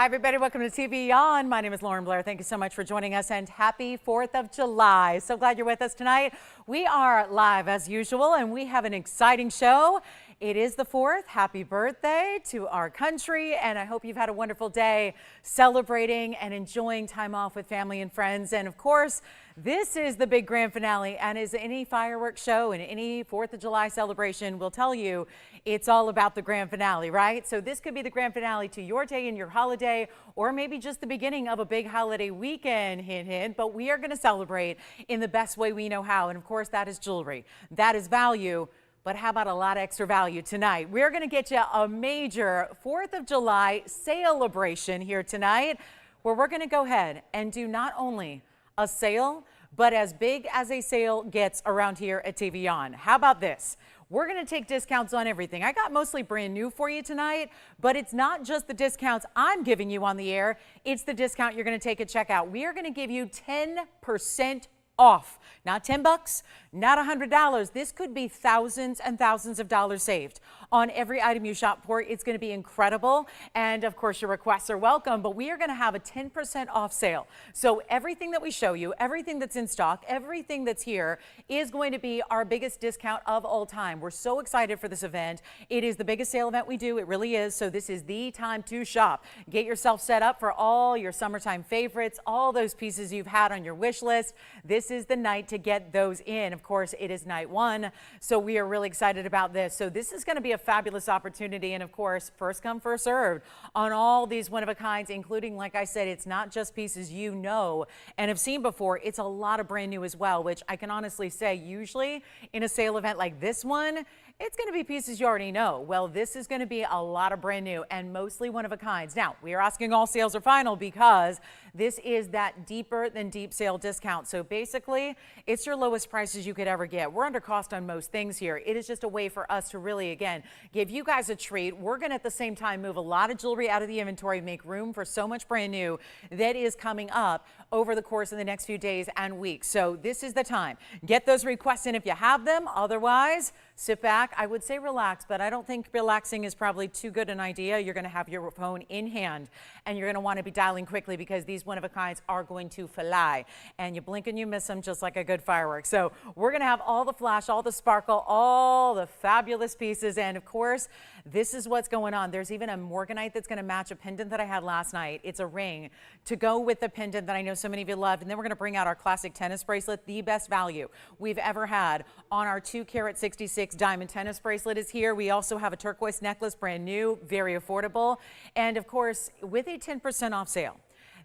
Hi, everybody. Welcome to TVON. My name is Blair. Thank you so much for joining us and happy 4th of July. So glad you're with us tonight. We are live as usual and we have an exciting show. It is the 4th. Happy birthday to our country. And I hope you've had a wonderful day celebrating and enjoying time off with family and friends. And of course, this is the big grand finale, and as any fireworks show and any 4th of July celebration will tell you, it's all about the grand finale, right? So this could be the grand finale to your day and your holiday, or maybe just the beginning of a big holiday weekend, hint, hint. But we are going to celebrate in the best way we know how. And of course, that is jewelry. That is value. But how about a lot of extra value tonight? We're going to get you a major 4th of July celebration here tonight, where we're going to go ahead and do not only a sale, but as big as a sale gets around here at TVON. How about this? We're going to take discounts on everything. I got mostly brand new for you tonight, but it's not just the discounts I'm giving you on the air. It's the discount you're going to take at checkout. We are going to give you 10% off. Not 10 bucks, not $100. This could be thousands and thousands of dollars saved on every item you shop for. It's going to be incredible. And of course, your requests are welcome, but we are going to have a 10% off sale. So everything that we show you, everything that's in stock, everything that's here is going to be our biggest discount of all time. We're so excited for this event. It is the biggest sale event we do. It really is. So this is the time to shop. Get yourself set up for all your summertime favorites, all those pieces you've had on your wish list. This is the night to get those in. Of course, it is night one, so we are really excited about this. So this is going to be a fabulous opportunity, and of course, first come, first served on all these one-of-a-kinds, including, like I said, it's not just pieces you know and have seen before. It's a lot of brand new as well, which I can honestly say usually in a sale event like this one, it's going to be pieces you already know. Well, this is going to be a lot of brand new and mostly one-of-a-kinds. Now, we are asking all sales are final because this is that deeper than deep sale discount. So basically, it's your lowest prices you could ever get. We're under cost on most things here. It is just a way for us to really, again, give you guys a treat. We're going to at the same time move a lot of jewelry out of the inventory, make room for so much brand new that is coming up over the course of the next few days and weeks. So this is the time. Get those requests in if you have them. Otherwise, sit back. I would say relax, but I don't think relaxing is probably too good an idea. You're going to have your phone in hand and you're going to want to be dialing quickly because these one-of-a-kinds are going to fly. And you blink and you miss them just like a good firework. So we're going to have all the flash, all the sparkle, all the fabulous pieces. And of course, this is what's going on. There's even a Morganite that's going to match a pendant that I had last night. It's a ring to go with the pendant that I know so many of you loved. And then we're going to bring out our classic tennis bracelet. The best value we've ever had on our 2-carat 66 diamond tennis bracelet is here. We also have a turquoise necklace, brand new, very affordable. And of course, with a 10% off sale,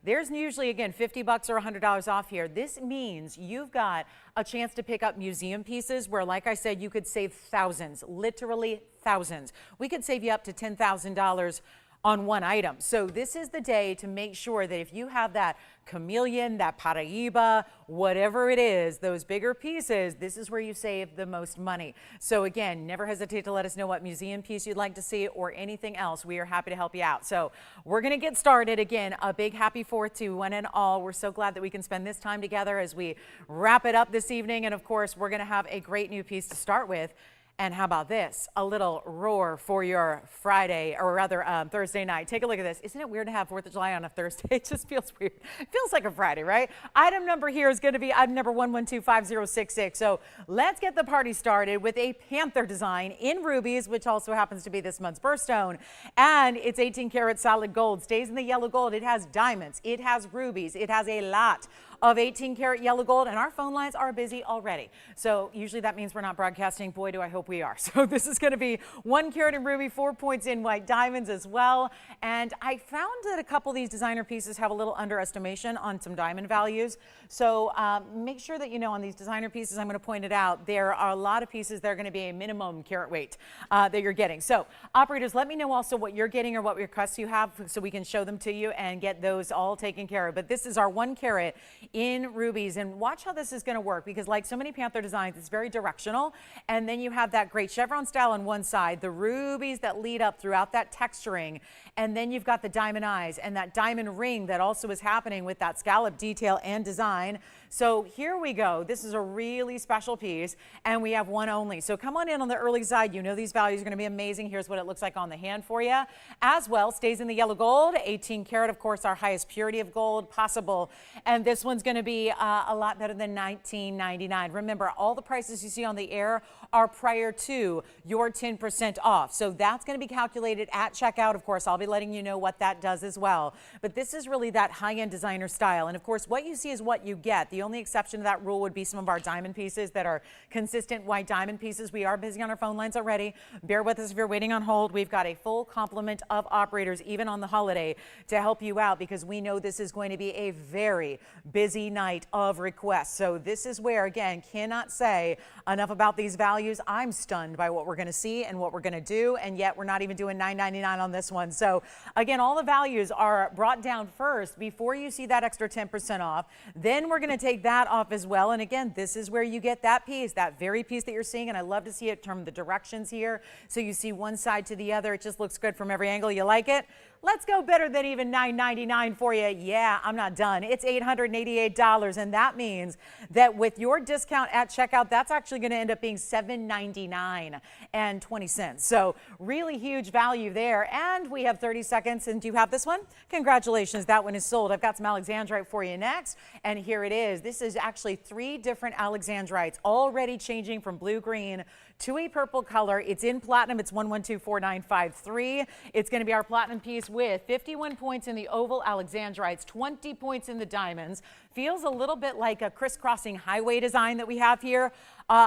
there's usually, again, 50 bucks or $100 off here. This means you've got a chance to pick up museum pieces where, like I said, you could save thousands, literally thousands. We could save you up to $10,000 on one item. So this is the day to make sure that if you have that chameleon, that Paraiba, whatever it is, those bigger pieces, this is where you save the most money. So again, never hesitate to let us know what museum piece you'd like to see or anything else. We are happy to help you out. So we're going to get started. Again, a big happy 4th to one and all. We're so glad that we can spend this time together as we wrap it up this evening. And of course, we're going to have a great new piece to start with. And how about this? A little roar for your Friday, or rather Thursday night. Take a look at this. Isn't it weird to have 4th of July on a Thursday? It just feels weird. It feels like a Friday, right? Item number here is going to be item number 1125066. So let's get the party started with a Panther design in rubies, which also happens to be this month's birthstone. And it's 18-karat solid gold. Stays in the yellow gold. It has diamonds. It has rubies. It has a lot of 18-karat yellow gold, and our phone lines are busy already. So usually that means we're not broadcasting. Boy, do I hope we are. So this is going to be 1 carat in ruby, 4 points in white diamonds as well. And I found that a couple of these designer pieces have a little underestimation on some diamond values. So make sure that you know on these designer pieces, I'm going to point it out, there are a lot of pieces that are going to be a minimum carat weight that you're getting. So operators, let me know also what you're getting or what requests you have so we can show them to you and get those all taken care of. But this is our 1 carat in rubies, and watch how this is going to work, because like so many Panther designs, it's very directional. And then you have that great chevron style on one side, the rubies that lead up throughout that texturing, and then you've got the diamond eyes and that diamond ring that also is happening with that scallop detail and design. So here we go. This is a really special piece, and we have one only. So come on in on the early side. You know these values are going to be amazing. Here's what it looks like on the hand for you. As well, stays in the yellow gold, 18 karat, of course, our highest purity of gold possible. And this one's going to be a lot better than $19.99. Remember, all the prices you see on the air are prior to your 10% off. So that's going to be calculated at checkout. Of course, I'll be letting you know what that does as well. But this is really that high-end designer style. And of course, what you see is what you get. The only exception to that rule would be some of our diamond pieces that are consistent white diamond pieces. We are busy on our phone lines already. Bear with us if you're waiting on hold. We've got a full complement of operators, even on the holiday, to help you out because we know this is going to be a very busy night of requests. So this is where, again, cannot say enough about these values. I'm stunned by what we're going to see and what we're going to do, and yet we're not even doing $9.99 on this one. So again, all the values are brought down first before you see that extra 10% off. Then we're going to take that off as well. And again, this is where you get that piece, that very piece that you're seeing. And I love to see it from the directions here. So you see one side to the other. It just looks good from every angle. You like it? Let's go better than even $9.99 for you. Yeah, I'm not done. It's $888, and that means that with your discount at checkout, that's actually going to end up being $7.99 So really huge value there. And we have 30 seconds. And do you have this one? Congratulations, that one is sold. I've got some Alexandrite for you next, and here it is. This is actually 3 different Alexandrites, already changing from blue-green to a purple color. It's in platinum. It's 1124953. It's going to be our platinum piece with 51 points in the oval Alexandrites, 20 points in the diamonds. Feels a little bit like a crisscrossing highway design that we have here.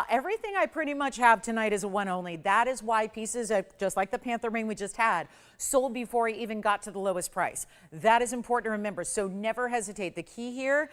Everything I pretty much have tonight is a one only. That is why pieces, just like the Panther ring we just had, sold before I even got to the lowest price. That is important to remember, so never hesitate. The key here,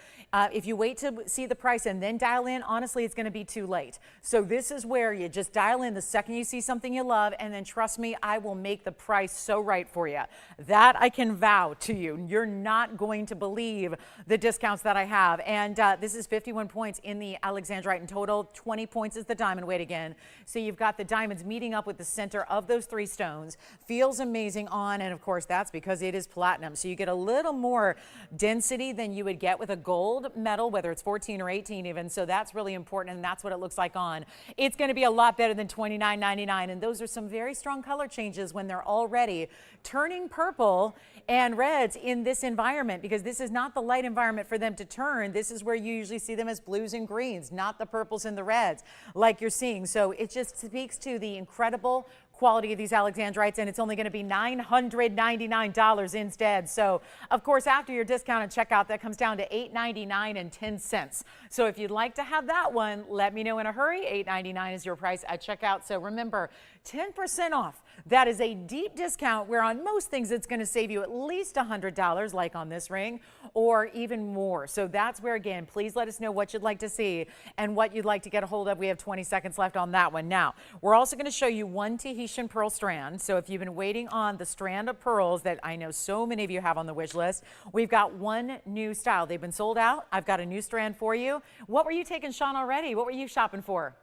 if you wait to see the price and then dial in, honestly, it's going to be too late. So this is where you just dial in the second you see something you love, and then trust me, I will make the price so right for you. That I can vow to you. You're not going to believe the discounts that I have. And this is 51 points in the Alexandrite in total. 20 points is the diamond weight again. So you've got the diamonds meeting up with the center of those 3 stones. Feels amazing on, and of course that's because it is platinum. So you get a little more density than you would get with a gold metal, whether it's 14 or 18 even. So that's really important, and that's what it looks like on. It's going to be a lot better than $29.99, and those are some very strong color changes when they're already turning purple and reds in this environment, because this is not the light environment for them to turn. This is where you usually see them as blues and greens, not the purples and the reds like you're seeing. So it just speaks to the incredible quality of these Alexandrites, and it's only going to be $999 instead. So of course, after your discount and checkout, that comes down to $899.10. So if you'd like to have that one, let me know in a hurry. $899 is your price at checkout. So remember, 10% off. That is a deep discount where on most things it's going to save you at least $100, like on this ring, or even more. So that's where, again, please let us know what you'd like to see and what you'd like to get a hold of. We have 20 seconds left on that one. Now, we're also going to show you one Tahitian pearl strand. So if you've been waiting on the strand of pearls that I know so many of you have on the wish list, we've got one new style. They've been sold out. I've got a new strand for you. What were you taking, Sean, already? What were you shopping for?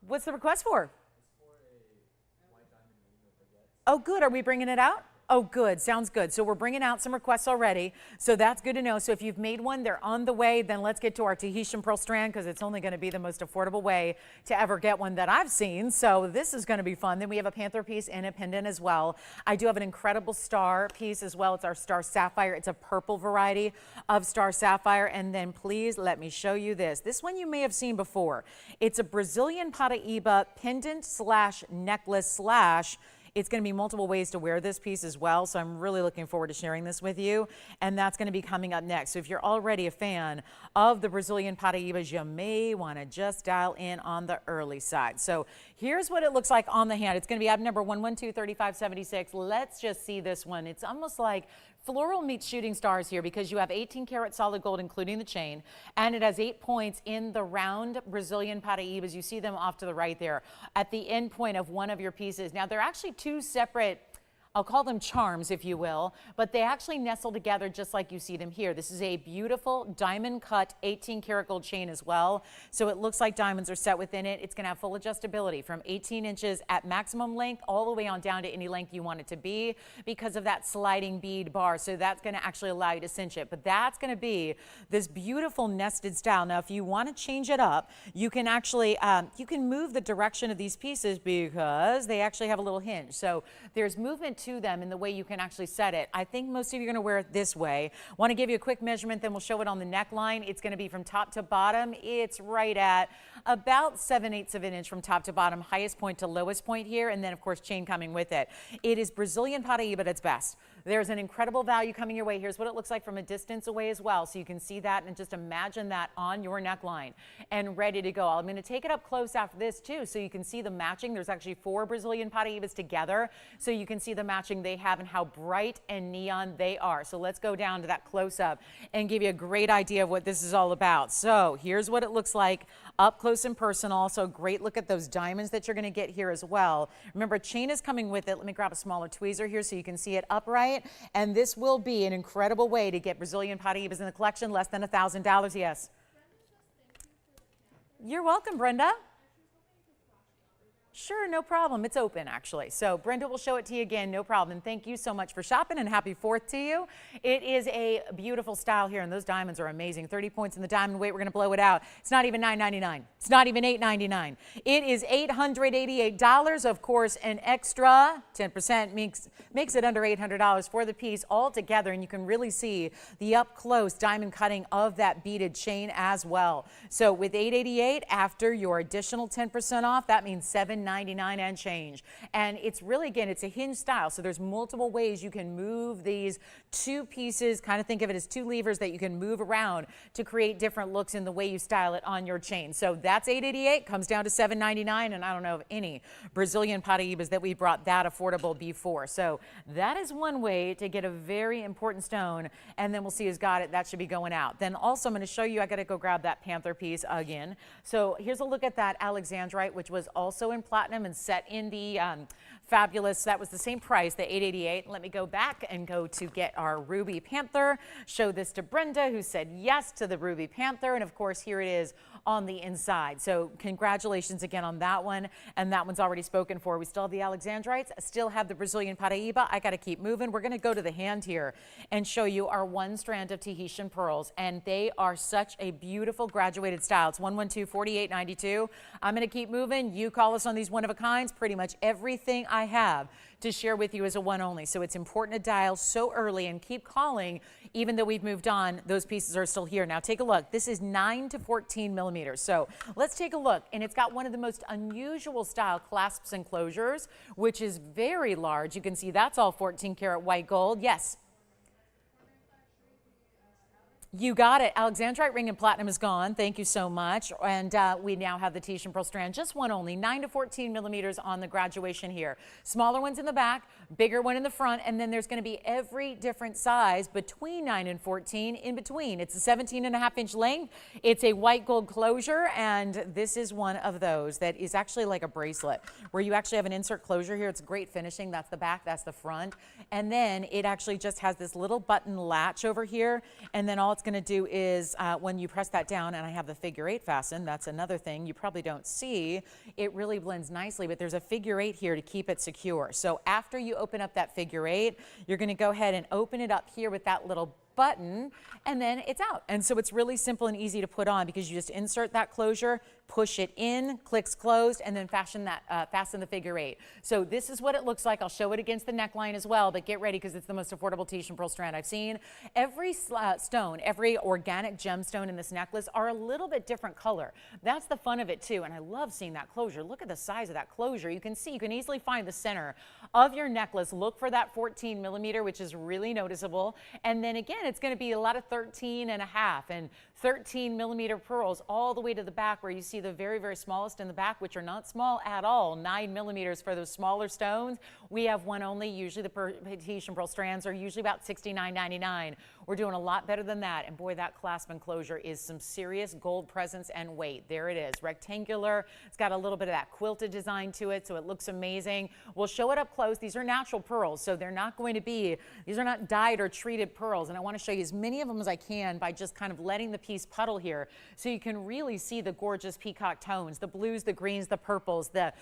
What's the request for? Oh, good. Are we bringing it out? Oh, good. Sounds good. So we're bringing out some requests already. So that's good to know. So if you've made one, they're on the way. Then let's get to our Tahitian pearl strand, because it's only going to be the most affordable way to ever get one that I've seen. So this is going to be fun. Then we have a Panther piece and a pendant as well. I do have an incredible star piece as well. It's our star sapphire. It's a purple variety of star sapphire. And then please let me show you this. This one you may have seen before. It's a Brazilian Paraiba pendant slash necklace slash. It's going to be multiple ways to wear this piece as well, so I'm really looking forward to sharing this with you, and that's going to be coming up next. So if you're already a fan of the Brazilian Paraibas, you may want to just dial in on the early side. So here's what it looks like on the hand. It's going to be item number 1123576. Let's just see this one. It's almost like floral meets shooting stars here, because you have 18 karat solid gold, including the chain, and it has 8 points in the round Brazilian Paraibas. You see them off to the right there at the end point of one of your pieces. Now, they're actually 2 separate I'll call them charms, if you will, but they actually nestle together just like you see them here. This is a beautiful diamond cut 18 karat gold chain as well. So it looks like diamonds are set within it. It's going to have full adjustability from 18 inches at maximum length all the way on down to any length you want it to be because of that sliding bead bar. So that's going to actually allow you to cinch it. But that's going to be this beautiful nested style. Now, if you want to change it up, you can actually, you can move the direction of these pieces because they actually have a little hinge. So there's movement to them in the way you can actually set it. I think most of you are going to wear it this way. Want to give you a quick measurement, then we'll show it on the neckline. It's going to be from top to bottom. It's right at about 7/8 of an inch from top to bottom, highest point to lowest point here, and then of course chain coming with it. It is Brazilian Paraiba at its best. There's an incredible value coming your way. Here's what it looks like from a distance away as well. So you can see that and just imagine that on your neckline and ready to go. I'm going to take it up close after this too so you can see the matching. There's actually 4 Brazilian Paraibas together so you can see the matching they have and how bright and neon they are. So let's go down to that close up and give you a great idea of what this is all about. So here's what it looks like up close and personal. So great look at those diamonds that you're going to get here as well. Remember, chain is coming with it. Let me grab a smaller tweezer here so you can see it upright. And this will be an incredible way to get Brazilian Paraibas in the collection, less than $1,000. Yes. You're welcome, Brenda. Sure, no problem. It's open, actually. So Brenda will show it to you again, no problem. And thank you so much for shopping, and happy 4th to you. It is a beautiful style here, and those diamonds are amazing. 30 points in the diamond weight. We're going to blow it out. It's not even $9.99. It's not even $8.99. It is $888. Of course, an extra 10% makes it under $800 for the piece all together, and you can really see the up-close diamond cutting of that beaded chain as well. So with $888, after your additional 10% off, that means $799 and change. And it's really, again, it's a hinge style. So there's multiple ways you can move these 2 pieces, kind of think of it as 2 levers that you can move around to create different looks in the way you style it on your chain. So that's $888, comes down to $799, and I don't know of any Brazilian Paraibas that we brought that affordable before. So that is one way to get a very important stone, and then we'll see who's got it. That should be going out. Then also I'm going to show you, I got to go grab that Panther piece again. So here's a look at that Alexandrite, which was also in platinum and set in the fabulous, that was the same price, the $888. Let me go back and go to get our Ruby Panther. Show this to Brenda, who said yes to the Ruby Panther. And of course, here it is on the inside. So congratulations again on that one. And that one's already spoken for. We still have the Alexandrites, still have the Brazilian Paraiba. I got to keep moving. We're going to go to the hand here and show you our 1 strand of Tahitian pearls. And they are such a beautiful graduated style. It's 112-4892. I'm going to keep moving. You call us on these one-of-a-kinds. Pretty much everything I have to share with you as a one only. So it's important to dial so early and keep calling. Even though we've moved on, those pieces are still here. Now take a look. This is 9 to 14 millimeters. So let's take a look. And it's got one of the most unusual style clasps and closures, which is very large. You can see that's all 14 karat white gold. Yes. You got it. Alexandrite ring and platinum is gone. Thank you so much. And we now have the Tahitian pearl strand, just one only, 9 to 14 millimeters on the graduation here. Smaller ones in the back, bigger one in the front, and then there's going to be every different size between 9 and 14 in between. It's a 17.5-inch length. It's a white gold closure, and this is one of those that is actually like a bracelet where you actually have an insert closure here. It's great finishing. That's the back, that's the front. And then it actually just has this little button latch over here, and then all it's going to do is when you press that down, and I have the figure 8 fastened, that's another thing you probably don't see, it really blends nicely, but there's a figure 8 here to keep it secure. So after you open up that figure 8, you're going to go ahead and open it up here with that little button, and then it's out. And so it's really simple and easy to put on because you just insert that closure, push it in, clicks closed, and then fasten the figure 8. So this is what it looks like. I'll show it against the neckline as well, but get ready because it's the most affordable Tahitian pearl strand I've seen. Every stone, every organic gemstone in this necklace are a little bit different color. That's the fun of it too, and I love seeing that closure. Look at the size of that closure. You can see, you can easily find the center of your necklace. Look for that 14 millimeter, which is really noticeable. And then again, it's going to be a lot of 13.5 and 13 millimeter pearls all the way to the back where you see the very, very smallest in the back, which are not small at all, 9 millimeters for those smaller stones. We have one only. Usually the Tahitian pearl strands are usually about $69.99. We're doing a lot better than that. And boy, that clasp enclosure is some serious gold presence and weight. There it is, rectangular. It's got a little bit of that quilted design to it, so it looks amazing. We'll show it up close. These are natural pearls, so they're not going to be, these are not dyed or treated pearls. And I want to show you as many of them as I can by just kind of letting the piece puddle here, so you can really see the gorgeous peacock tones, the blues, the greens, the purples, the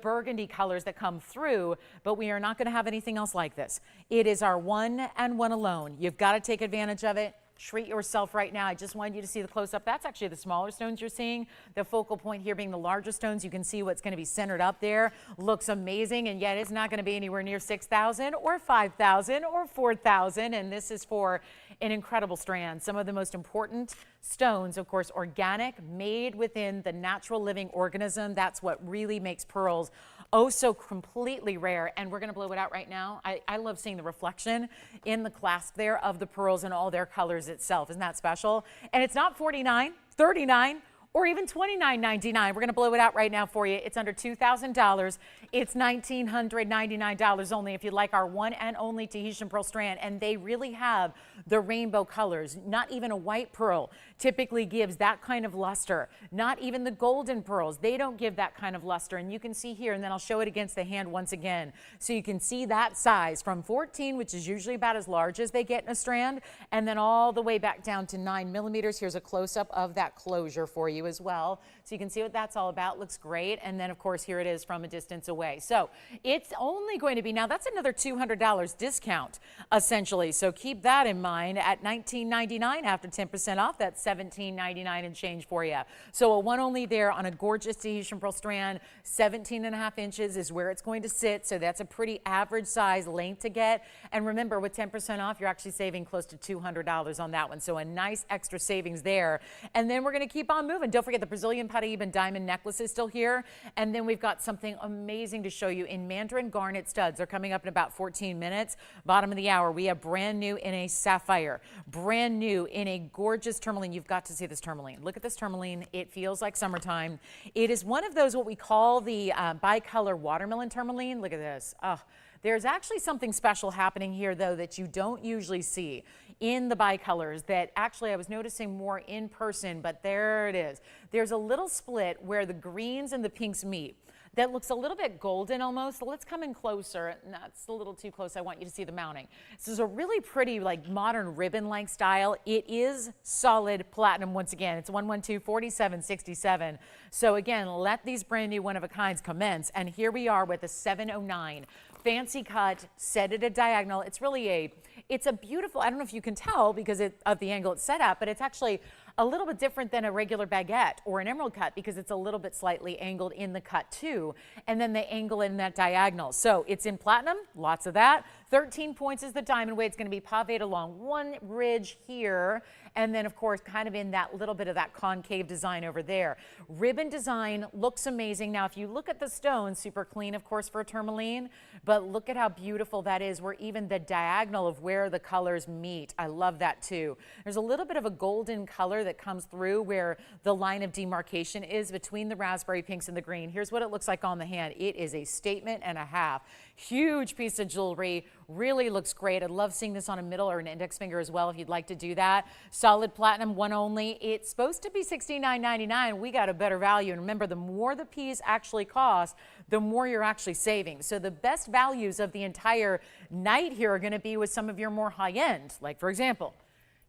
burgundy colors that come through. But we are not going to have anything else like this. It is our one and one alone. You've got to take advantage of it. Treat yourself right now. I just wanted you to see the close-up. That's actually the smaller stones you're seeing. The focal point here being the larger stones. You can see what's going to be centered up there. Looks amazing, and yet it's not going to be anywhere near 6,000 or 5,000 or 4,000. And this is for an incredible strand. Some of the most important stones, of course, organic, made within the natural living organism. That's what really makes pearls oh so completely rare. And we're going to blow it out right now. I love seeing the reflection in the clasp there of the pearls and all their colors itself. Isn't that special? And it's not $49, $39, or even $29.99. We're going to blow it out right now for you. It's under $2,000. It's $1,999 only if you like our one and only Tahitian pearl strand. And they really have the rainbow colors. Not even a white pearl typically gives that kind of luster. Not even the golden pearls. They don't give that kind of luster. And you can see here, and then I'll show it against the hand once again. So you can see that size from 14, which is usually about as large as they get in a strand, and then all the way back down to 9 millimeters. Here's a close-up of that closure for you as well, so you can see what that's all about. Looks great. And then of course here it is from a distance away. So it's only going to be, now that's another $200 discount essentially, so keep that in mind. At $19.99 after 10% off, that's $17.99 and change for you. So a one only there on a gorgeous Tahitian pearl strand. 17.5 inches is where it's going to sit, so that's a pretty average size length to get. And remember, with 10% off, you're actually saving close to $200 on that one, so a nice extra savings there. And then we're going to keep on moving. Don't forget the Brazilian Paraiba diamond necklace is still here. And then we've got something amazing to show you in Mandarin garnet studs. They're coming up in about 14 minutes. Bottom of the hour, we have brand new in a sapphire, brand new in a gorgeous tourmaline. You've got to see this tourmaline. Look at this tourmaline. It feels like summertime. It is one of those what we call the bicolor watermelon tourmaline. Look at this. Oh, there's actually something special happening here, though, that you don't usually see in the bicolors that actually I was noticing more in person, but there it is. There's a little split where the greens and the pinks meet that looks a little bit golden almost. So let's come in closer. That's a little too close. I want you to see the mounting. This is a really pretty, like, modern ribbon-like style. It is solid platinum once again. It's 112-4767. So again, let these brand new one-of-a-kinds commence. And here we are with a 709. Fancy cut, set at a diagonal. It's really it's a beautiful, I don't know if you can tell because of the angle it's set at, but it's actually a little bit different than a regular baguette or an emerald cut because it's a little bit slightly angled in the cut too. And then they angle in that diagonal. So it's in platinum, lots of that. 13 points is the diamond weight. It's going to be paved along one ridge here. And then of course, kind of in that little bit of that concave design over there. Ribbon design looks amazing. Now, if you look at the stone, super clean, of course, for a tourmaline, but look at how beautiful that is, where even the diagonal of where the colors meet. I love that too. There's a little bit of a golden color that comes through where the line of demarcation is between the raspberry pinks and the green. Here's what it looks like on the hand. It is a statement and a half. Huge piece of jewelry. Really looks great. I'd love seeing this on a middle or an index finger as well if you'd like to do that. Solid platinum, one only. It's supposed to be $69.99. We got a better value. And remember, the more the piece actually costs, the more you're actually saving. So the best values of the entire night here are going to be with some of your more high end. Like, for example,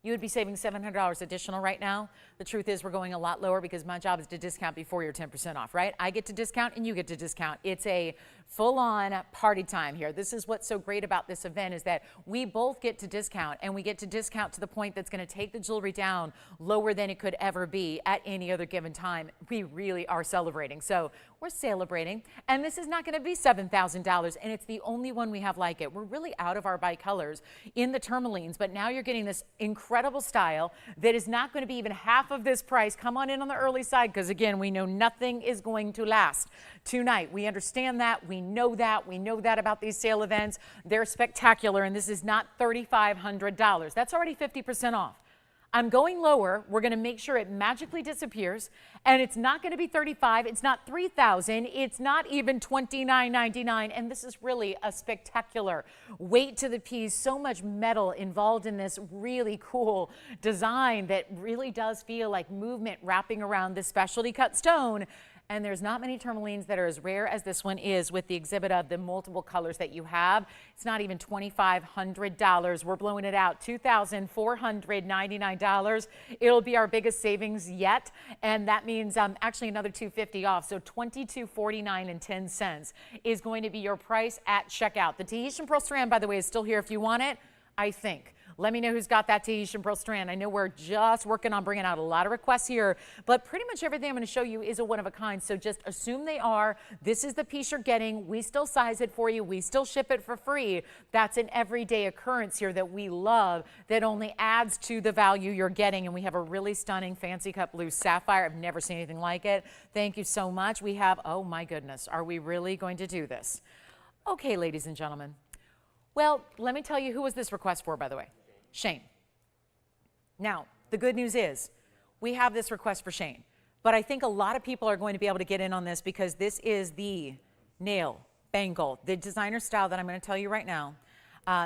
you would be saving $700 additional right now. The truth is we're going a lot lower because my job is to discount before you're 10% off, right? I get to discount and you get to discount. It's a full-on party time here. This is what's so great about this event is that we both get to discount, and we get to discount to the point that's going to take the jewelry down lower than it could ever be at any other given time. We really are celebrating. So we're celebrating, and this is not going to be $7,000, and it's the only one we have like it. We're really out of our bicolors in the tourmalines, but now you're getting this incredible style that is not going to be even half of this price. Come on in on the early side because, again, we know nothing is going to last tonight. We understand that. We know that. We know that about these sale events. They're spectacular, and this is not $3,500. That's already 50% off. I'm going lower. We're going to make sure it magically disappears, and it's not going to be $35. It's not $3,000. It's not even $29.99. And this is really a spectacular weight to the piece. So much metal involved in this really cool design that really does feel like movement wrapping around this specialty cut stone. And there's not many tourmalines that are as rare as this one is, with the exhibit of the multiple colors that you have. It's not even $2,500. We're blowing it out, $2,499. It'll be our biggest savings yet, and that means actually another $250 off. So $22.49.10 is going to be your price at checkout. The Tahitian pearl strand, by the way, is still here if you want it, I think. Let me know who's got that Tahitian pearl strand. I know we're just working on bringing out a lot of requests here, but pretty much everything I'm going to show you is a one of a kind. So just assume they are. This is the piece you're getting. We still size it for you. We still ship it for free. That's an everyday occurrence here that we love, that only adds to the value you're getting. And we have a really stunning fancy cut blue sapphire. I've never seen anything like it. Thank you so much. We have, oh my goodness, are we really going to do this? Okay, ladies and gentlemen. Well, let me tell you who was this request for, by the way. Shane. Now, the good news is we have this request for Shane, but I think a lot of people are going to be able to get in on this because this is the nail bangle, the designer style that I'm going to tell you right now.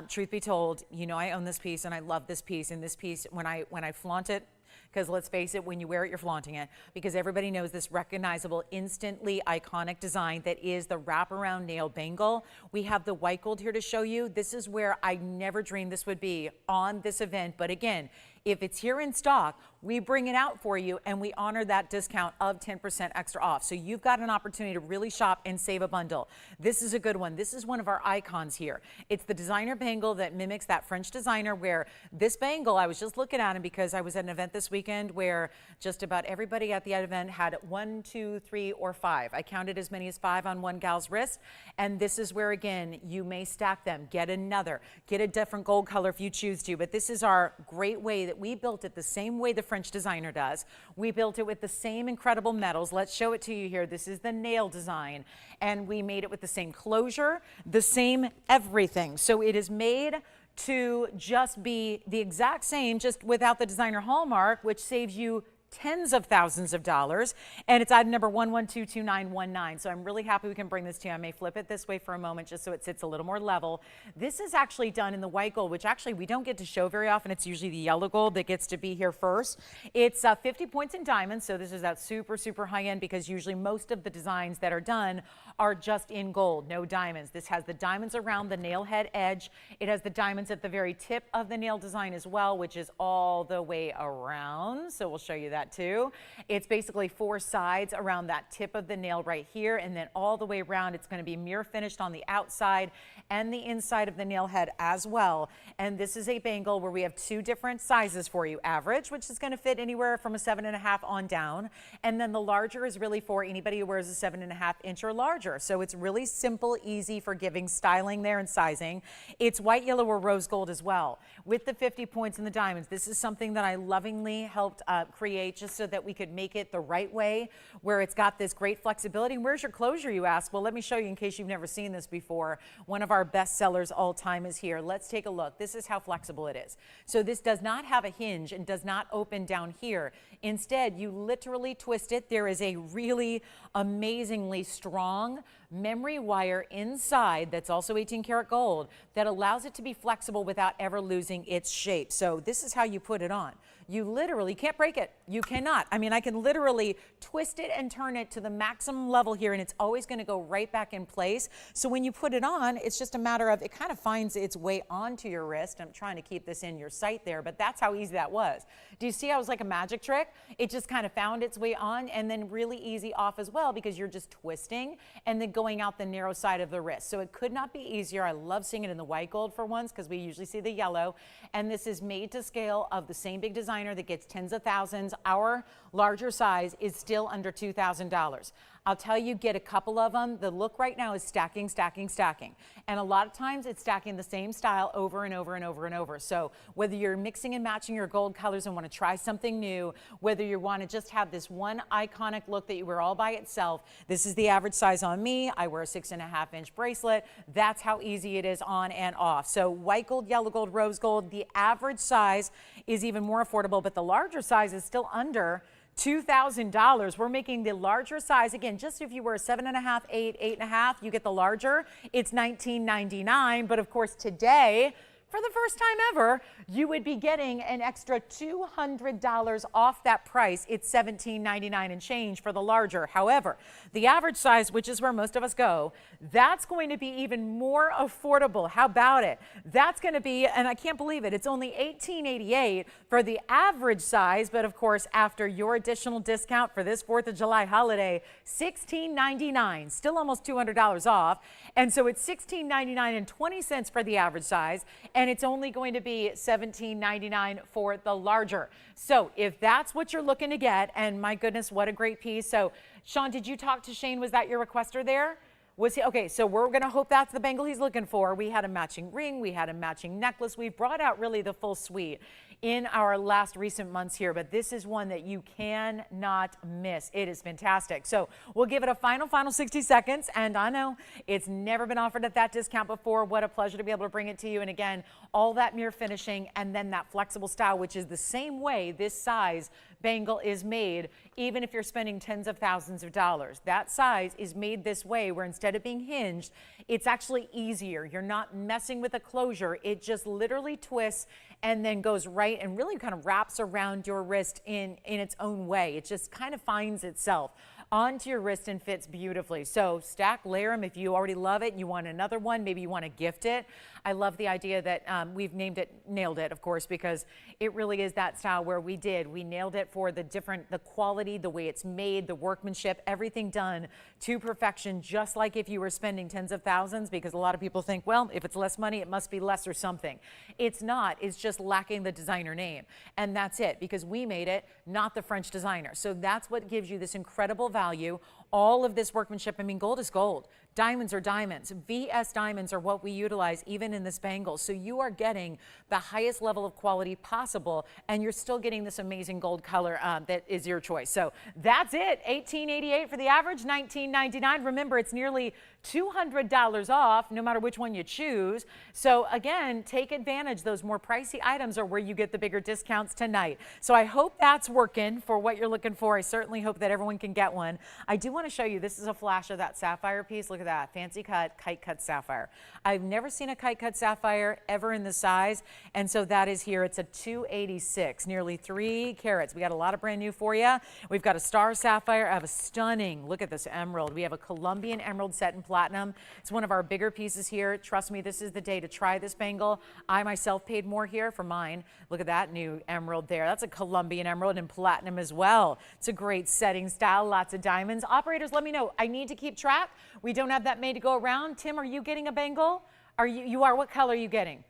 Truth be told, you know I own this piece and I love this piece, and this piece, when I flaunt it, because let's face it, when you wear it, you're flaunting it, because everybody knows this recognizable, instantly iconic design that is the wraparound nail bangle. We have the white gold here to show you. This is where I never dreamed this would be on this event, but again, if it's here in stock, we bring it out for you and we honor that discount of 10% extra off. So you've got an opportunity to really shop and save a bundle. This is a good one. This is one of our icons here. It's the designer bangle that mimics that French designer, where this bangle, I was just looking at him because I was at an event this weekend where just about everybody at the event had 1, 2, 3, or 5. I counted as many as 5 on one gal's wrist. And this is where, again, you may stack them, get another, get a different gold color if you choose to. But this is our great way that we built it the same way the French designer does. We built it with the same incredible metals. Let's show it to you here. This is the nail design, and we made it with the same closure, the same everything. So it is made to just be the exact same, just without the designer hallmark, which saves you tens of thousands of dollars, and it's item number 1122919. So I'm really happy we can bring this to you. I may flip it this way for a moment just so it sits a little more level. This is actually done in the white gold, which actually we don't get to show very often. It's usually the yellow gold that gets to be here first. It's 50 points in diamonds, so this is that super, super high end, because usually most of the designs that are done are just in gold, no diamonds. This has the diamonds around the nail head edge. It has the diamonds at the very tip of the nail design as well, which is all the way around. So we'll show you that too. It's basically 4 sides around that tip of the nail right here, and then all the way around it's going to be mirror finished on the outside and the inside of the nail head as well. And this is a bangle where we have 2 different sizes for you. Average, which is going to fit anywhere from a 7.5 on down, and then the larger is really for anybody who wears a 7.5 inch or larger. So it's really simple, easy, forgiving styling there and sizing. It's white, yellow, or rose gold as well, with the 50 points in the diamonds. This is something that I lovingly helped create just so that we could make it the right way, where it's got this great flexibility. And where's your closure, you ask? Well, let me show you in case you've never seen this before. One of our best sellers all time is here. Let's take a look. This is how flexible it is. So this does not have a hinge and does not open down here. Instead, you literally twist it. There is a really amazingly strong memory wire inside that's also 18 karat gold that allows it to be flexible without ever losing its shape. So this is how you put it on. You literally can't break it. You cannot. I mean, I can literally twist it and turn it to the maximum level here, and it's always going to go right back in place. So when you put it on, it's just a matter of, it kind of finds its way onto your wrist. I'm trying to keep this in your sight there, but that's how easy that was. Do you see how it was like a magic trick? It just kind of found its way on, and then really easy off as well, because you're just twisting and then going out the narrow side of the wrist. So it could not be easier. I love seeing it in the white gold for once, because we usually see the yellow. And this is made to scale of the same big designer that gets tens of thousands. Our larger size is still under $2,000. I'll tell you, get a couple of them. The look right now is stacking, stacking, stacking. And a lot of times it's stacking the same style over and over and over and over. So whether you're mixing and matching your gold colors and want to try something new, whether you want to just have this one iconic look that you wear all by itself, this is the average size on me. I wear a 6.5-inch bracelet. That's how easy it is on and off. So white gold, yellow gold, rose gold, the average size is even more affordable, but the larger size is still under $2,000. We're making the larger size, again, just if you were a 7.5, 8, 8.5, you get the larger. It's $19.99, but of course today, for the first time ever, you would be getting an extra $200 off that price. It's $17.99 and change for the larger. However, the average size, which is where most of us go, that's going to be even more affordable. How about it? That's going to be, and I can't believe it, it's only $18.88 for the average size, but of course, after your additional discount for this 4th of July holiday, $16.99, still almost $200 off. And so it's $16.99 and 20 cents for the average size, and it's only going to be $17.99 for the larger. So if that's what you're looking to get, and my goodness, what a great piece. So Sean, did you talk to Shane? Was that your requester there? Was he? Okay, so we're going to hope that's the bangle he's looking for. We had a matching ring. We had a matching necklace. We've brought out really the full suite in our last recent months here, but this is one that you cannot miss. It is fantastic. So we'll give it a final 60 seconds, and I know it's never been offered at that discount before. What a pleasure to be able to bring it to you. And again, all that mirror finishing and then that flexible style, which is the same way this size bangle is made, even if you're spending tens of thousands of dollars. That size is made this way, where instead of being hinged, it's actually easier. You're not messing with a closure. It just literally twists and then goes right and really kind of wraps around your wrist in its own way. It just kind of finds itself onto your wrist and fits beautifully. So stack, layer them. If you already love it and you want another one, maybe you want to gift it. I love the idea that we've nailed it, of course, because it really is that style where we nailed it for the quality, the way it's made, the workmanship, everything done to perfection, just like if you were spending tens of thousands, because a lot of people think, well, if it's less money, it must be less or something. It's not. It's just lacking the designer name. And that's it, because we made it, not the French designer. So that's what gives you this incredible value. All of this workmanship, I mean, gold is gold. Diamonds are diamonds. VS diamonds are what we utilize even in this bangle. So you are getting the highest level of quality possible, and you're still getting this amazing gold color that is your choice. So that's it. $18.88 for the average, $19.99. Remember, it's nearly $200 off no matter which one you choose. So again, take advantage. Those more pricey items are where you get the bigger discounts tonight. So I hope that's working for what you're looking for. I certainly hope that everyone can get one. I do want to show you, this is a flash of that sapphire piece. Look at that, fancy cut, kite cut sapphire. I've never seen a kite cut sapphire ever in this size, and so that is here. It's a 286, nearly 3 carats. We got a lot of brand new for you. We've got a star sapphire. I have a stunning, look at this emerald. We have a Colombian emerald set in platinum. It's one of our bigger pieces here. Trust me, this is the day to try this bangle. I myself paid more here for mine. Look at that new emerald there. That's a Colombian emerald in platinum as well. It's a great setting style, lots of diamonds. Operators, let me know. I need to keep track. We don't have that made to go around. Tim, are you getting a bangle? Are you are? What color are you getting?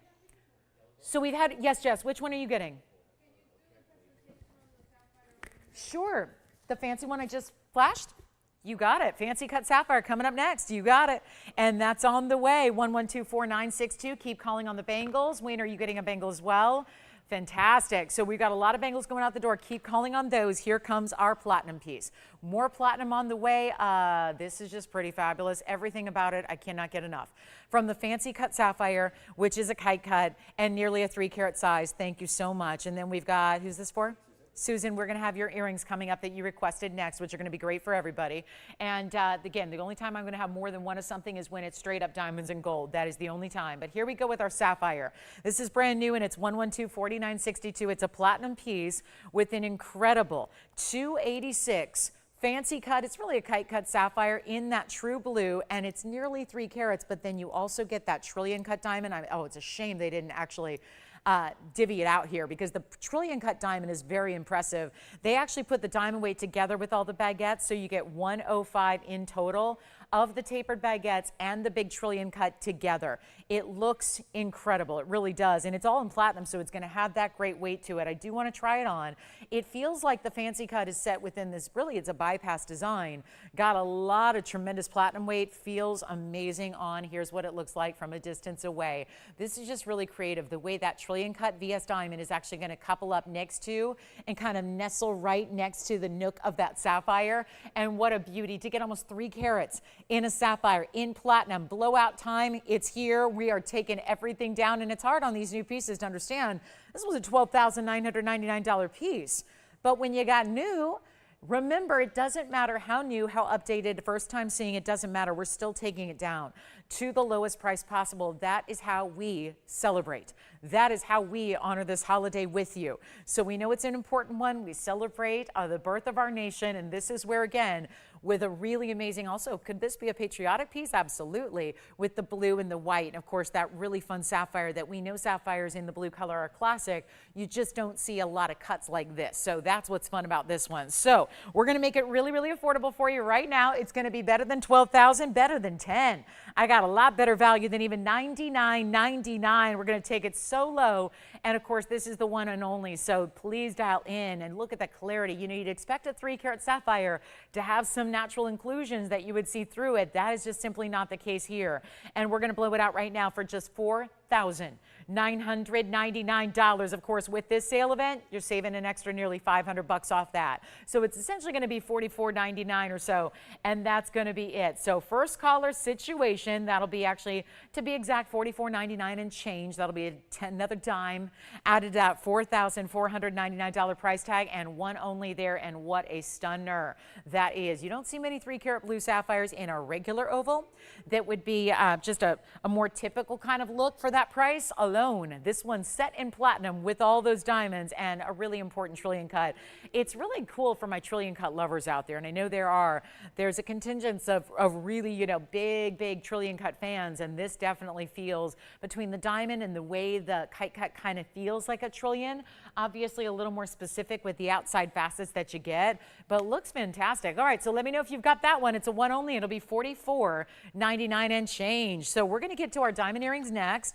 So we've had, yes, Jess, which one are you getting? Sure. The fancy one I just flashed? You got it. Fancy cut sapphire coming up next. You got it. And that's on the way. 1124962. Keep calling on the bangles. Wayne, are you getting a bangle as well? Fantastic. So we've got a lot of bangles going out the door. Keep calling on those. Here comes our platinum piece. More platinum on the way. This is just pretty fabulous. Everything about it, I cannot get enough. From the fancy cut sapphire, which is a kite cut and nearly a 3 carat size. Thank you so much. And then we've got, who's this for? Susan, we're going to have your earrings coming up that you requested next, which are going to be great for everybody. And again, the only time I'm going to have more than one of something is when it's straight up diamonds and gold. That is the only time. But here we go with our sapphire. This is brand new, and it's 1124962. It's a platinum piece with an incredible 286 fancy cut. It's really a kite cut sapphire in that true blue, and it's nearly 3 carats, but then you also get that trillion cut diamond. Oh, it's a shame they didn't actually divvy it out here, because the trillion cut diamond is very impressive. They actually put the diamond weight together with all the baguettes, so you get 105 in total. of the tapered baguettes and the big trillion cut together. It looks incredible. It really does. And it's all in platinum, so it's going to have that great weight to it. I do want to try it on. It feels like the fancy cut is set within this, really, it's a bypass design. Got a lot of tremendous platinum weight. Feels amazing on. Here's what it looks like from a distance away. This is just really creative. The way that trillion cut VS diamond is actually going to couple up next to and kind of nestle right next to the nook of that sapphire. And what a beauty to get almost 3 carats in a sapphire in platinum. Blowout time, it's here. We are taking everything down, and it's hard on these new pieces to understand. This was a $12,999 piece, but when you got new, remember, it doesn't matter how new, how updated, first time seeing it, doesn't matter. We're still taking it down to the lowest price possible. That is how we celebrate. That is how we honor this holiday with you. So we know it's an important one. We celebrate the birth of our nation, and this is where, again, with a really amazing, also, could this be a patriotic piece? Absolutely, with the blue and the white. And of course, that really fun sapphire that we know sapphires in the blue color are classic. You just don't see a lot of cuts like this. So that's what's fun about this one. So we're going to make it really, really affordable for you right now. It's going to be better than $12,000, better than 10. I got a lot better value than even $99.99. We're going to take it so low. And of course, this is the one and only. So please dial in and look at the clarity. You know, you'd expect a 3-carat sapphire to have some natural inclusions that you would see through it. That is just simply not the case here. And we're going to blow it out right now for just $4,999. Of course, with this sale event, you're saving an extra nearly $500 off that. So it's essentially going to be $44.99 or so, and that's going to be it. So first caller situation, that'll be actually, to be exact, $44.99 and change. That'll be another dime added to that $4,499 price tag, and one only there. And what a stunner that is. You don't see many 3-carat blue sapphires in a regular oval. That would be just a more typical kind of look for that price alone. This one's set in platinum with all those diamonds and a really important trillion cut. It's really cool for my trillion cut lovers out there, and I know there's a contingent of really, you know, big trillion cut fans, and this definitely feels, between the diamond and the way the kite cut kind of feels like a trillion, obviously a little more specific with the outside facets that you get, but looks fantastic. All right, so let me know if you've got that one. It's a one only. It'll be $44.99 and change. So we're going to get to our diamond earrings next.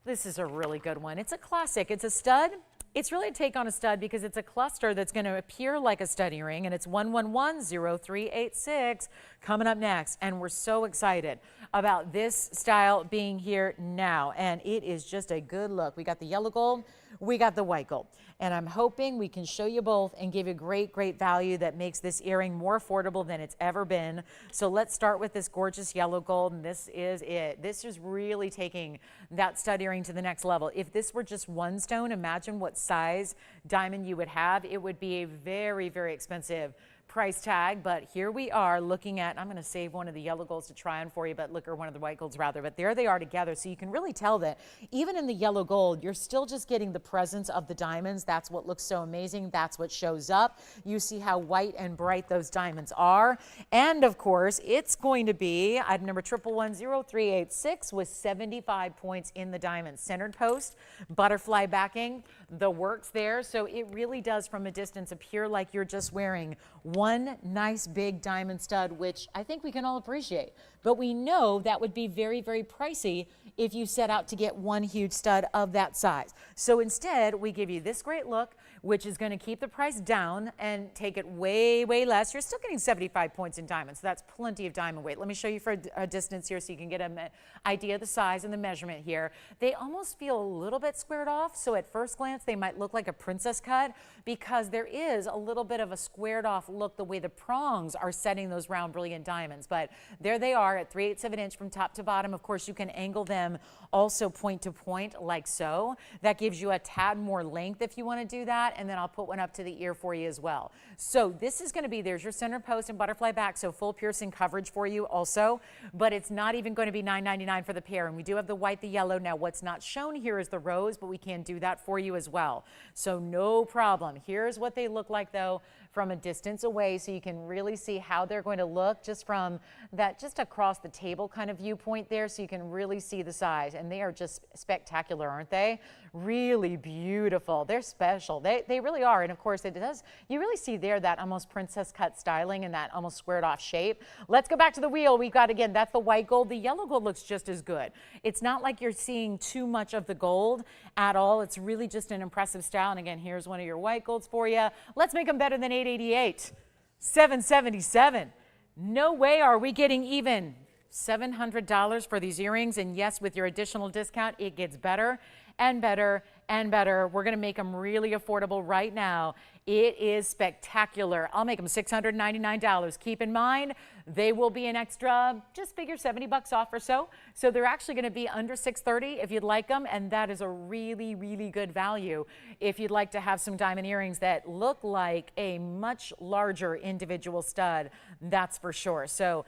This is a really good one. It's a classic. It's a stud. It's really a take on a stud because it's a cluster that's going to appear like a stud earring, and it's 1110386 coming up next. And we're so excited about this style being here now, and it is just a good look. We got the yellow gold, we got the white gold, and I'm hoping we can show you both and give you great value that makes this earring more affordable than it's ever been. So let's start with this gorgeous yellow gold, and this is it. This is really taking that stud earring to the next level. If this were just one stone, imagine what size diamond you would have. It would be a very expensive price tag, but here we are looking at, I'm going to save one of the yellow golds to try on for you, but look, or one of the white golds rather, but there they are together. So you can really tell that even in the yellow gold, you're still just getting the presence of the diamonds. That's what looks so amazing. That's what shows up. You see how white and bright those diamonds are. And of course, it's going to be item number 1110386 with 75 points in the diamond. Centered post, butterfly backing, the works there. So it really does from a distance appear like you're just wearing one nice big diamond stud, which I think we can all appreciate. But we know that would be very pricey if you set out to get one huge stud of that size. So instead, we give you this great look, which is going to keep the price down and take it way less. You're still getting 75 points in diamonds, so that's plenty of diamond weight. Let me show you for a distance here so you can get an idea of the size and the measurement here. They almost feel a little bit squared off, so at first glance they might look like a princess cut because there is a little bit of a squared off look the way the prongs are setting those round brilliant diamonds. But there they are at 3/8 of an inch from top to bottom. Of course, you can angle them also point to point like so. That gives you a tad more length if you want to do that, and then I'll put one up to the ear for you as well. So this is going to be, there's your center post and butterfly back, so full piercing coverage for you also, but it's not even going to be $9.99 for the pair. And we do have the white, the yellow. Now what's not shown here is the rose, but we can do that for you as well. So no problem. Here's what they look like though from a distance away so you can really see how they're going to look just from that, just across the table kind of viewpoint there, so you can really see the size. And they are just spectacular, aren't they? Really beautiful. They're special. They really are. And of course it does, you really see there that almost princess cut styling and that almost squared off shape. Let's go back to the wheel. We've got, again, that's the white gold. The yellow gold looks just as good. It's not like you're seeing too much of the gold at all. It's really just an impressive style. And again, here's one of your white golds for you. Let's make them better than $888. $777. No way are we getting even. $700 for these earrings. And yes, with your additional discount, it gets better and better and better. We're going to make them really affordable right now. It is spectacular. I'll make them $699. Keep in mind, they will be an extra, just figure 70 bucks off or so. So they're actually going to be under $630 if you'd like them. And that is a really, really good value if you'd like to have some diamond earrings that look like a much larger individual stud. That's for sure. So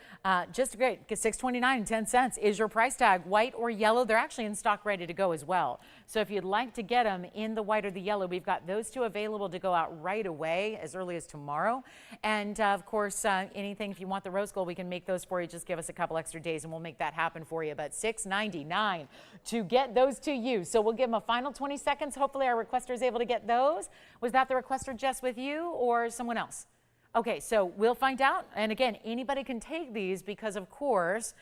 just great. $629.10 is your price tag. White or yellow, they're actually in stock ready to go as well. So if you'd like to get them in the white or the yellow, we've got those two available to go out right away as early as tomorrow. And of course, anything, if you want the rose gold, we can make those for you. Just give us a couple extra days and we'll make that happen for you. But $699 to get those to you. So we'll give them a final 20 seconds. Hopefully our requester is able to get those. Was that the requester, Jess, with you or someone else? Okay, so we'll find out. And again, anybody can take these because, of course,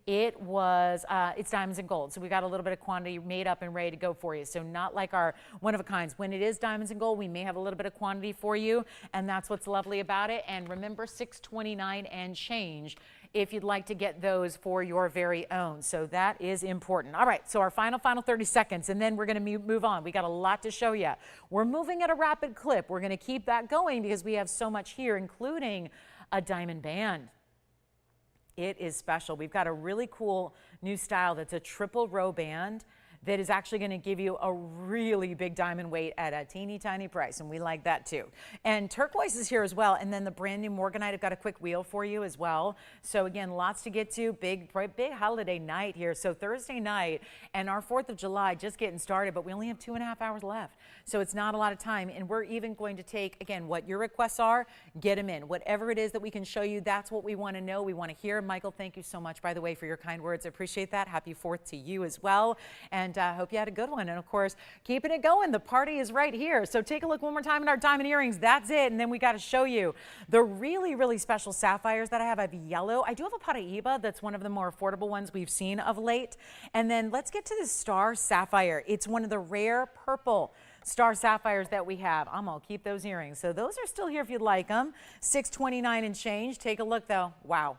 it was, it's diamonds and gold. So we got a little bit of quantity made up and ready to go for you. So not like our one-of-a-kinds. When it is diamonds and gold, we may have a little bit of quantity for you. And that's what's lovely about it. And remember, $629 and change if you'd like to get those for your very own. So that is important. All right, so our final 30 seconds, and then we're going to move on. We got a lot to show you. We're moving at a rapid clip. We're going to keep that going because we have so much here, including a diamond band. It is special. We've got a really cool new style that's a triple row band that is actually going to give you a really big diamond weight at a teeny tiny price, and we like that too. And turquoise is here as well, and then the brand new Morganite. I've got a quick wheel for you as well. So again, lots to get to. Big holiday night here. So Thursday night and our 4th of July just getting started, but we only have 2.5 hours left. So it's not a lot of time, and we're even going to take, again, what your requests are, get them in. Whatever it is that we can show you, that's what we want to know. We want to hear. Michael, thank you so much, by the way, for your kind words. I appreciate that. Happy 4th to you as well. And hope you had a good one. And of course, keeping it going. The party is right here. So take a look one more time at our diamond earrings. That's it. And then we got to show you the really, really special sapphires that I have. I have yellow. I do have a Paraiba. That's one of the more affordable ones we've seen of late. And then let's get to the star sapphire. It's one of the rare purple star sapphires that we have. I'm gonna keep those earrings. So those are still here if you'd like them. $629 and change. Take a look though. Wow.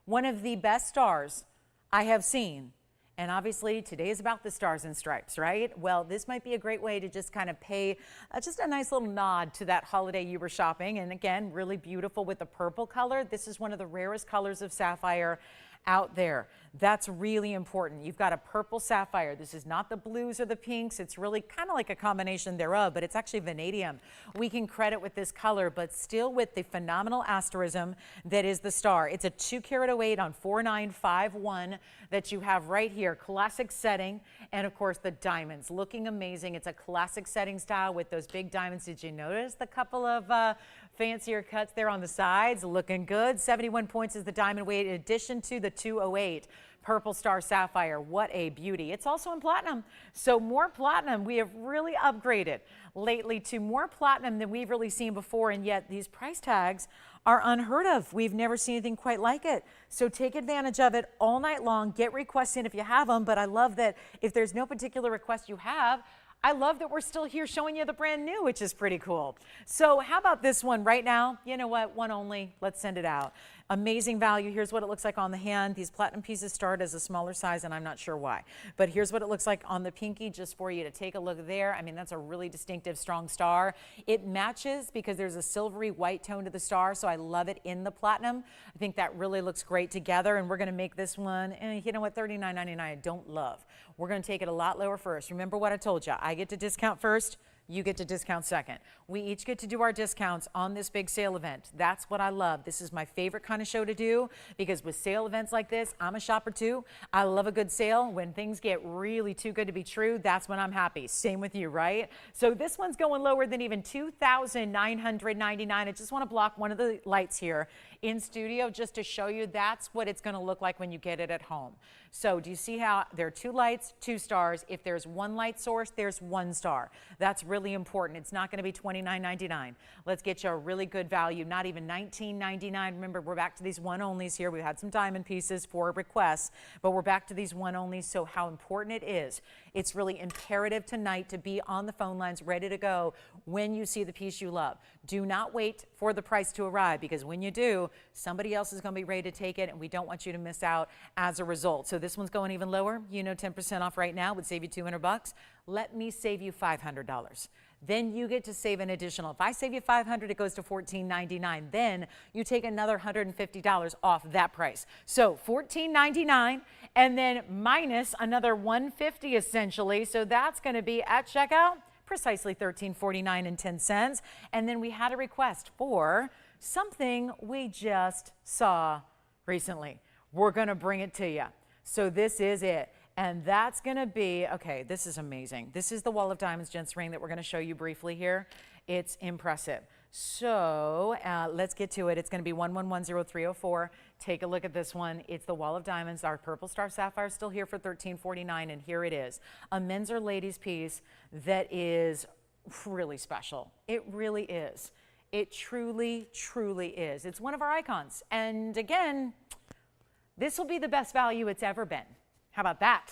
One of the best stars I have seen. And obviously today is about the stars and stripes, right? Well, this might be a great way to just kind of pay just a nice little nod to that holiday you were shopping. And again, really beautiful with the purple color. This is one of the rarest colors of sapphire out there. That's really important. You've got a purple sapphire. This is not the blues or the pinks. It's really kind of like a combination thereof, but it's actually vanadium. We can credit with this color, but still with the phenomenal asterism that is the star. It's a 2-carat 08 on 4951 that you have right here. Classic setting, and of course the diamonds looking amazing. It's a classic setting style with those big diamonds. Did you notice the couple of fancier cuts there on the sides? Looking good. 71 points is the diamond weight in addition to the 208 purple star sapphire. What a beauty. It's also in platinum. So more platinum. We have really upgraded lately to more platinum than we've really seen before, and yet these price tags are unheard of. We've never seen anything quite like it. So take advantage of it all night long. Get requests in if you have them, but I love that if there's no particular request you have, I love that we're still here showing you the brand new, which is pretty cool. So how about this one right now? You know what? One only. Let's send it out. Amazing value. Here's what it looks like on the hand. These platinum pieces start as a smaller size, and I'm not sure why. But here's what it looks like on the pinky, just for you to take a look there. I mean, that's a really distinctive, strong star. It matches because there's a silvery white tone to the star, so I love it in the platinum. I think that really looks great together, and we're going to make this one, and you know what, $39.99 I don't love. We're going to take it a lot lower first. Remember what I told you. I get to discount first. you get to discount second. We each get to do our discounts on this big sale event. That's what I love. This is my favorite kind of show to do because with sale events like this, I'm a shopper too. I love a good sale. When things get really too good to be true, that's when I'm happy. Same with you, right? So this one's going lower than even $2,999. I just want to block one of the lights here in studio just to show you that's what it's going to look like when you get it at home. So do you see how there are 2 lights, 2 stars? If there's 1 light source, there's 1 star. That's really important. It's not going to be $29.99. Let's get you a really good value, not even $19.99. Remember, we're back to these one-onlys here. We had some diamond pieces for requests, but we're back to these one-onlys. So how important it is. It's really imperative tonight to be on the phone lines ready to go when you see the piece you love. Do not wait for the price to arrive because when you do, somebody else is going to be ready to take it and we don't want you to miss out as a result. So this one's going even lower. You know 10% off right now would save you $200. Let me save you $500. Then you get to save an additional. If I save you $500, it goes to $14.99. Then you take another $150 off that price. So $14.99 and then minus another $150 essentially. So that's going to be at checkout precisely $13.49.10. And then we had a request for something we just saw recently. We're going to bring it to you. So this is it. And that's going to be, okay, this is amazing. This is the Wall of Diamonds gents ring that we're going to show you briefly here. It's impressive. So let's get to it. It's going to be 1110-304. Take a look at this one. It's the Wall of Diamonds. Our Purple Star Sapphire is still here for $13.49, and here it is. A men's or ladies piece that is really special. It really is. It truly, truly is. It's one of our icons. And again, this will be the best value it's ever been. How about that?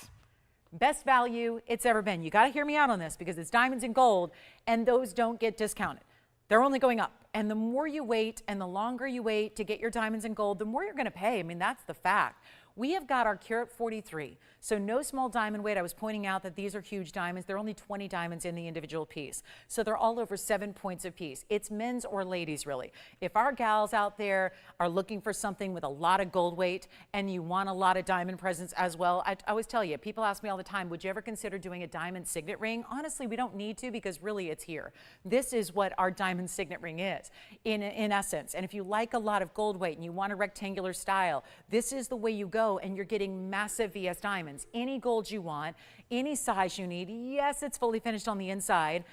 Best value it's ever been. You got to hear me out on this because it's diamonds and gold, and those don't get discounted. They're only going up. And the more you wait and the longer you wait to get your diamonds and gold, the more you're going to pay. I mean, that's the fact. We have got our carat 43. So no small diamond weight. I was pointing out that these are huge diamonds. There are only 20 diamonds in the individual piece. So they're all over 7 points a piece. It's men's or ladies, really. If our gals out there are looking for something with a lot of gold weight and you want a lot of diamond presence as well, I always tell you, people ask me all the time, would you ever consider doing a diamond signet ring? Honestly, we don't need to because really it's here. This is what our diamond signet ring is in essence. And if you like a lot of gold weight and you want a rectangular style, this is the way you go. And you're getting massive VS diamonds. Any gold you want, any size you need. Yes, it's fully finished on the inside.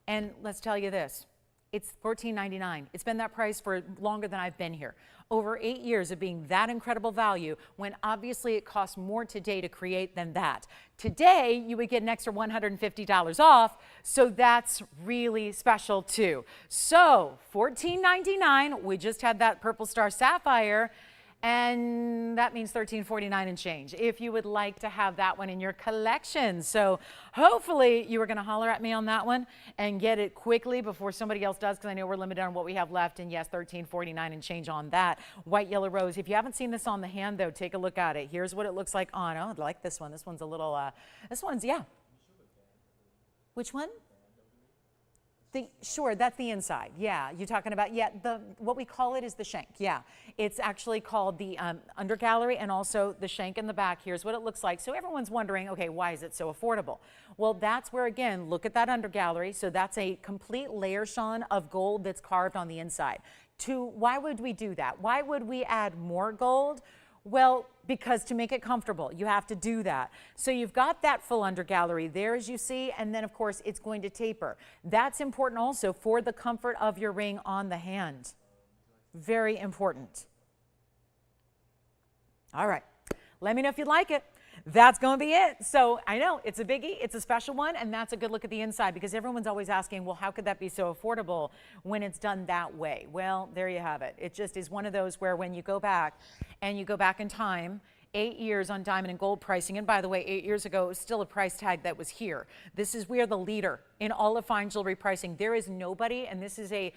And let's tell you this, it's $14.99. It's been that price for longer than I've been here. Over 8 years of being that incredible value when obviously it costs more today to create than that. Today, you would get an extra $150 off, so that's really special too. So $14.99, we just had that Purple Star Sapphire, and that means $13.49 and change if you would like to have that one in your collection. So hopefully you were going to holler at me on that one and get it quickly before somebody else does, because I know we're limited on what we have left. And yes, $13.49 and change on that white yellow rose. If you haven't seen this on the hand though, take a look at it. Here's what it looks like on. Oh, I like this one. This one's a little, yeah. Which one? Sure, that's the inside. Yeah, you're talking about, yeah, what we call it is the shank. Yeah, it's actually called the undergallery and also the shank in the back. Here's what it looks like. So everyone's wondering, okay, why is it so affordable? Well, that's where, again, look at that undergallery. So that's a complete layer, Sean, of gold that's carved on the inside. Why would we do that? Why would we add more gold? Well, because to make it comfortable, you have to do that. So you've got that full undergallery there, as you see, and then, of course, it's going to taper. That's important also for the comfort of your ring on the hand. Very important. All right. Let me know if you like it. That's going to be it. So I know it's a biggie, it's a special one, and that's a good look at the inside because everyone's always asking, well, how could that be so affordable when it's done that way? Well, there you have it. It just is one of those where when you go back and you go back in time, 8 years on diamond and gold pricing, and by the way, 8 years ago, it was still a price tag that was here. We are the leader in all of fine jewelry pricing. There is nobody, and this is a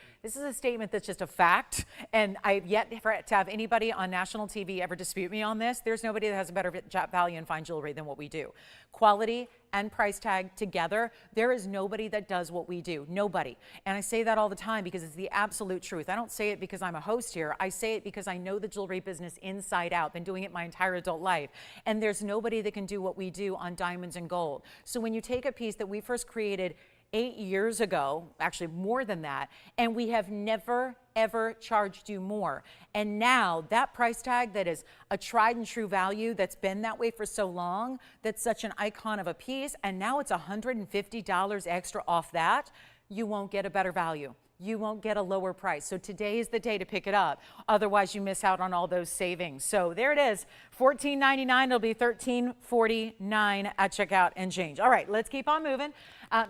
statement that's just a fact, and I've yet to have anybody on national TV ever dispute me on this. There's nobody that has a better value in fine jewelry than what we do. Quality and price tag together, there is nobody that does what we do. Nobody. And I say that all the time because it's the absolute truth. I don't say it because I'm a host here. I say it because I know the jewelry business inside out. Been doing it my entire adult life. And there's nobody that can do what we do on diamonds and gold. So when you take a piece that we first created 8 years ago, actually more than that, and we have never, ever charged you more. And now that price tag that is a tried and true value that's been that way for so long, that's such an icon of a piece, and now it's $150 extra off that, you won't get a better value. You won't get a lower price. So today is the day to pick it up. Otherwise, you miss out on all those savings. So there it is, $14.99. It'll be $13.49 at checkout and change. All right, let's keep on moving.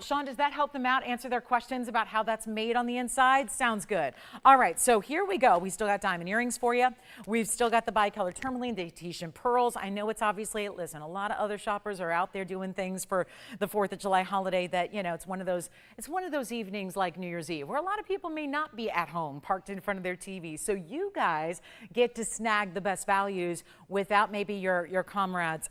Sean, does that help them out, answer their questions about how that's made on the inside? Sounds good. All right, so here we go. We still got diamond earrings for you. We've still got the bicolor tourmaline, the Tahitian pearls. I know it's obviously, listen, a lot of other shoppers are out there doing things for the 4th of July holiday that, you know, it's one of those evenings like New Year's Eve where a lot of people may not be at home parked in front of their TV. So you guys get to snag the best values without maybe your comrades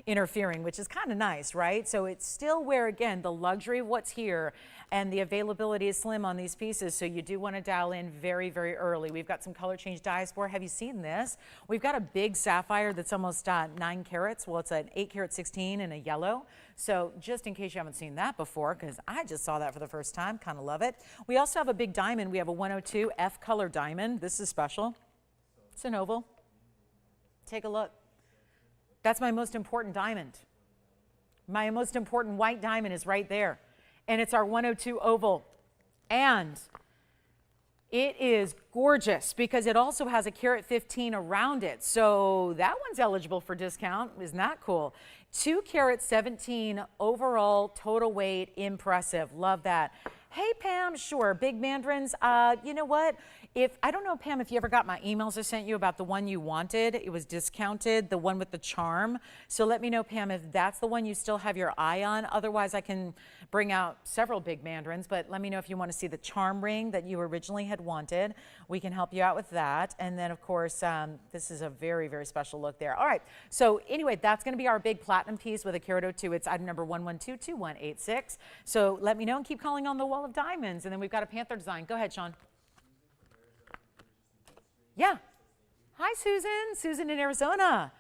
interfering, which is kind of nice, right? So it's still where, again, the luxury of what's here and the availability is slim on these pieces. So you do want to dial in very, very early. We've got some color change Diaspore. Have you seen this? We've got a big sapphire that's almost 9 carats. Well, it's an 8 carat 16 in a yellow. So just in case you haven't seen that before, because I just saw that for the first time, kind of love it. We also have a big diamond. We have a 102 F color diamond. This is special. It's an oval. Take a look. That's my most important diamond. My most important white diamond is right there. And it's our 102 oval. And it is gorgeous because it also has a carat 15 around it. So that one's eligible for discount. Isn't that cool? 2 carat 17 overall total weight. Impressive. Love that. Hey, Pam, sure. Big Mandarins. You know what? I don't know, Pam, if you ever got my emails I sent you about the one you wanted. It was discounted, the one with the charm. So let me know, Pam, if that's the one you still have your eye on. Otherwise, I can bring out several big Mandarins. But let me know if you want to see the charm ring that you originally had wanted. We can help you out with that. And then, of course, this is a very, very special look there. All right. So anyway, that's going to be our big platinum piece with a carat 02. It's item number 1122186. So let me know and keep calling on the wall of diamonds. And then we've got a Panther design. Go ahead, Sean. Yeah. Hi, Susan. Susan in Arizona.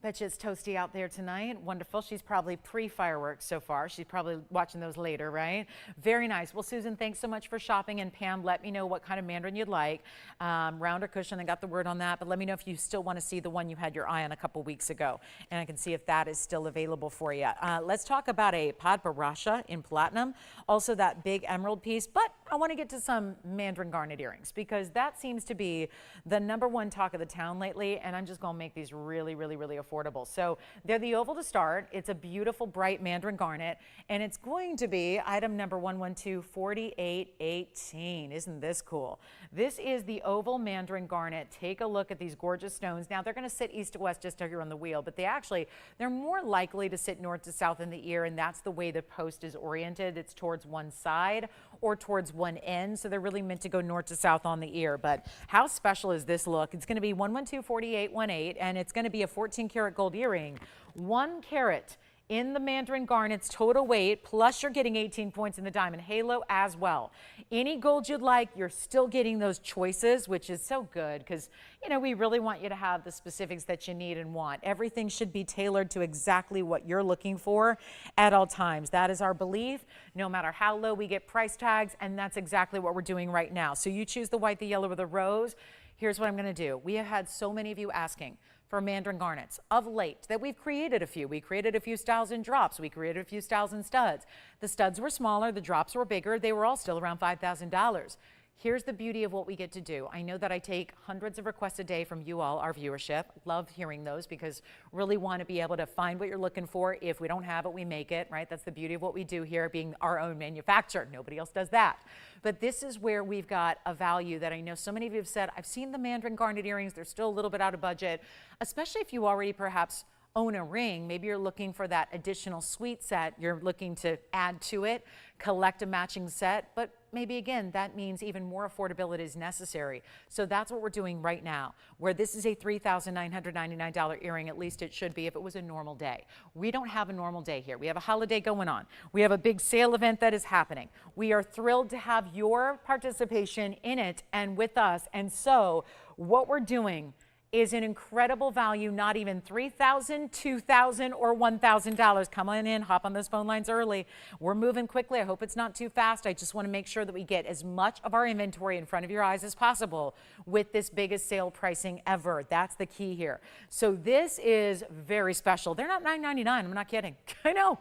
Bet you it's toasty out there tonight. Wonderful. She's probably pre-fireworks so far. She's probably watching those later, right? Very nice. Well, Susan, thanks so much for shopping. And Pam, let me know what kind of Mandarin you'd like. Round or cushion, I got the word on that. But let me know if you still want to see the one you had your eye on a couple weeks ago. And I can see if that is still available for you. Let's talk about a Paraiba in platinum. Also that big emerald piece. But I want to get to some Mandarin garnet earrings because that seems to be the #1 talk of the town lately. And I'm just going to make these really, really, really affordable. So they're the oval to start. It's a beautiful, bright Mandarin garnet, and it's going to be item number 1124818. Isn't this cool? This is the oval Mandarin garnet. Take a look at these gorgeous stones. Now they're going to sit east to west just here on the wheel, but they're more likely to sit north to south in the ear, and that's the way the post is oriented. It's towards one side or towards one end, so they're really meant to go north to south on the ear. But how special is this look? It's going to be 1124818, and it's going to be a 14 karat gold earring, 1 carat in the Mandarin garnet's total weight, plus you're getting 18 points in the diamond halo as well. Any gold you'd like, you're still getting those choices, which is so good because, you know, we really want you to have the specifics that you need and want. Everything should be tailored to exactly what you're looking for at all times. That is our belief, no matter how low we get price tags, and that's exactly what we're doing right now. So you choose the white, the yellow, or the rose. Here's what I'm going to do. We have had so many of you asking for Mandarin garnets of late that we've created a few. We created a few styles in drops. We created a few styles in studs. The studs were smaller. The drops were bigger. They were all still around $5,000. Here's the beauty of what we get to do. I know that I take hundreds of requests a day from you all, our viewership. Love hearing those because really want to be able to find what you're looking for. If we don't have it, we make it, right? That's the beauty of what we do here, being our own manufacturer. Nobody else does that. But this is where we've got a value that I know so many of you have said, I've seen the Mandarin garnet earrings. They're still a little bit out of budget, especially if you already perhaps own a ring. Maybe you're looking for that additional suite set. You're looking to add to it, collect a matching set, but maybe again, that means even more affordability is necessary. So that's what we're doing right now, where this is a $3,999 earring, at least it should be if it was a normal day. We don't have a normal day here. We have a holiday going on. We have a big sale event that is happening. We are thrilled to have your participation in it and with us. And so what we're doing is an incredible value, not even $3,000, $2,000, or $1,000. Come on in, hop on those phone lines early. We're moving quickly. I hope it's not too fast. I just want to make sure that we get as much of our inventory in front of your eyes as possible with this biggest sale pricing ever. That's the key here. So this is very special. They're not $9.99. I'm not kidding. I know.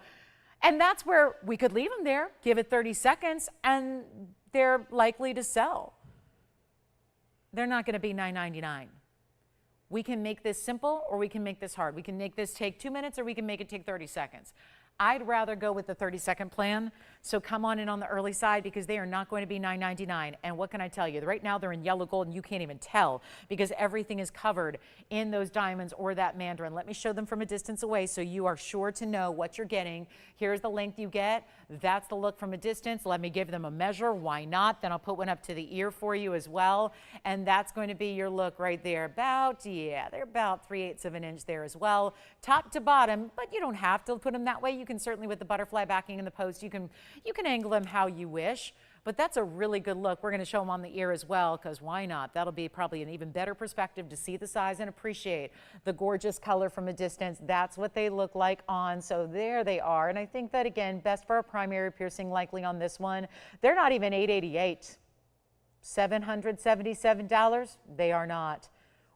And that's where we could leave them there, give it 30 seconds, and they're likely to sell. They're not going to be $9.99. We can make this simple or we can make this hard. We can make this take 2 minutes or we can make it take 30 seconds. I'd rather go with the 30-second plan. So come on in on the early side because they are not going to be $9.99. And what can I tell you? Right now they're in yellow gold and you can't even tell because everything is covered in those diamonds or that Mandarin. Let me show them from a distance away so you are sure to know what you're getting. Here's the length you get. That's the look from a distance. Let me give them a measure. Why not? Then I'll put one up to the ear for you as well. And that's going to be your look right there. About, yeah, they're about 3/8 of an inch there as well. Top to bottom, but you don't have to put them that way. You can certainly, with the butterfly backing in the post, you can angle them how you wish. But that's a really good look. We're going to show them on the ear as well because why not? That'll be probably an even better perspective to see the size and appreciate the gorgeous color from a distance. That's what they look like on. So there they are. And I think that, again, best for a primary piercing likely on this one. They're not even $888. $777? They are not.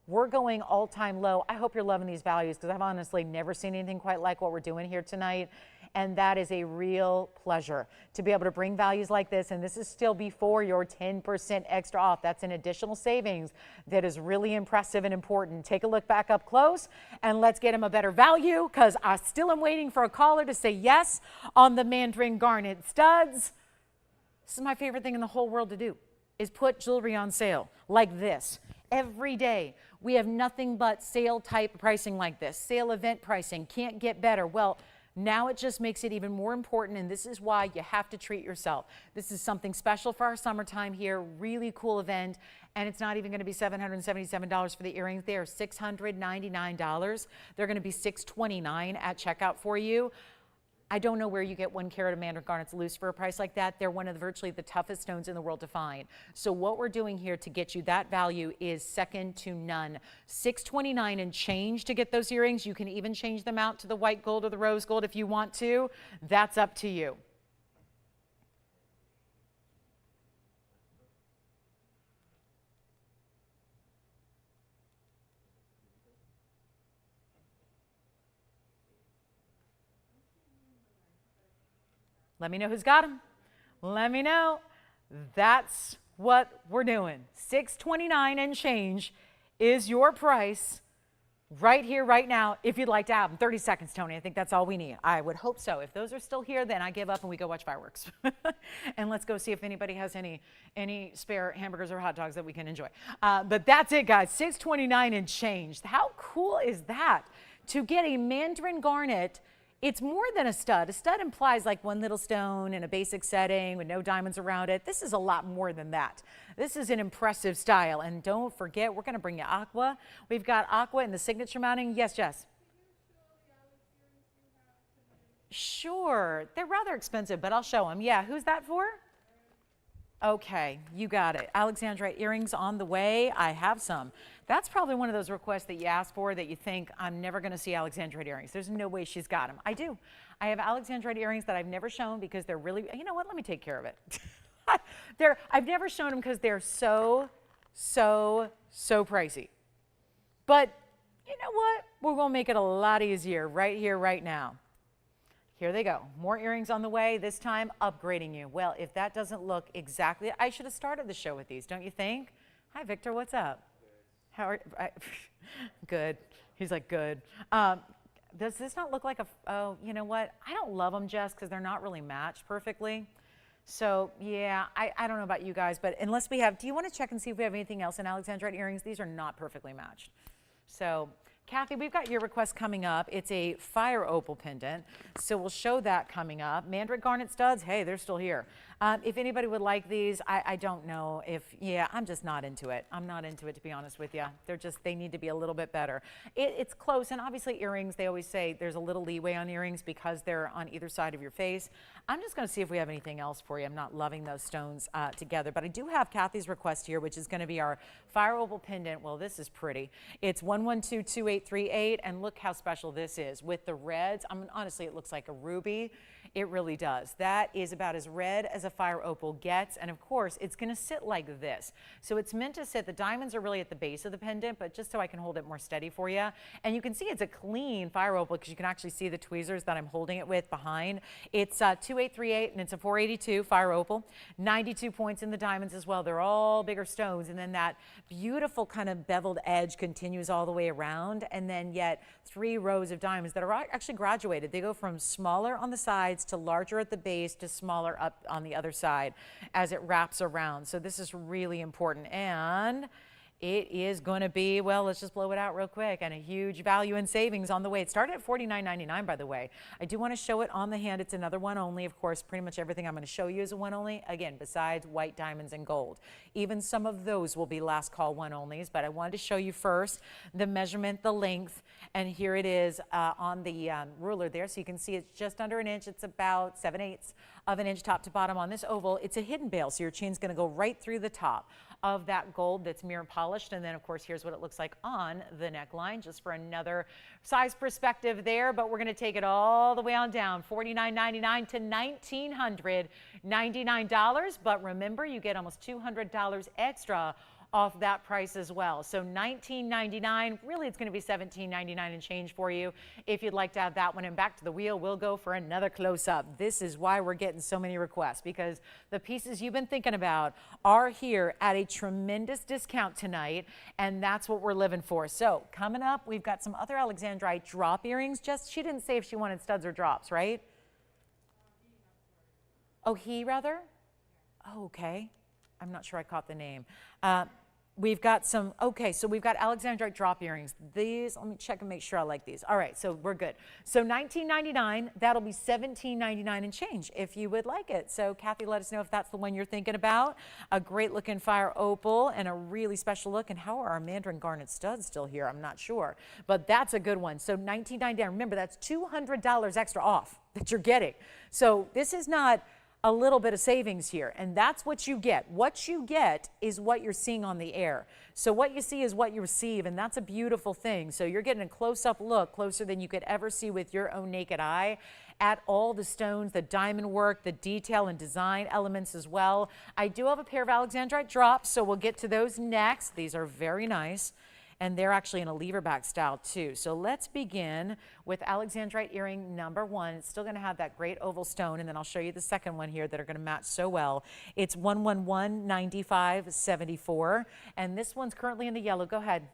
We're going all-time low. I hope you're loving these values because I've honestly never seen anything quite like what we're doing here tonight. And that is a real pleasure to be able to bring values like this. And this is still before your 10% extra off. That's an additional savings that is really impressive and important. Take a look back up close and let's get him a better value because I still am waiting for a caller to say yes on the Mandarin garnet studs. This is my favorite thing in the whole world to do is put jewelry on sale like this. Every day we have nothing but sale type pricing like this. Sale event pricing can't get better. Well, now it just makes it even more important, and this is why you have to treat yourself. This is something special for our summertime here, really cool event, and it's not even going to be $777 for the earrings. They are $699. They're going to be $629 at checkout for you. I don't know where you get 1 carat of Mandarin garnets loose for a price like that. They're one of virtually the toughest stones in the world to find. So what we're doing here to get you that value is second to none. $629 and change to get those earrings. You can even change them out to the white gold or the rose gold if you want to. That's up to you. Let me know who's got them. Let me know. That's what we're doing. $629 and change is your price right here, right now, if you'd like to have them. 30 seconds, Tony. I think that's all we need. I would hope so. If those are still here, then I give up and we go watch fireworks. And let's go see if anybody has any spare hamburgers or hot dogs that we can enjoy. But that's it, guys. $629 and change. How cool is that? To get a Mandarin garnet, it's more than a stud. A stud implies like one little stone in a basic setting with no diamonds around it. This is a lot more than that. This is an impressive style. And don't forget, we're going to bring you aqua. We've got aqua in the signature mounting. Yes, Jess? Sure. They're rather expensive, but I'll show them. Yeah, who's that for? Okay, you got it. Alexandrite earrings on the way. I have some. That's probably one of those requests that you ask for that you think, I'm never going to see Alexandrite earrings. There's no way she's got them. I do. I have Alexandrite earrings that I've never shown because they're really, you know what, let me take care of it. I've never shown them because they're so pricey. But you know what? We're going to make it a lot easier right here, right now. Here they go. More earrings on the way, this time upgrading you. Well, if that doesn't look exactly, I should have started the show with these, don't you think? Hi, Victor, what's up? How are good. He's like, good. Does this not look like a, oh, you know what? I don't love them, Jess, because they're not really matched perfectly. So, yeah, I don't know about you guys, but unless we have, do you want to check and see if we have anything else in Alexandrite earrings? These are not perfectly matched. So, Kathy, we've got your request coming up. It's a fire opal pendant, so we'll show that coming up. Mandarin garnet studs, hey, they're still here. If anybody would like these, I don't know if, yeah, I'm just not into it. I'm not into it, to be honest with you. They need to be a little bit better. It's close, and obviously earrings, they always say there's a little leeway on earrings because they're on either side of your face. I'm just going to see if we have anything else for you. I'm not loving those stones together, but I do have Kathy's request here, which is going to be our fire opal pendant. Well, this is pretty. It's 1122838, and look how special this is with the reds. I mean, honestly, it looks like a ruby. It really does. That is about as red as a fire opal gets, and of course, it's going to sit like this. So it's meant to sit, the diamonds are really at the base of the pendant, but just so I can hold it more steady for you. And you can see it's a clean fire opal because you can actually see the tweezers that I'm holding it with behind. It's 2838, and it's a 482 fire opal. 92 points in the diamonds as well. They're all bigger stones, and then that beautiful kind of beveled edge continues all the way around, and then yet 3 rows of diamonds that are actually graduated. They go from smaller on the sides to larger at the base to smaller up on the other side as it wraps around. So this is really important, and it is going to be, well, let's just blow it out real quick, and a huge value and savings on the way. It started at $49.99, by the way. I do want to show it on the hand. It's another one only. Of course, pretty much everything I'm going to show you is a one only, again, besides white diamonds and gold. Even some of those will be last call one onlys, but I wanted to show you first the measurement, the length, and here it is on the ruler there. So you can see it's just under an inch. It's about 7/8 of an inch top to bottom on this oval. It's a hidden bail, so your chain's going to go right through the top of that gold that's mirror polished. And then of course, here's what it looks like on the neckline, just for another size perspective there. But we're going to take it all the way on down, $49.99 to $1,999. But remember, you get almost $200 extra off that price as well. So $19.99, really it's going to be $17.99 and change for you if you'd like to have that one. And back to the wheel, we'll go for another close-up. This is why we're getting so many requests, because the pieces you've been thinking about are here at a tremendous discount tonight, and that's what we're living for. So coming up, we've got some other Alexandrite drop earrings. She didn't say if she wanted studs or drops, right? Oh, rather? Oh, okay. I'm not sure I caught the name. We've got some, okay, so we've got Alexandrite drop earrings. These, let me check and make sure I like these. All right, so we're good. So $19.99, that'll be $17.99 and change if you would like it. So Kathy, let us know if that's the one you're thinking about. A great looking fire opal and a really special look. And how are our Mandarin garnet studs still here? I'm not sure, but that's a good one. So $19.99, remember that's $200 extra off that you're getting. So this is not a little bit of savings here, and that's what you get. What you get is what you're seeing on the air. So what you see is what you receive, and that's a beautiful thing. So you're getting a close-up look, closer than you could ever see with your own naked eye, at all the stones, the diamond work, the detail and design elements as well. I do have a pair of Alexandrite drops, so we'll get to those next. These are very nice. And they're actually in a lever back style too. So let's begin with Alexandrite earring number 1. It's still going to have that great oval stone, and then I'll show you the second one here that are going to match so well. It's 1119574, and this one's currently in the yellow. Go ahead.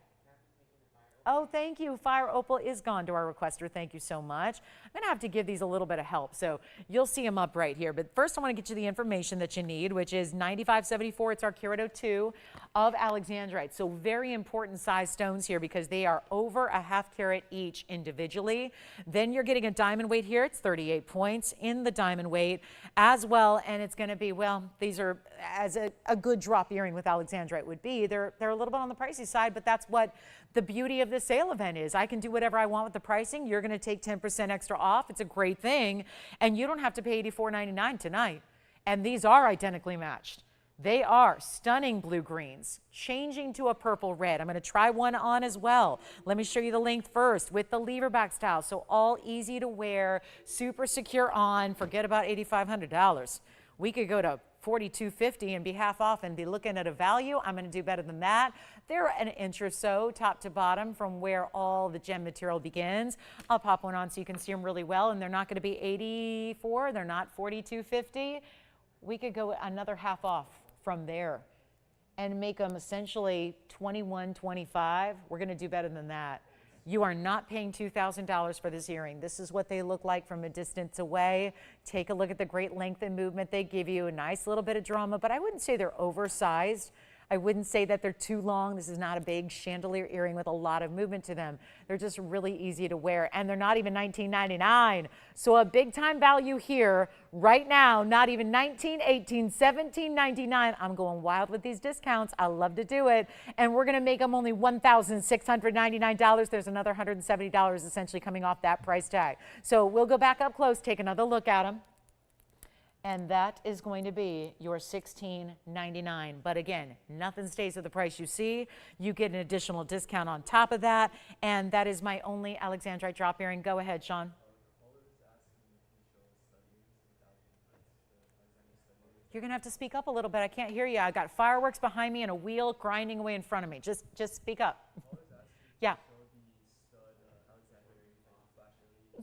Oh, thank you. Fire opal is gone to our requester. Thank you so much. I'm going to have to give these a little bit of help, so you'll see them up right here. But first, I want to get you the information that you need, which is 9574. It's our carat 02 of Alexandrite. So very important size stones here because they are over a ½ carat each individually. Then you're getting a diamond weight here. It's 38 points in the diamond weight as well. And it's going to be, well, these are as a good drop earring with Alexandrite would be. They're a little bit on the pricey side, but that's what the beauty of this sale event is. I can do whatever I want with the pricing. You're going to take 10% extra off. It's a great thing. And you don't have to pay $84.99 tonight. And these are identically matched. They are stunning blue greens, changing to a purple red. I'm going to try one on as well. Let me show you the length first with the lever back style. So all easy to wear, super secure on. Forget about $8,500. We could go to $4,250 and be half off and be looking at a value. I'm going to do better than that. They're an inch or so top to bottom from where all the gem material begins. I'll pop one on so you can see them really well, and they're not going to be $84. They're not $4,250. We could go another half off from there and make them essentially $21.25. We're going to do better than that. You are not paying $2,000 for this earring. This is what they look like from a distance away. Take a look at the great length and movement they give you. A nice little bit of drama, but I wouldn't say they're oversized. I wouldn't say that they're too long. This is not a big chandelier earring with a lot of movement to them. They're just really easy to wear, and they're not even $19.99. So a big time value here right now, not even $19, $18, $17.99. I'm going wild with these discounts. I love to do it. And we're going to make them only $1,699. There's another $170 essentially coming off that price tag. So we'll go back up close, take another look at them. And that is going to be your $16.99. But again, nothing stays at the price you see. You get an additional discount on top of that. And that is my only Alexandrite drop earring. Go ahead, Sean. You're going to have to speak up a little bit. I can't hear you. I got fireworks behind me and a wheel grinding away in front of me. Just speak up. Yeah.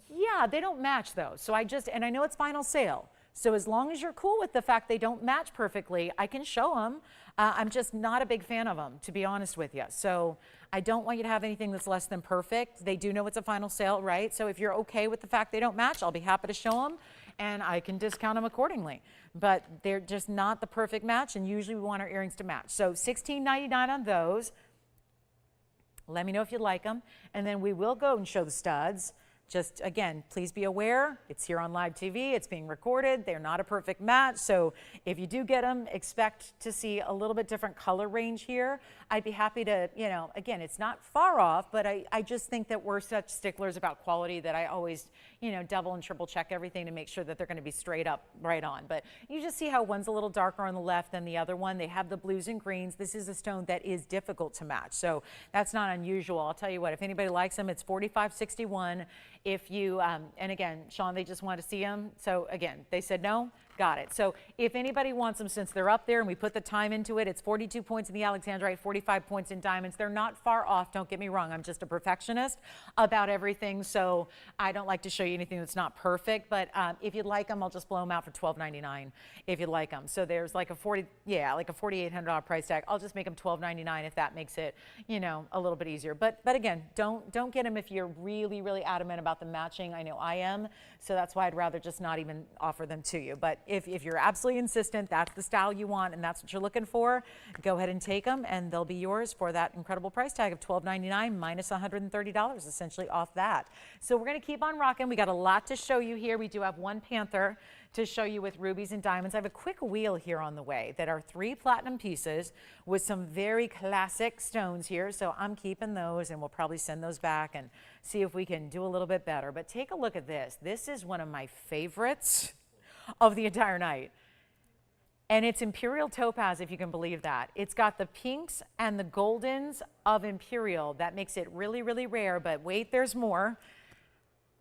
Yeah, they don't match though. So and I know it's final sale. So as long as you're cool with the fact they don't match perfectly, I can show them. I'm just not a big fan of them, to be honest with you. So I don't want you to have anything that's less than perfect. They do know it's a final sale, right? So if you're okay with the fact they don't match, I'll be happy to show them, and I can discount them accordingly. But they're just not the perfect match, and usually we want our earrings to match. So $16.99 on those. Let me know if you like them, and then we will go and show the studs. Just again, please be aware, it's here on live TV, it's being recorded, they're not a perfect match, so if you do get them, expect to see a little bit different color range here. I'd be happy to, again, it's not far off, but I just think that we're such sticklers about quality that I always, double and triple check everything to make sure that they're going to be straight up right on. But you just see how one's a little darker on the left than the other one. They have the blues and greens. This is a stone that is difficult to match, so that's not unusual. I'll tell you what, if anybody likes them, it's $45.61. If you, and again, Sean, they just want to see them. So again, they said no, got it. So if anybody wants them, since they're up there and we put the time into it, it's 42 points in the Alexandrite, 45 points in diamonds. They're not far off, don't get me wrong. I'm just a perfectionist about everything, so I don't like to show you anything that's not perfect. But if you'd like them, I'll just blow them out for $12.99 if you'd like them. So there's like a $4,800 price tag. I'll just make them $12.99 if that makes it, a little bit easier. But again, don't get them if you're really, really adamant about the matching. I know I am, so that's why I'd rather just not even offer them to you. But if you're absolutely insistent, that's the style you want and that's what you're looking for, go ahead and take them, and they'll be yours for that incredible price tag of $12.99 minus $130 essentially off that. So we're going to keep on rocking. We got a lot to show you here. We do have one Panther to show you with rubies and diamonds. I have a quick wheel here on the way that are 3 platinum pieces with some very classic stones here. So I'm keeping those, and we'll probably send those back and see if we can do a little bit better. But take a look at this. This is one of my favorites of the entire night. And it's Imperial Topaz, if you can believe that. It's got the pinks and the goldens of Imperial. That makes it really, really rare, but wait, there's more.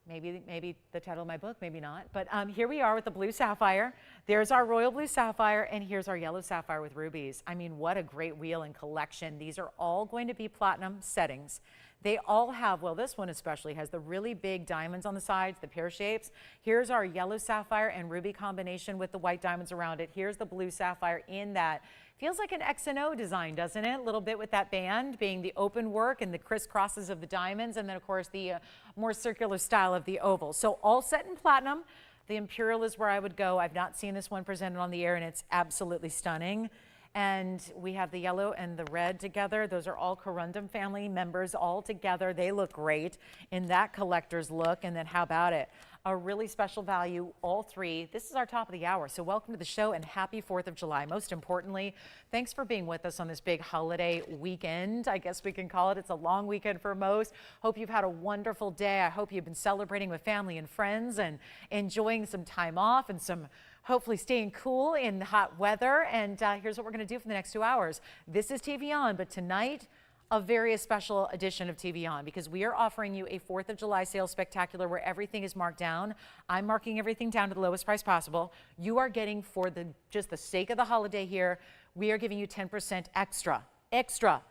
Maybe the title of my book, maybe not. But here we are with the blue sapphire. There's our royal blue sapphire, and here's our yellow sapphire with rubies. I mean, what a great wheel and collection. These are all going to be platinum settings. They all have, well, this one especially has the really big diamonds on the sides, the pear shapes. Here's our yellow sapphire and ruby combination with the white diamonds around it. Here's the blue sapphire in that. Feels like an X&O design, doesn't it? A little bit with that band being the open work and the crisscrosses of the diamonds, and then of course the more circular style of the oval. So all set in platinum. The Imperial is where I would go. I've not seen this one presented on the air, and it's absolutely stunning. And we have the yellow and the red together. Those are all Corundum family members all together. They look great in that collector's look. And then how about it? A really special value, all 3. This is our top of the hour. So welcome to the show and happy 4th of July. Most importantly, thanks for being with us on this big holiday weekend. I guess we can call it. It's a long weekend for most. Hope you've had a wonderful day. I hope you've been celebrating with family and friends and enjoying some time off and some hopefully staying cool in hot weather. And here's what we're going to do for the next 2 hours. This is TVON, but tonight, a very special edition of TVON, because we are offering you a 4th of July sales spectacular where everything is marked down. I'm marking everything down to the lowest price possible. You are getting, for just the sake of the holiday here, we are giving you 10% extra.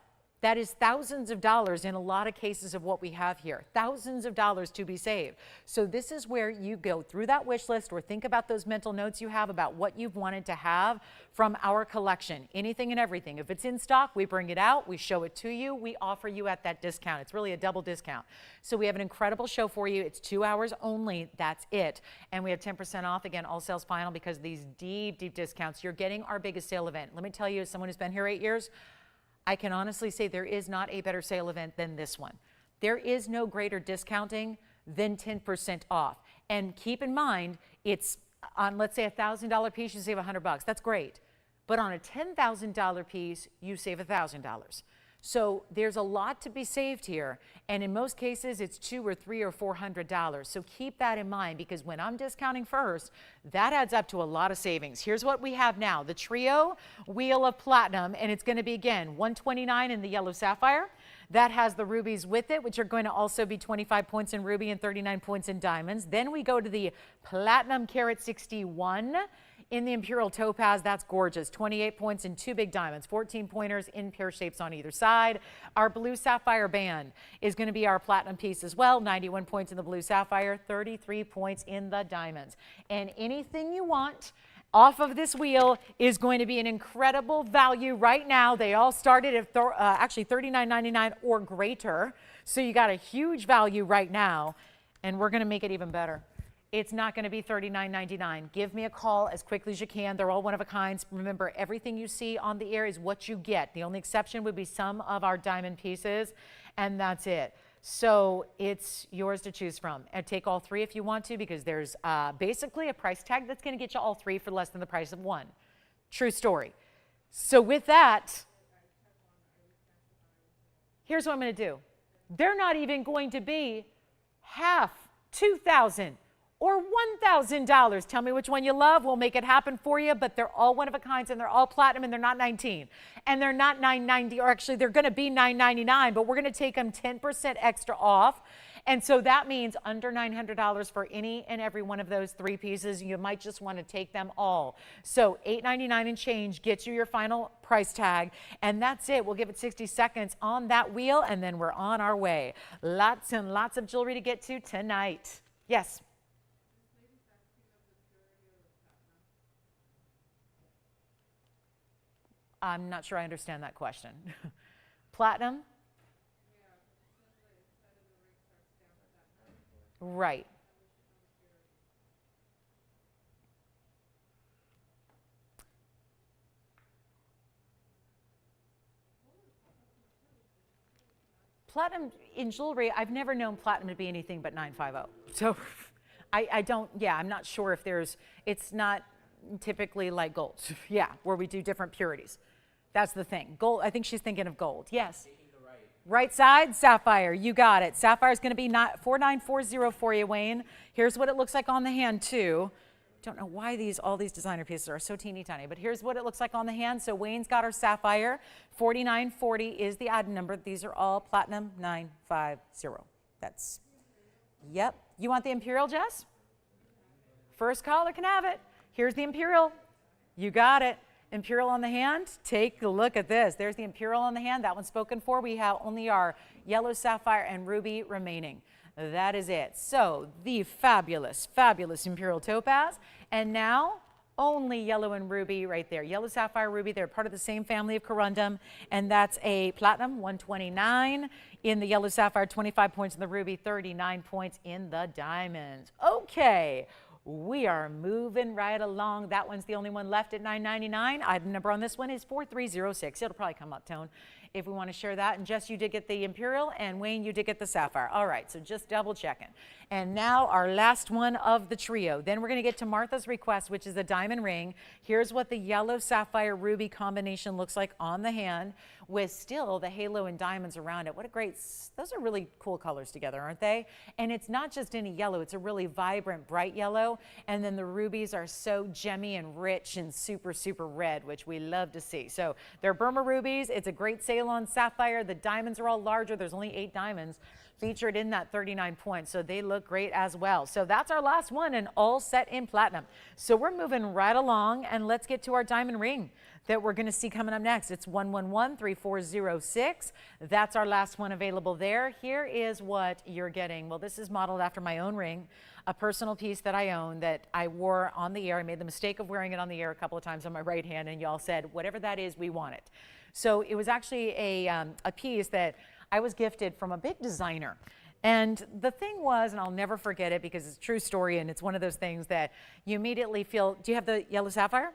That is thousands of dollars in a lot of cases of what we have here. Thousands of dollars to be saved. So this is where you go through that wish list or think about those mental notes you have about what you've wanted to have from our collection. Anything and everything. If it's in stock, we bring it out, we show it to you, we offer you at that discount. It's really a double discount. So we have an incredible show for you. It's 2 hours only. That's it. And we have 10% off. Again, all sales final because of these deep, deep discounts. You're getting our biggest sale event. Let me tell you, as someone who's been here 8 years, I can honestly say there is not a better sale event than this one. There is no greater discounting than 10% off. And keep in mind, it's on, let's say, a $1,000 piece, you save $100. That's great. But on a $10,000 piece, you save $1,000. So there's a lot to be saved here. And in most cases, it's $200 or $300 or $400. So keep that in mind, because when I'm discounting first, that adds up to a lot of savings. Here's what we have now. The trio wheel of platinum, and it's going to be, again, $129 in the yellow sapphire. That has the rubies with it, which are going to also be 25 points in ruby and 39 points in diamonds. Then we go to the platinum carat 61. In the imperial topaz, that's gorgeous. 28 points in 2 big diamonds, 14 pointers in pear shapes on either side. Our blue sapphire band is going to be our platinum piece as well. 91 points in the blue sapphire, 33 points in the diamonds. And anything you want off of this wheel is going to be an incredible value right now. They all started at actually $39.99 or greater. So you got a huge value right now, and we're going to make it even better. It's not going to be $39.99. Give me a call as quickly as you can. They're all one of a kind. Remember, everything you see on the air is what you get. The only exception would be some of our diamond pieces, and that's it. So it's yours to choose from. And take all 3 if you want to, because there's basically a price tag that's going to get you all 3 for less than the price of 1. True story. So with that, here's what I'm going to do. They're not even going to be half, $2,000. Or $1,000. Tell me which one you love. We'll make it happen for you. But they're all one of a kind, and they're all platinum, and they're not 19. And they're not $9.90, or actually they're going to be $9.99, but we're going to take them 10% extra off. And so that means under $900 for any and every one of those 3 pieces. You might just want to take them all. So $8.99 and change gets you your final price tag. And that's it. We'll give it 60 seconds on that wheel, and then we're on our way. Lots and lots of jewelry to get to tonight. Yes? I'm not sure I understand that question. Platinum? Right. Platinum in jewelry, I've never known platinum to be anything but 950. So I don't, yeah, I'm not sure if there's, it's not typically like gold. Yeah, where we do different purities. That's the thing. Gold, I think she's thinking of gold. Yes. Right side, sapphire. You got it. Sapphire is going to be 4940 for you, Wayne. Here's what it looks like on the hand, too. Don't know why all these designer pieces are so teeny tiny, but here's what it looks like on the hand. So Wayne's got our sapphire. 4940 is the item number. These are all platinum 950. That's, yep. You want the imperial, Jess? First caller can have it. Here's the imperial. You got it. Imperial on the hand. Take a look at this. There's the imperial on the hand. That one's spoken for. We have only our yellow sapphire and ruby remaining. That is it. So the fabulous, fabulous imperial topaz. And now only yellow and ruby right there. Yellow sapphire, ruby. They're part of the same family of corundum. And that's a platinum 129 in the yellow sapphire, 25 points in the ruby, 39 points in the diamonds. Okay. We are moving right along. That one's the only one left at $9.99. Item number on this one is 4306. It'll probably come up, Tone, if we want to share that. And Jess, you did get the imperial, and Wayne, you did get the sapphire. All right, so just double checking. And now our last one of the trio. Then we're going to get to Martha's request, which is a diamond ring. Here's what the yellow sapphire ruby combination looks like on the hand, with still the halo and diamonds around it. What a great, those are really cool colors together, aren't they? And it's not just any yellow, it's a really vibrant, bright yellow. And then the rubies are so gemmy and rich and super, super red, which we love to see. So they're Burma rubies. It's a great sale on sapphire. The diamonds are all larger. There's only 8 diamonds. featured in that 39 points. So they look great as well. So that's our last one, and all set in platinum. So we're moving right along, and let's get to our diamond ring that we're going to see coming up next. It's 1113406. That's our last one available there. Here is what you're getting. Well, this is modeled after my own ring, a personal piece that I own that I wore on the air. I made the mistake of wearing it on the air a couple of times on my right hand, and y'all said, whatever that is, we want it. So it was actually a piece that I was gifted from a big designer. And the thing was, and I'll never forget it because it's a true story, and it's one of those things that you immediately feel, do you have the yellow sapphire?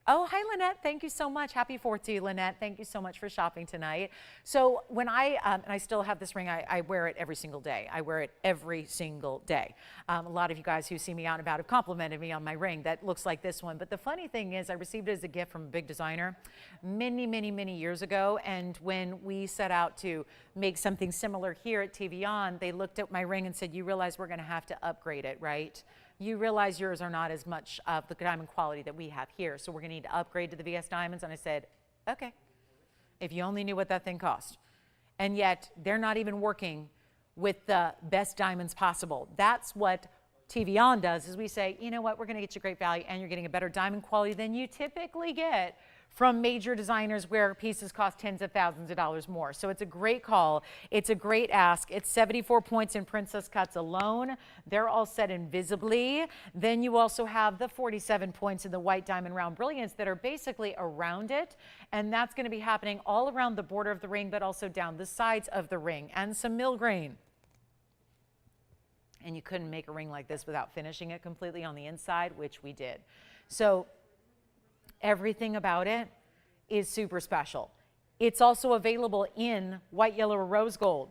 Oh, hi, Lynette. Thank you so much. Happy 4th to you, Lynette. Thank you so much for shopping tonight. So when and I still have this ring, I wear it every single day. I wear it every single day. A lot of you guys who see me out and about have complimented me on my ring that looks like this one. But the funny thing is I received it as a gift from a big designer many, many, many years ago. And when we set out to make something similar here at TVON, they looked at my ring and said, you realize we're going to have to upgrade it, right? You realize yours are not as much of the diamond quality that we have here, so we're going to need to upgrade to the VS diamonds. And I said, okay, if you only knew what that thing cost. And yet they're not even working with the best diamonds possible. That's what TVON does, is we say, you know what, we're going to get you great value, and you're getting a better diamond quality than you typically get from major designers where pieces cost tens of thousands of dollars more. So it's a great call. It's a great ask. It's 74 points in princess cuts alone. They're all set invisibly. Then you also have the 47 points in the white diamond round brilliance that are basically around it. And that's going to be happening all around the border of the ring, but also down the sides of the ring, and some mill grain. And you couldn't make a ring like this without finishing it completely on the inside, which we did. So everything about it is super special. It's also available in white, yellow, or rose gold.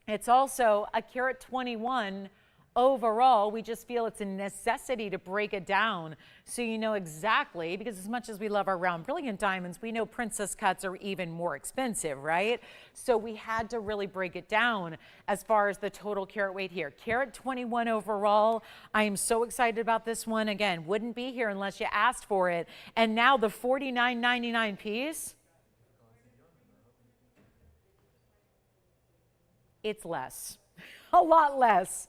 It's also a carat 21 overall. We just feel it's a necessity to break it down so you know exactly, because as much as we love our round brilliant diamonds, we know princess cuts are even more expensive, right? So we had to really break it down as far as the total carat weight here. Carat 21 overall. I am so excited about this one. Again, wouldn't be here unless you asked for it. And now the $49.99 piece, it's less, a lot less.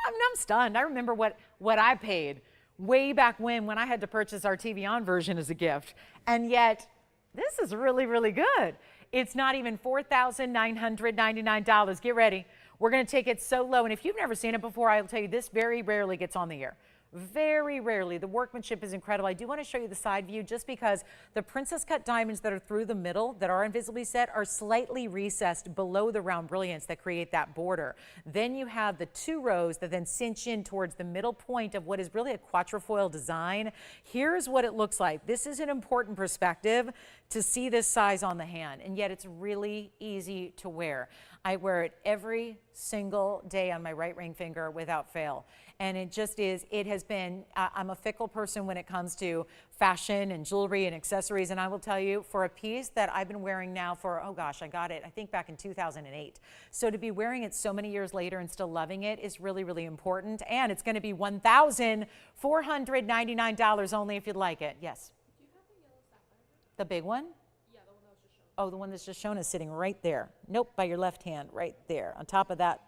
I'm stunned. I remember what I paid way back when I had to purchase our TVON version as a gift. And yet, this is really, really good. It's not even $4,999. Get ready. We're going to take it so low. And if you've never seen it before, I'll tell you, this very rarely gets on the air. Very rarely. The workmanship is incredible. I do want to show you the side view just because the princess cut diamonds that are through the middle that are invisibly set are slightly recessed below the round brilliance that create that border. Then you have the 2 rows that then cinch in towards the middle point of what is really a quatrefoil design. Here's what it looks like. This is an important perspective to see this size on the hand, and yet it's really easy to wear. I wear it every single day on my right ring finger without fail. And it just is, it has been, I'm a fickle person when it comes to fashion and jewelry and accessories. And I will tell you, for a piece that I've been wearing now for, oh gosh, I got it, I think back in 2008. So to be wearing it so many years later and still loving it is really, really important. And it's going to be $1,499 only if you'd like it. Yes? Do you have the yellow sapphire? The big one? Yeah, the one that was just shown. Oh, the one that's just shown is sitting right there. Nope, by your left hand, right there. On top of that,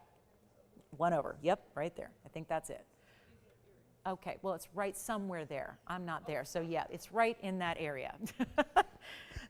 one over. Yep, right there. I think that's it. Okay, well, it's right somewhere there. I'm not there. So, yeah, it's right in that area.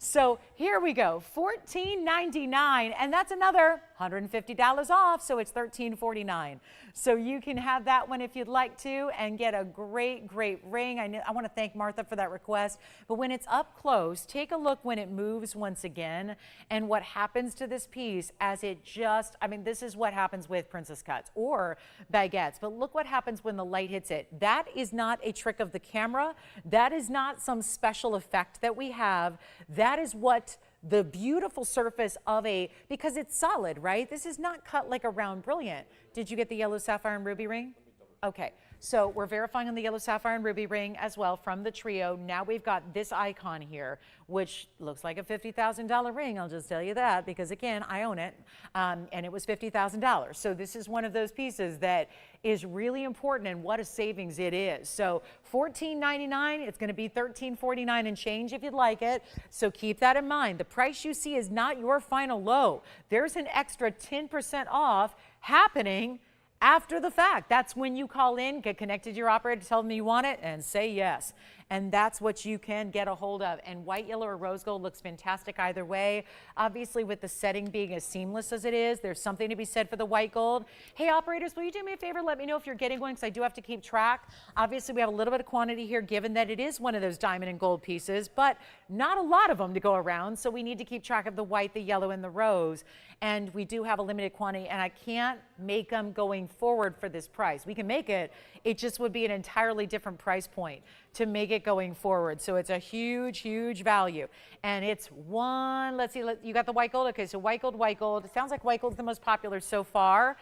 So here we go, $14.99, and that's another $150 off, so it's $13.49. So you can have that one if you'd like to and get a great, great ring. I want to thank Martha for that request, but when it's up close, take a look when it moves once again and what happens to this piece as it just, I mean, this is what happens with princess cuts or baguettes, but look what happens when the light hits it. That is not a trick of the camera. That is not some special effect that we have. That is what the beautiful surface of because it's solid, right? This is not cut like a round brilliant. Did you get the yellow sapphire and ruby ring? Okay, so we're verifying on the yellow sapphire and ruby ring as well from the trio. Now we've got this icon here, which looks like a $50,000 ring. I'll just tell you that because, again, I own it, and it was $50,000. So this is one of those pieces that is really important, and what a savings it is. So $14.99, it's going to be $13.49 and change if you'd like it. So keep that in mind. The price you see is not your final low. There's an extra 10% off happening after the fact. That's when you call in, get connected to your operator, tell them you want it, and say yes. And that's what you can get a hold of. And white, yellow, or rose gold looks fantastic either way. Obviously, with the setting being as seamless as it is, there's something to be said for the white gold. Hey, operators, will you do me a favor? Let me know if you're getting one, because I do have to keep track. Obviously, we have a little bit of quantity here, given that it is one of those diamond and gold pieces, but not a lot of them to go around. So we need to keep track of the white, the yellow, and the rose. And we do have a limited quantity, and I can't make them going forward for this price. We can make it. It just would be an entirely different price point to make it going forward. So it's a huge, huge value. And it's one, let's see, you got the white gold? Okay, so white gold, white gold. It sounds like white gold's the most popular so far.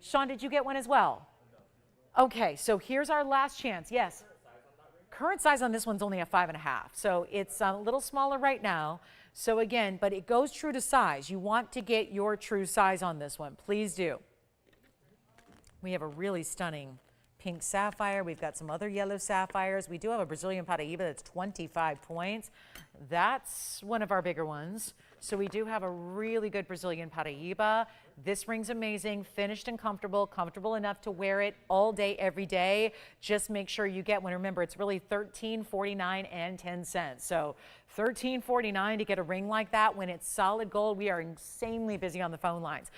Sean, did you get one as well? Okay, so here's our last chance. Yes. Current size on this one's only a 5.5. So it's a little smaller right now. So again, but it goes true to size. You want to get your true size on this one. Please do. We have a really stunning pink sapphire. We've got some other yellow sapphires. We do have a Brazilian Paraiba that's 25 points. That's one of our bigger ones. So we do have a really good Brazilian Paraiba. This ring's amazing, finished and comfortable enough to wear it all day, every day. Just make sure you get one. Remember, it's really $13.49 and 10 cents. So $13.49 to get a ring like that when it's solid gold. We are insanely busy on the phone lines.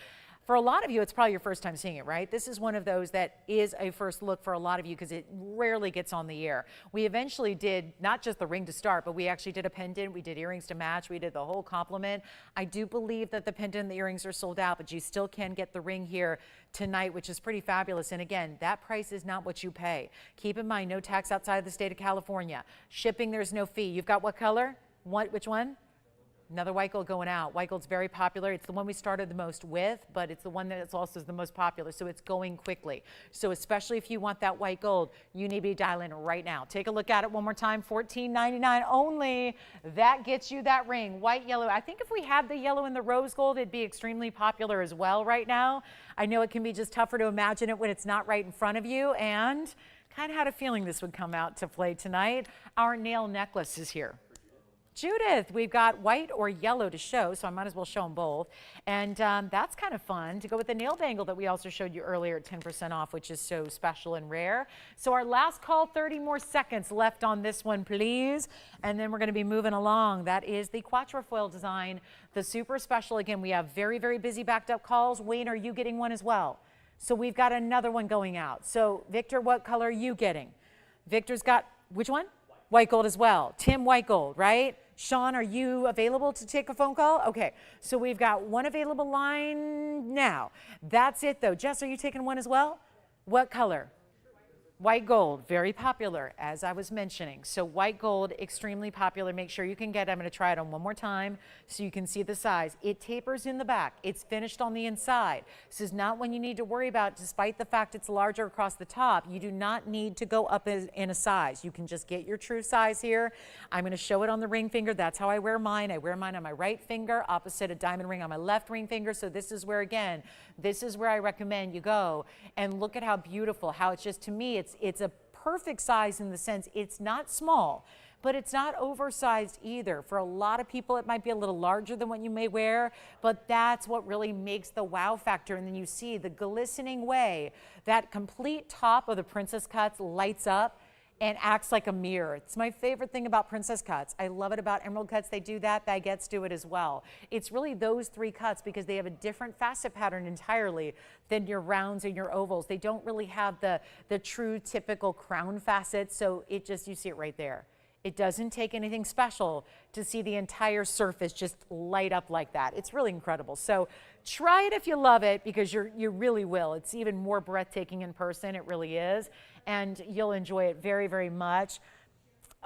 For a lot of you, it's probably your first time seeing it, right? This is one of those that is a first look for a lot of you because it rarely gets on the air. We eventually did not just the ring to start, but we actually did a pendant. We did earrings to match. We did the whole complement. I do believe that the pendant and the earrings are sold out, but you still can get the ring here tonight, which is pretty fabulous. And again, that price is not what you pay. Keep in mind, no tax outside of the state of California. Shipping, there's no fee. You've got what color? Which one? Another white gold going out. White gold's very popular. It's the one we started the most with, but it's the one that's also the most popular, so it's going quickly. So especially if you want that white gold, you need to be dialing right now. Take a look at it one more time. $14.99 only. That gets you that ring. White, yellow. I think if we had the yellow and the rose gold, it'd be extremely popular as well right now. I know it can be just tougher to imagine it when it's not right in front of you, and kind of had a feeling this would come out to play tonight. Our nail necklace is here. Judith, we've got white or yellow to show, so I might as well show them both. And that's kind of fun to go with the nail bangle that we also showed you earlier at 10% off, which is so special and rare. So our last call, 30 more seconds left on this one, please. And then we're going to be moving along. That is the quatrefoil design, the super special. Again, we have very, very busy backed up calls. Wayne, are you getting one as well? So we've got another one going out. So Victor, what color are you getting? Victor's got, which one? White gold as well. Tim, white gold, right? Sean, are you available to take a phone call? Okay, so we've got one available line now. That's it though. Jess, are you taking one as well? What color? White gold, very popular, as I was mentioning. So white gold, extremely popular. Make sure you can get it. I'm going to try it on one more time so you can see the size. It tapers in the back. It's finished on the inside. This is not one you need to worry about, despite the fact it's larger across the top. You do not need to go up in a size. You can just get your true size here. I'm going to show it on the ring finger. That's how I wear mine. I wear mine on my right finger, opposite a diamond ring on my left ring finger. So this is where, again, this is where I recommend you go. And look at how beautiful, how it's just, to me, it's a perfect size in the sense it's not small, but it's not oversized either. For a lot of people, it might be a little larger than what you may wear, but that's what really makes the wow factor. And then you see the glistening way that complete top of the princess cuts lights up and acts like a mirror. It's my favorite thing about princess cuts. I love it about emerald cuts. They do that. Baguettes do it as well. It's really those three cuts because they have a different facet pattern entirely than your rounds and your ovals. They don't really have the true typical crown facets. So it just, you see it right there. It doesn't take anything special to see the entire surface just light up like that. It's really incredible. So try it if you love it, because you really will. It's even more breathtaking in person. It really is. And you'll enjoy it very, very much.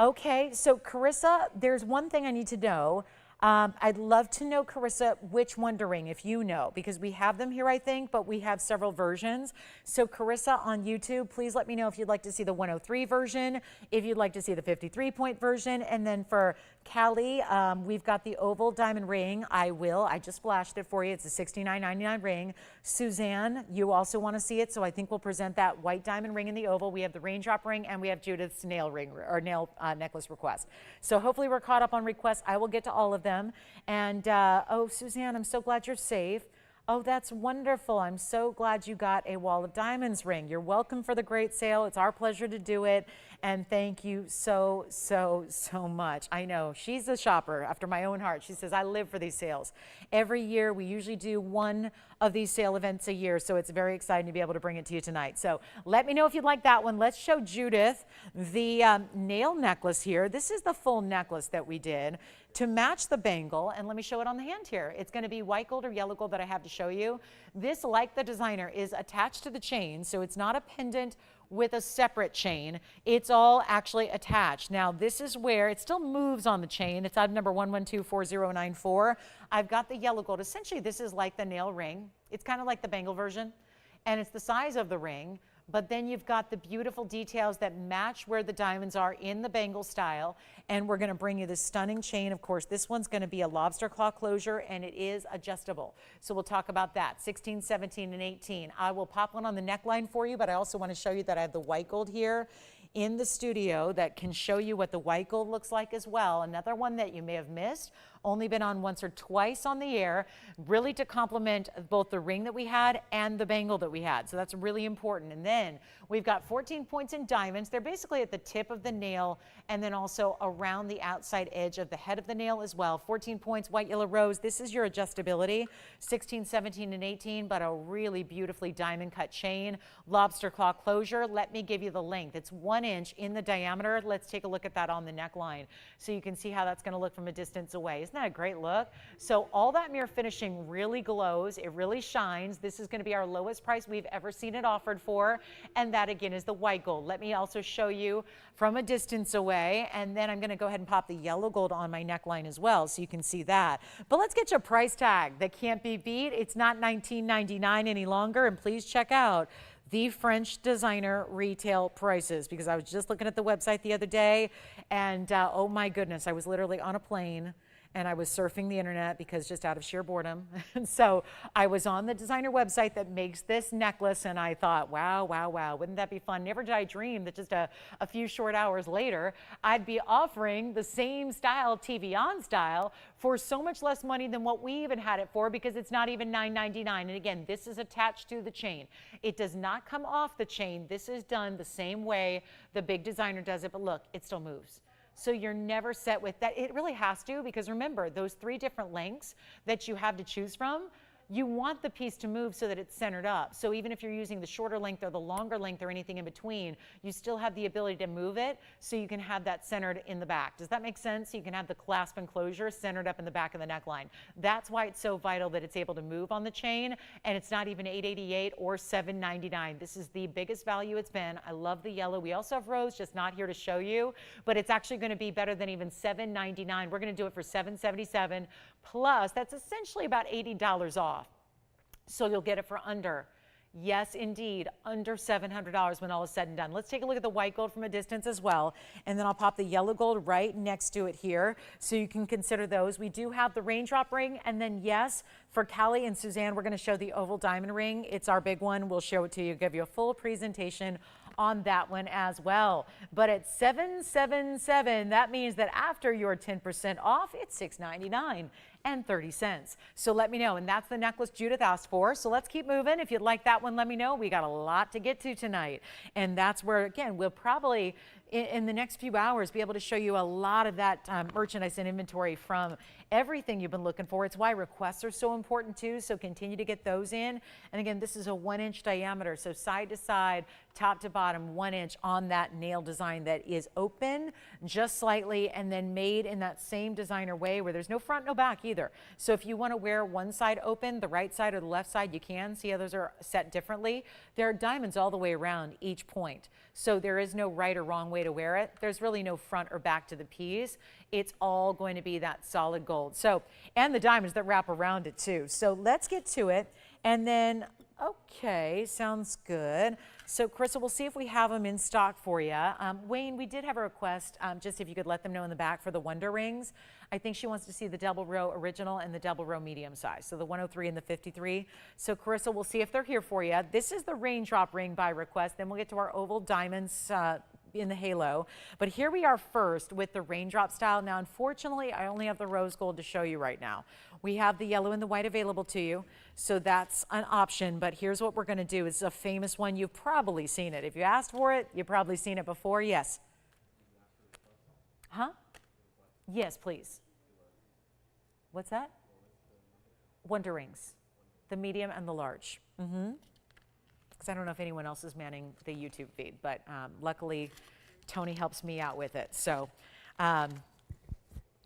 Okay, so Carissa, there's one thing I need to know. I'd love to know, Carissa, which one to ring, if you know, because we have them here, I think, but we have several versions. So Carissa on YouTube, please let me know if you'd like to see the 103 version, if you'd like to see the 53-point version. And then for Callie, we've got the oval diamond ring. I just flashed it for you. It's a $69.99 ring. Suzanne, you also want to see it, so I think we'll present that white diamond ring in the oval. We have the Raindrop ring, and we have Judith's nail ring or nail necklace request. So hopefully we're caught up on requests. I will get to all of them. And oh, Suzanne, I'm so glad you're safe. Oh, that's wonderful. I'm so glad you got a Wall of Diamonds ring. You're welcome for the great sale. It's our pleasure to do it. And thank you so, so, so much. I know she's a shopper after my own heart. She says, I live for these sales. Every year, we usually do one of these sale events a year. So it's very exciting to be able to bring it to you tonight. So let me know if you'd like that one. Let's show Judith the nail necklace here. This is the full necklace that we did to match the bangle. And let me show it on the hand here. It's going to be white gold or yellow gold that I have to show you. This, like the designer, is attached to the chain. So it's not a pendant with a separate chain. It's all actually attached. Now this is where it still moves on the chain. It's item number 1124094. I've got the yellow gold. Essentially this is like the nail ring. It's kind of like the bangle version, and it's the size of the ring. But then you've got the beautiful details that match where the diamonds are in the bangle style. And we're going to bring you this stunning chain. Of course, this one's going to be a lobster claw closure, and it is adjustable. So we'll talk about that. 16, 17, and 18. I will pop one on the neckline for you, but I also want to show you that I have the white gold here in the studio that can show you what the white gold looks like as well. Another one that you may have missed, only been on once or twice on the air, really to complement both the ring that we had and the bangle that we had. So that's really important. And then we've got 14 points in diamonds. They're basically at the tip of the nail and then also around the outside edge of the head of the nail as well. 14 points, white, yellow, rose. This is your adjustability. 16, 17, and 18, but a really beautifully diamond cut chain. Lobster claw closure. Let me give you the length. It's 1 inch in the diameter. Let's take a look at that on the neckline so you can see how that's going to look from a distance away. Isn't that a great look? So all that mirror finishing really glows. It really shines. This is going to be our lowest price we've ever seen it offered for. And that again is the white gold. Let me also show you from a distance away, and then I'm going to go ahead and pop the yellow gold on my neckline as well so you can see that. But let's get you a price tag that can't be beat. It's not $19.99 any longer, and please check out the French designer retail prices, because I was just looking at the website the other day, and oh my goodness, I was literally on a plane and I was surfing the internet because just out of sheer boredom. And so I was on the designer website that makes this necklace, and I thought, wow, wow, wow, wouldn't that be fun? Never did I dream that just a few short hours later, I'd be offering the same style, TVON style, for so much less money than what we even had it for, because it's not even $9.99. And again, this is attached to the chain. It does not come off the chain. This is done the same way the big designer does it, but look, it still moves. So you're never set with that. It really has to, because remember, those 3 different lengths that you have to choose from, you want the piece to move so that it's centered up. So even if you're using the shorter length or the longer length or anything in between, you still have the ability to move it so you can have that centered in the back. Does that make sense? You can have the clasp and closure centered up in the back of the neckline. That's why it's so vital that it's able to move on the chain, and it's not even $888 or $799. This is the biggest value it's been. I love the yellow. We also have rose, just not here to show you, but it's actually going to be better than even $799. We're going to do it for $777 plus. That's essentially about $80 off. So you'll get it for under, yes, indeed, under $700 when all is said and done. Let's take a look at the white gold from a distance as well. And then I'll pop the yellow gold right next to it here so you can consider those. We do have the Raindrop ring. And then, yes, for Callie and Suzanne, we're going to show the oval diamond ring. It's our big one. We'll show it to you, give you a full presentation on that one as well. But at $777, that means that after your 10% off, it's $699 and 30 cents. So let me know. And that's the necklace Judith asked for. So let's keep moving. If you'd like that one, let me know. We got a lot to get to tonight. And that's where, again, we'll probably in the next few hours be able to show you a lot of that merchandise and inventory from everything you've been looking for. It's why requests are so important too. So continue to get those in. And again, this is a 1 inch diameter. So side to side, top to bottom, 1 inch on that nail design that is open just slightly and then made in that same designer way where there's no front, no back either. either. So if you want to wear one side open, the right side or the left side, you can. See how those are set differently? There are diamonds all the way around each point. So there is no right or wrong way to wear it. There's really no front or back to the piece. It's all going to be that solid gold. So, and the diamonds that wrap around it too. So let's get to it. And then, okay, sounds good. So Carissa, we'll see if we have them in stock for you. Wayne, we did have a request, just if you could let them know in the back for the Wonder Rings. I think she wants to see the double row original and the double row medium size. So the 103 and the 53. So Carissa, we'll see if they're here for you. This is the Raindrop ring by request. Then we'll get to our oval diamonds in the halo. But here we are first with the Raindrop style. Now, unfortunately, I only have the rose gold to show you right now. We have the yellow and the white available to you. So that's an option. But here's what we're going to do. It's a famous one. You've probably seen it. If you asked for it, you've probably seen it before. Yes. Huh? Yes, please. What's that? Wonder Rings. The medium and the large. Because I don't know if anyone else is manning the YouTube feed, but luckily Tony helps me out with it. So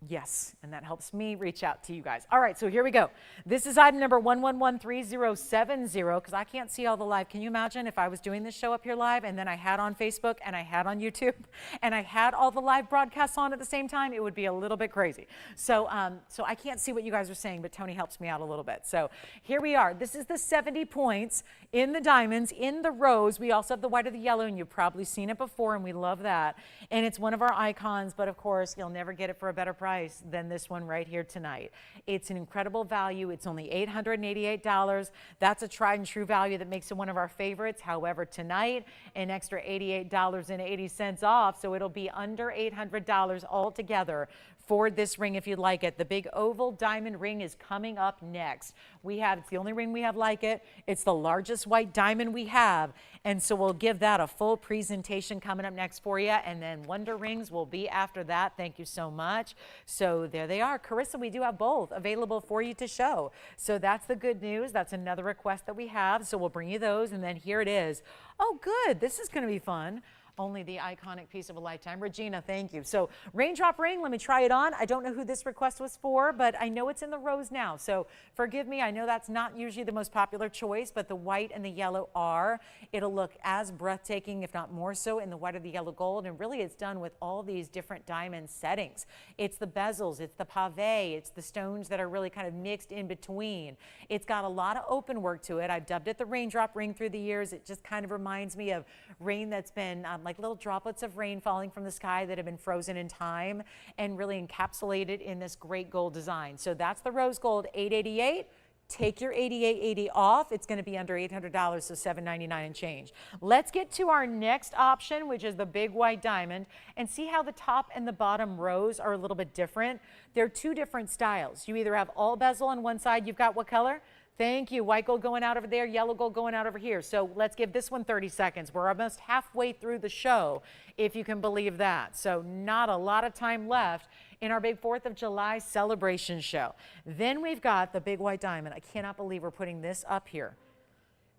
yes, and that helps me reach out to you guys. All right, so here we go. This is item number 11137070, because I can't see all the live. Can you imagine if I was doing this show up here live and then I had on Facebook and I had on YouTube and I had all the live broadcasts on at the same time? It would be a little bit crazy. So, so I can't see what you guys are saying, but Tony helps me out a little bit. So here we are. This is the 70 points in the diamonds, in the rose. We also have the white or the yellow, and you've probably seen it before, and we love that. And it's one of our icons, but of course, you'll never get it for a better price than this one right here tonight. It's an incredible value. It's only $888. That's a tried and true value that makes it one of our favorites. However, tonight, an extra $88.80 off, so it'll be under $800 altogether for this ring if you'd like it. The big oval diamond ring is coming up next. It's the only ring we have like it. It's the largest white diamond we have. And so we'll give that a full presentation coming up next for you. And then Wonder Rings will be after that. Thank you so much. So there they are. Carissa, we do have both available for you to show. So that's the good news. That's another request that we have. So we'll bring you those. And then here it is. Oh, good. This is going to be fun. Only the iconic piece of a lifetime. Regina, thank you. So Raindrop ring, let me try it on. I don't know who this request was for, but I know it's in the rose now. So forgive me, I know that's not usually the most popular choice, but the white and the yellow are. It'll look as breathtaking, if not more so, in the white or the yellow gold. And really it's done with all these different diamond settings. It's the bezels, it's the pave, it's the stones that are really kind of mixed in between. It's got a lot of open work to it. I've dubbed it the Raindrop ring through the years. It just kind of reminds me of rain that's been like little droplets of rain falling from the sky that have been frozen in time and really encapsulated in this great gold design. So that's the rose gold, $888. Take your $88.80 off. It's going to be under $800, so $799 and change. Let's get to our next option, which is the big white diamond, and see how the top and the bottom rows are a little bit different. They're two different styles. You either have all bezel on one side. You've got what color? Thank you. White gold going out over there, yellow gold going out over here. So let's give this one 30 seconds. We're almost halfway through the show, if you can believe that. So not a lot of time left in our big 4th of July celebration show. Then we've got the big white diamond. I cannot believe we're putting this up here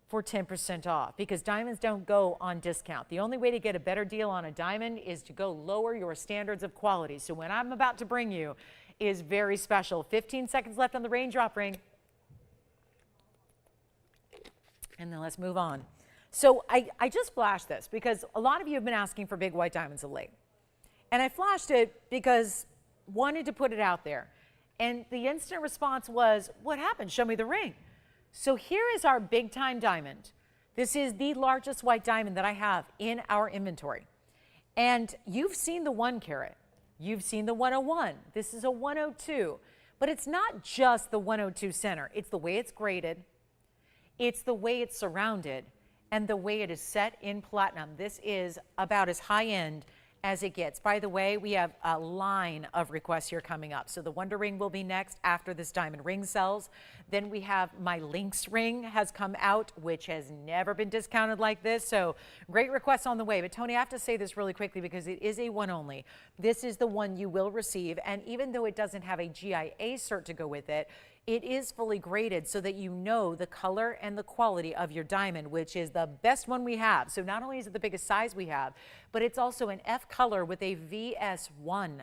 for 10% off because diamonds don't go on discount. The only way to get a better deal on a diamond is to go lower your standards of quality. So what I'm about to bring you is very special. 15 seconds left on the Raindrop ring. And then let's move on. So I just flashed this because a lot of you have been asking for big white diamonds of late. And I flashed it because wanted to put it out there. And the instant response was, what happened? Show me the ring. So here is our big time diamond. This is the largest white diamond that I have in our inventory. And you've seen the 1 carat. You've seen the 101. This is a 102. But it's not just the 102 center. It's the way it's graded. It's the way it's surrounded and the way it is set in platinum. This is about as high end as it gets. By the way, we have a line of requests here coming up. So the Wonder Ring will be next after this diamond ring sells. Then we have my Lynx ring has come out, which has never been discounted like this. So great requests on the way. But Tony, I have to say this really quickly because it is a one only. This is the one you will receive. And even though it doesn't have a GIA cert to go with it, it is fully graded so that you know the color and the quality of your diamond, which is the best one we have. So not only is it the biggest size we have, but it's also an F color with a VS1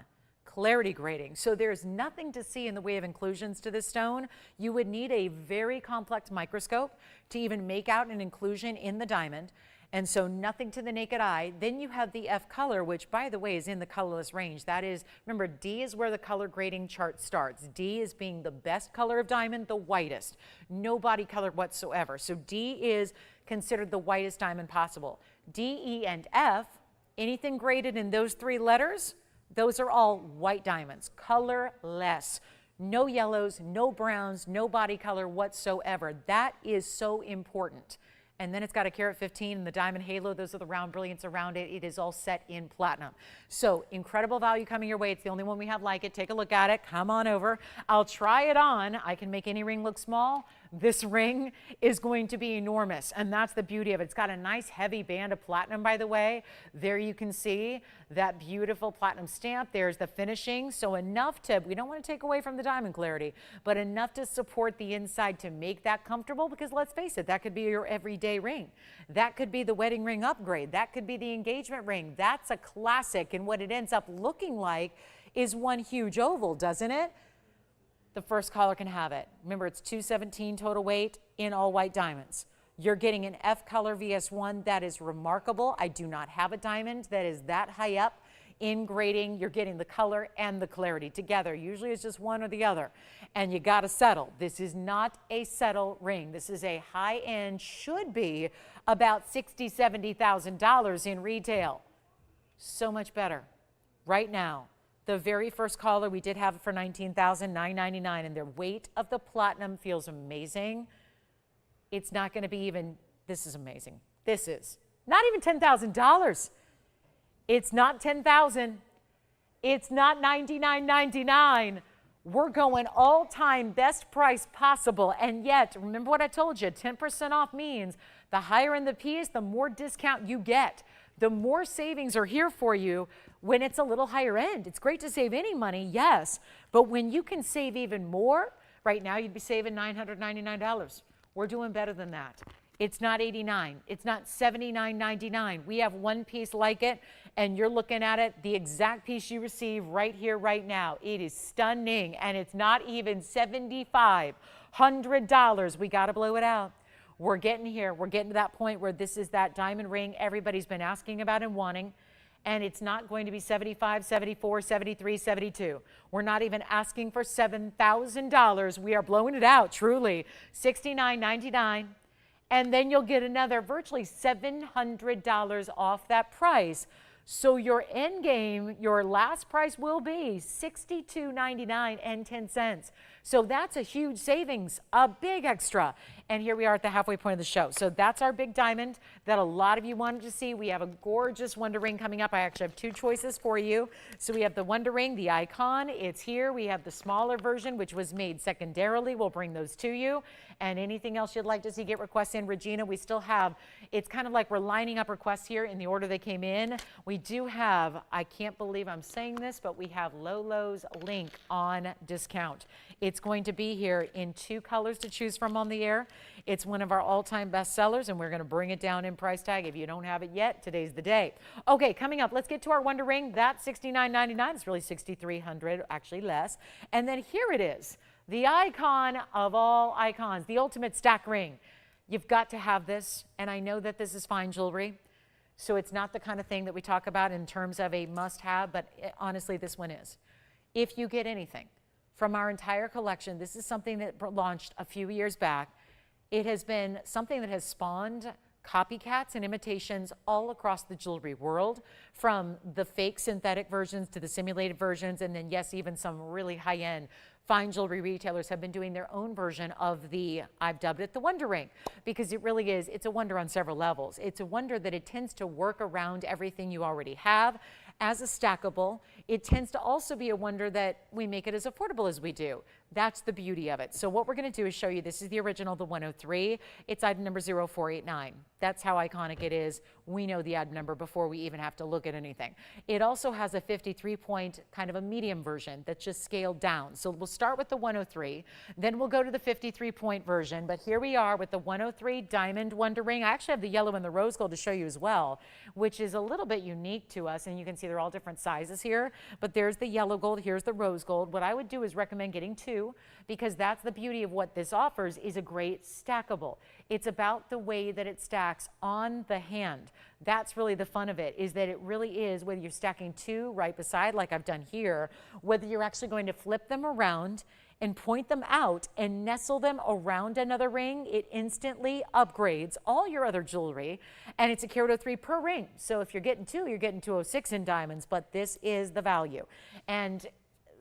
clarity grading. So there's nothing to see in the way of inclusions to this stone. You would need a very complex microscope to even make out an inclusion in the diamond. And so nothing to the naked eye. Then you have the F color, which by the way is in the colorless range. That is, remember, D is where the color grading chart starts. D is being the best color of diamond, the whitest. No body color whatsoever. So D is considered the whitest diamond possible. D, E, and F, anything graded in those three letters, those are all white diamonds, colorless. No yellows, no browns, no body color whatsoever. That is so important. And then it's got a carat 15 and the diamond halo. Those are the round brilliants around it. It is all set in platinum. So incredible value coming your way. It's the only one we have like it. Take a look at it. Come on over. I'll try it on. I can make any ring look small. This ring is going to be enormous, and that's the beauty of it. It's got a nice heavy band of platinum, by the way. There you can see that beautiful platinum stamp. There's the finishing, so enough to, we don't want to take away from the diamond clarity, but enough to support the inside to make that comfortable, because let's face it, that could be your everyday ring. That could be the wedding ring upgrade. That could be the engagement ring. That's a classic, and what it ends up looking like is one huge oval, doesn't it? The first caller can have it. Remember, it's 217 total weight in all white diamonds. You're getting an F color VS1 that is remarkable. I do not have a diamond that is that high up in grading. You're getting the color and the clarity together. Usually it's just one or the other, and you got to settle. This is not a settle ring. This is a high end, should be about $60,000, $70,000 in retail. So much better right now. The very first caller, we did have it for $19,999, and their weight of the platinum feels amazing. It's not going to be even, this is amazing. This is not even $10,000. It's not $10,000. It's not $99.99. We're going all-time best price possible, and yet, remember what I told you, 10% off means the higher in the piece, the more discount you get. The more savings are here for you when it's a little higher end. It's great to save any money, yes, but when you can save even more, right now you'd be saving $999. We're doing better than that. It's not $89, it's not $79.99. We have one piece like it, and you're looking at it, the exact piece you receive right here, right now. It is stunning, and it's not even $7,500. We gotta blow it out. We're getting here. We're getting to that point where this is that diamond ring everybody's been asking about and wanting, and it's not going to be $75, $74, $73, $72. We're not even asking for $7,000. We are blowing it out, truly. $69.99, and then you'll get another virtually $700 off that price. So your end game, your last price will be $62.99 and 10 cents. So that's a huge savings, a big extra. And here we are at the halfway point of the show. So that's our big diamond that a lot of you wanted to see. We have a gorgeous Wonder Ring coming up. I actually have two choices for you. So we have the Wonder Ring, the icon. It's here. We have the smaller version, which was made secondarily. We'll bring those to you. And anything else you'd like to see, get requests in. Regina, we still have, it's kind of like we're lining up requests here in the order they came in. We do have, I can't believe I'm saying this, but we have Lolo's link on discount. It's going to be here in two colors to choose from on the air. It's one of our all-time best sellers, and we're going to bring it down in price tag. If you don't have it yet, today's the day. Okay, coming up, let's get to our Wonder Ring. That's $69.99. It's really $6,300, actually less. And then here it is, the icon of all icons, the ultimate stack ring. You've got to have this, and I know that this is fine jewelry, so it's not the kind of thing that we talk about in terms of a must-have, but honestly, this one is. If you get anything from our entire collection, this is something that launched a few years back. It has been something that has spawned copycats and imitations all across the jewelry world, from the fake synthetic versions to the simulated versions, and then yes, even some really high-end fine jewelry retailers have been doing their own version of the, I've dubbed it the Wonder Ring, because it really is, it's a wonder on several levels. It's a wonder that it tends to work around everything you already have as a stackable. It tends to also be a wonder that we make it as affordable as we do. That's the beauty of it. So what we're going to do is show you, this is the original, the 103. It's item number 0489. That's how iconic it is. We know the item number before we even have to look at anything. It also has a 53-point kind of a medium version that's just scaled down. So we'll start with the 103, then we'll go to the 53-point version. But here we are with the 103 diamond wonder ring. I actually have the yellow and the rose gold to show you as well, which is a little bit unique to us. And you can see they're all different sizes here. But there's the yellow gold, here's the rose gold. What I would do is recommend getting two, because that's the beauty of what this offers, is a great stackable. It's about the way that it stacks on the hand. That's really the fun of it, is that it really is, whether you're stacking two right beside like I've done here, whether you're actually going to flip them around and point them out and nestle them around another ring, it instantly upgrades all your other jewelry. And it's a carat 03 per ring. So if you're getting two, you're getting 206 in diamonds, but this is the value. And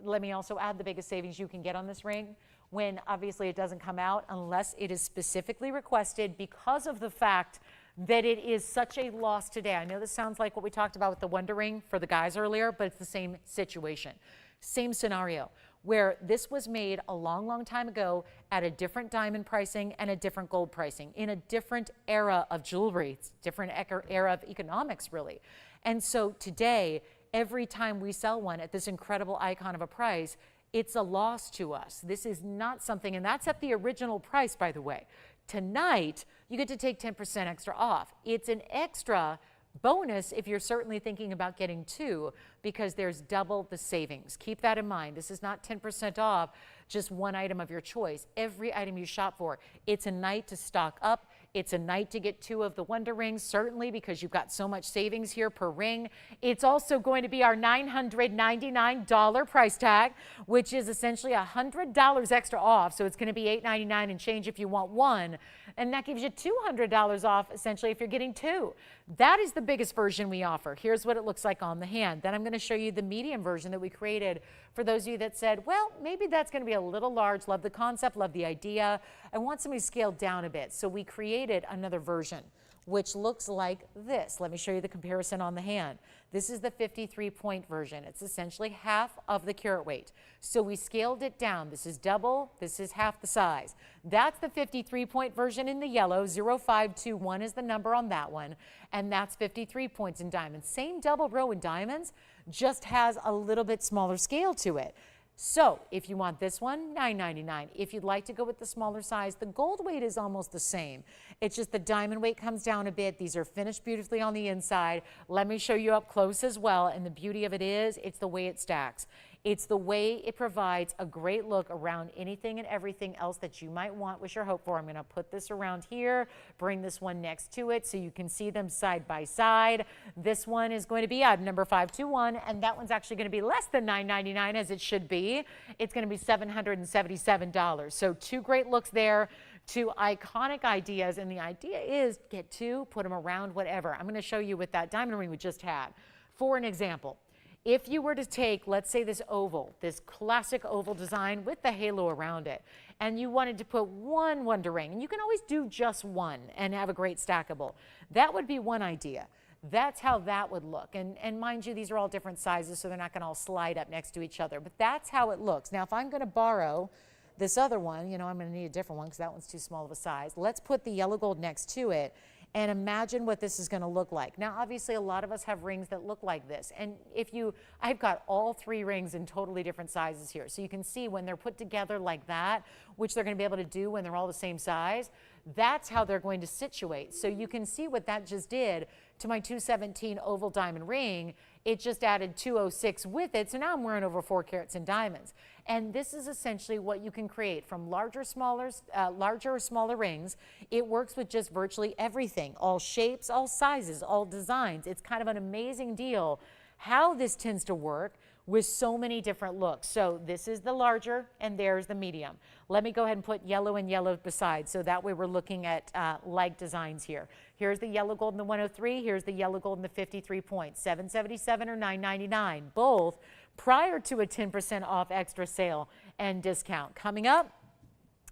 let me also add the biggest savings you can get on this ring, when obviously it doesn't come out unless it is specifically requested, because of the fact that it is such a loss today. I know this sounds like what we talked about with the Wonder Ring for the guys earlier, but it's the same situation, same scenario, where this was made a long, long time ago at a different diamond pricing and a different gold pricing, in a different era of jewelry, it's different era of economics, really. And so today, every time we sell one at this incredible icon of a price, it's a loss to us. This is not something, and that's at the original price, by the way. Tonight, you get to take 10% extra off. It's an extra bonus if you're certainly thinking about getting two, because there's double the savings. Keep that in mind. This is not 10% off just one item of your choice. Every item you shop for, it's a night to stock up. It's a night to get two of the Wonder Rings, certainly, because you've got so much savings here per ring. It's also going to be our $999 price tag, which is essentially $100 extra off. So it's going to be $899 and change if you want one. And that gives you $200 off, essentially, if you're getting two. That is the biggest version we offer. Here's what it looks like on the hand. Then I'm going to show you the medium version that we created for those of you that said, well, maybe that's going to be a little large. Love the concept, love the idea. I want somebody scaled down a bit. So we created another version, which looks like this. Let me show you the comparison on the hand. This is the 53-point version. It's essentially half of the carat weight. So we scaled it down. This is double, this is half the size. That's the 53-point version in the yellow. 0521 is the number on that one. And that's 53 points in diamonds. Same double row in diamonds, just has a little bit smaller scale to it. So if you want this one, $999. If you'd like to go with the smaller size, the gold weight is almost the same. It's just the diamond weight comes down a bit. These are finished beautifully on the inside. Let me show you up close as well. And the beauty of it is, it's the way it stacks. It's the way it provides a great look around anything and everything else that you might want, wish or hope for. I'm going to put this around here, bring this one next to it so you can see them side by side. This one is going to be item number 521, and that one's actually going to be less than $999, as it should be. It's going to be $777. So two great looks there, two iconic ideas, and the idea is get two, put them around whatever. I'm going to show you with that diamond ring we just had. For an example, if you were to take, let's say, this oval, this classic oval design with the halo around it, and you wanted to put one Wonder Ring, and you can always do just one and have a great stackable, that would be one idea. That's how that would look. And mind you, these are all different sizes, so they're not going to all slide up next to each other, but that's how it looks. Now, if I'm going to borrow this other one, you know, I'm going to need a different one because that one's too small of a size. Let's put the yellow gold next to it and imagine what this is going to look like. Now, obviously, a lot of us have rings that look like this. And if you, I've got all three rings in totally different sizes here. So you can see when they're put together like that, which they're going to be able to do when they're all the same size, that's how they're going to situate. So you can see what that just did to my 217 oval diamond ring. It just added 206 with it. So now I'm wearing over 4 carats in diamonds. And this is essentially what you can create from larger or smaller rings. It works with just virtually everything, all shapes, all sizes, all designs. It's kind of an amazing deal how this tends to work with so many different looks. So this is the larger and there's the medium. Let me go ahead and put yellow and yellow beside, so that way we're looking at like designs here. Here's the yellow gold in the 103, here's the yellow gold in the 53 points, $777 or $999, both prior to a 10% off extra sale and discount. Coming up,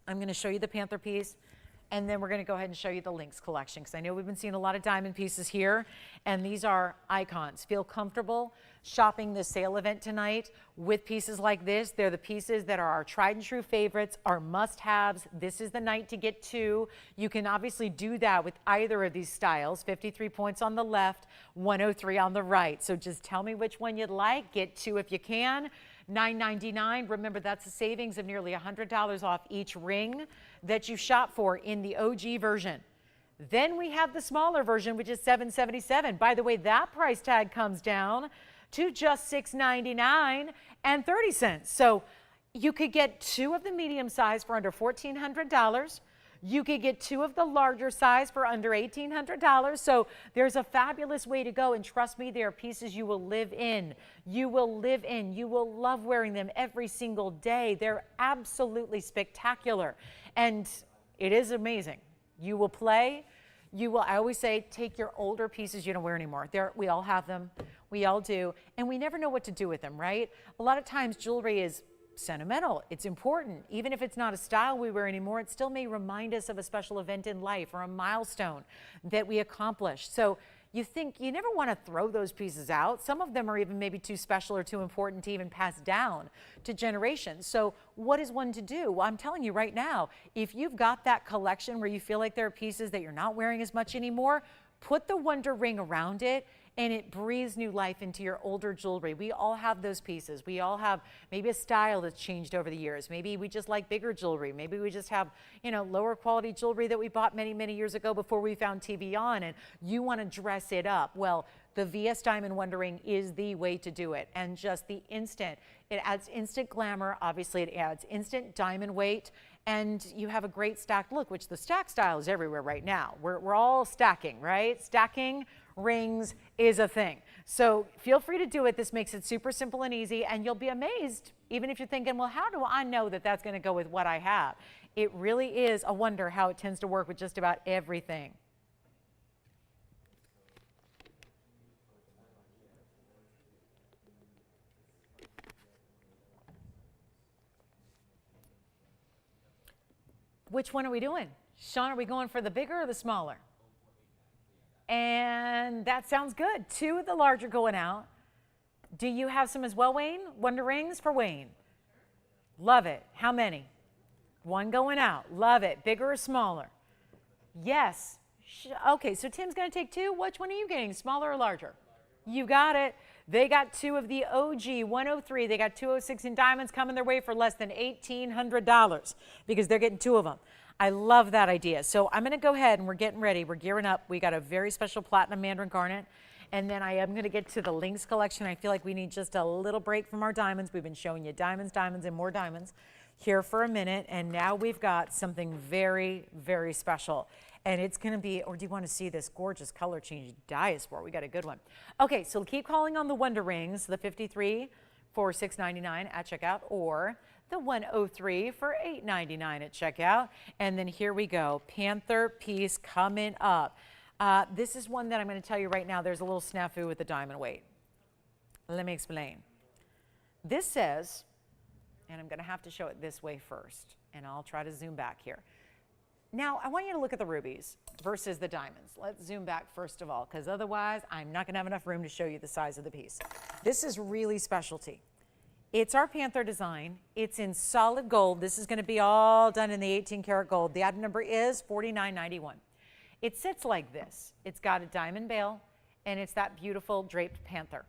I'm going to show you the Panther piece. And then we're going to go ahead and show you the links collection, because I know we've been seeing a lot of diamond pieces here, and these are icons. Feel comfortable shopping this sale event tonight with pieces like this. They're the pieces that are our tried and true favorites, our must-haves. This is the night to get two. You can obviously do that with either of these styles. 53 points on the left, 103 on the right. So just tell me which one you'd like. Get two if you can. $9.99. Remember, that's a savings of nearly $100 off each ring that you shop for in the OG version. Then we have the smaller version, which is $777. By the way, that price tag comes down to just $6.99 and 30 cents. So you could get two of the medium size for under $1,400. You could get two of the larger size for under $1,800. So there's a fabulous way to go. And trust me, there are pieces you will live in. You will live in. You will love wearing them every single day. They're absolutely spectacular. And it is amazing. You will play. You will, I always say, take your older pieces you don't wear anymore. We all have them. We all do. And we never know what to do with them, right? A lot of times jewelry is sentimental. It's important. Even if it's not a style we wear anymore, it still may remind us of a special event in life or a milestone that we accomplished. So you think you never want to throw those pieces out. Some of them are even maybe too special or too important to even pass down to generations. So what is one to do? Well, I'm telling you right now, if you've got that collection where you feel like there are pieces that you're not wearing as much anymore, put the Wonder Ring around it, and it breathes new life into your older jewelry. We all have those pieces. We all have maybe a style that's changed over the years. Maybe we just like bigger jewelry. Maybe we just have, you know, lower quality jewelry that we bought many, many years ago before we found TVON, and you want to dress it up. Well, the VS Diamond Wonder Ring is the way to do it. And just the instant, it adds instant glamour. Obviously, it adds instant diamond weight. And you have a great stacked look, which the stack style is everywhere right now. We're all stacking, right? Stacking rings is a thing. So feel free to do it. This makes it super simple and easy, and you'll be amazed, even if you're thinking, well, how do I know that that's going to go with what I have? It really is a wonder how it tends to work with just about everything. Which one are we doing? Sean, are we going for the bigger or the smaller? And that sounds good. Two of the larger going out. Do you have some as well, Wayne? Wonder Rings for Wayne. Love it. How many? One going out. Love it. Bigger or smaller? Yes. Okay, so Tim's going to take two. Which one are you getting? Smaller or larger? You got it. They got two of the OG 103. They got 206 in diamonds coming their way for less than $1,800 because they're getting two of them. I love that idea. So I'm going to go ahead and we're getting ready. We're gearing up. We got a very special platinum Mandarin garnet. And then I am going to get to the links collection. I feel like we need just a little break from our diamonds. We've been showing you diamonds, diamonds, and more diamonds here for a minute. And now we've got something very, very special. And it's going to be, or do you want to see this gorgeous color change? Diaspore. We got a good one. Okay, so keep calling on the Wonder Rings, the 53 for $6.99 at checkout, or the 103 for $8.99 at checkout. And then here we go. Panther piece coming up. This is one that I'm going to tell you right now. There's a little snafu with the diamond weight. Let me explain. This says, and I'm going to have to show it this way first, and I'll try to zoom back here. Now, I want you to look at the rubies versus the diamonds. Let's zoom back first of all, because otherwise I'm not going to have enough room to show you the size of the piece. This is really specialty. It's our Panther design. It's in solid gold. This is going to be all done in the 18 karat gold. The item number is 4991. It sits like this. It's got a diamond bail, and it's that beautiful draped panther.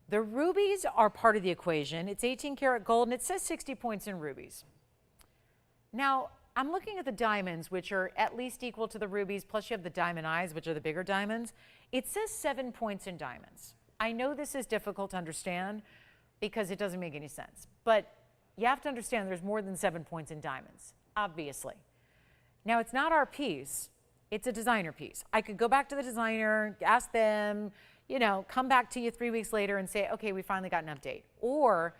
The rubies are part of the equation. It's 18 karat gold, and it says 60 points in rubies. Now, I'm looking at the diamonds, which are at least equal to the rubies, plus you have the diamond eyes, which are the bigger diamonds. It says 7 points in diamonds. I know this is difficult to understand because it doesn't make any sense, but you have to understand there's more than 7 points in diamonds, obviously. Now, it's not our piece. It's a designer piece. I could go back to the designer, ask them, you know, come back to you 3 weeks later and say, okay, we finally got an update. Or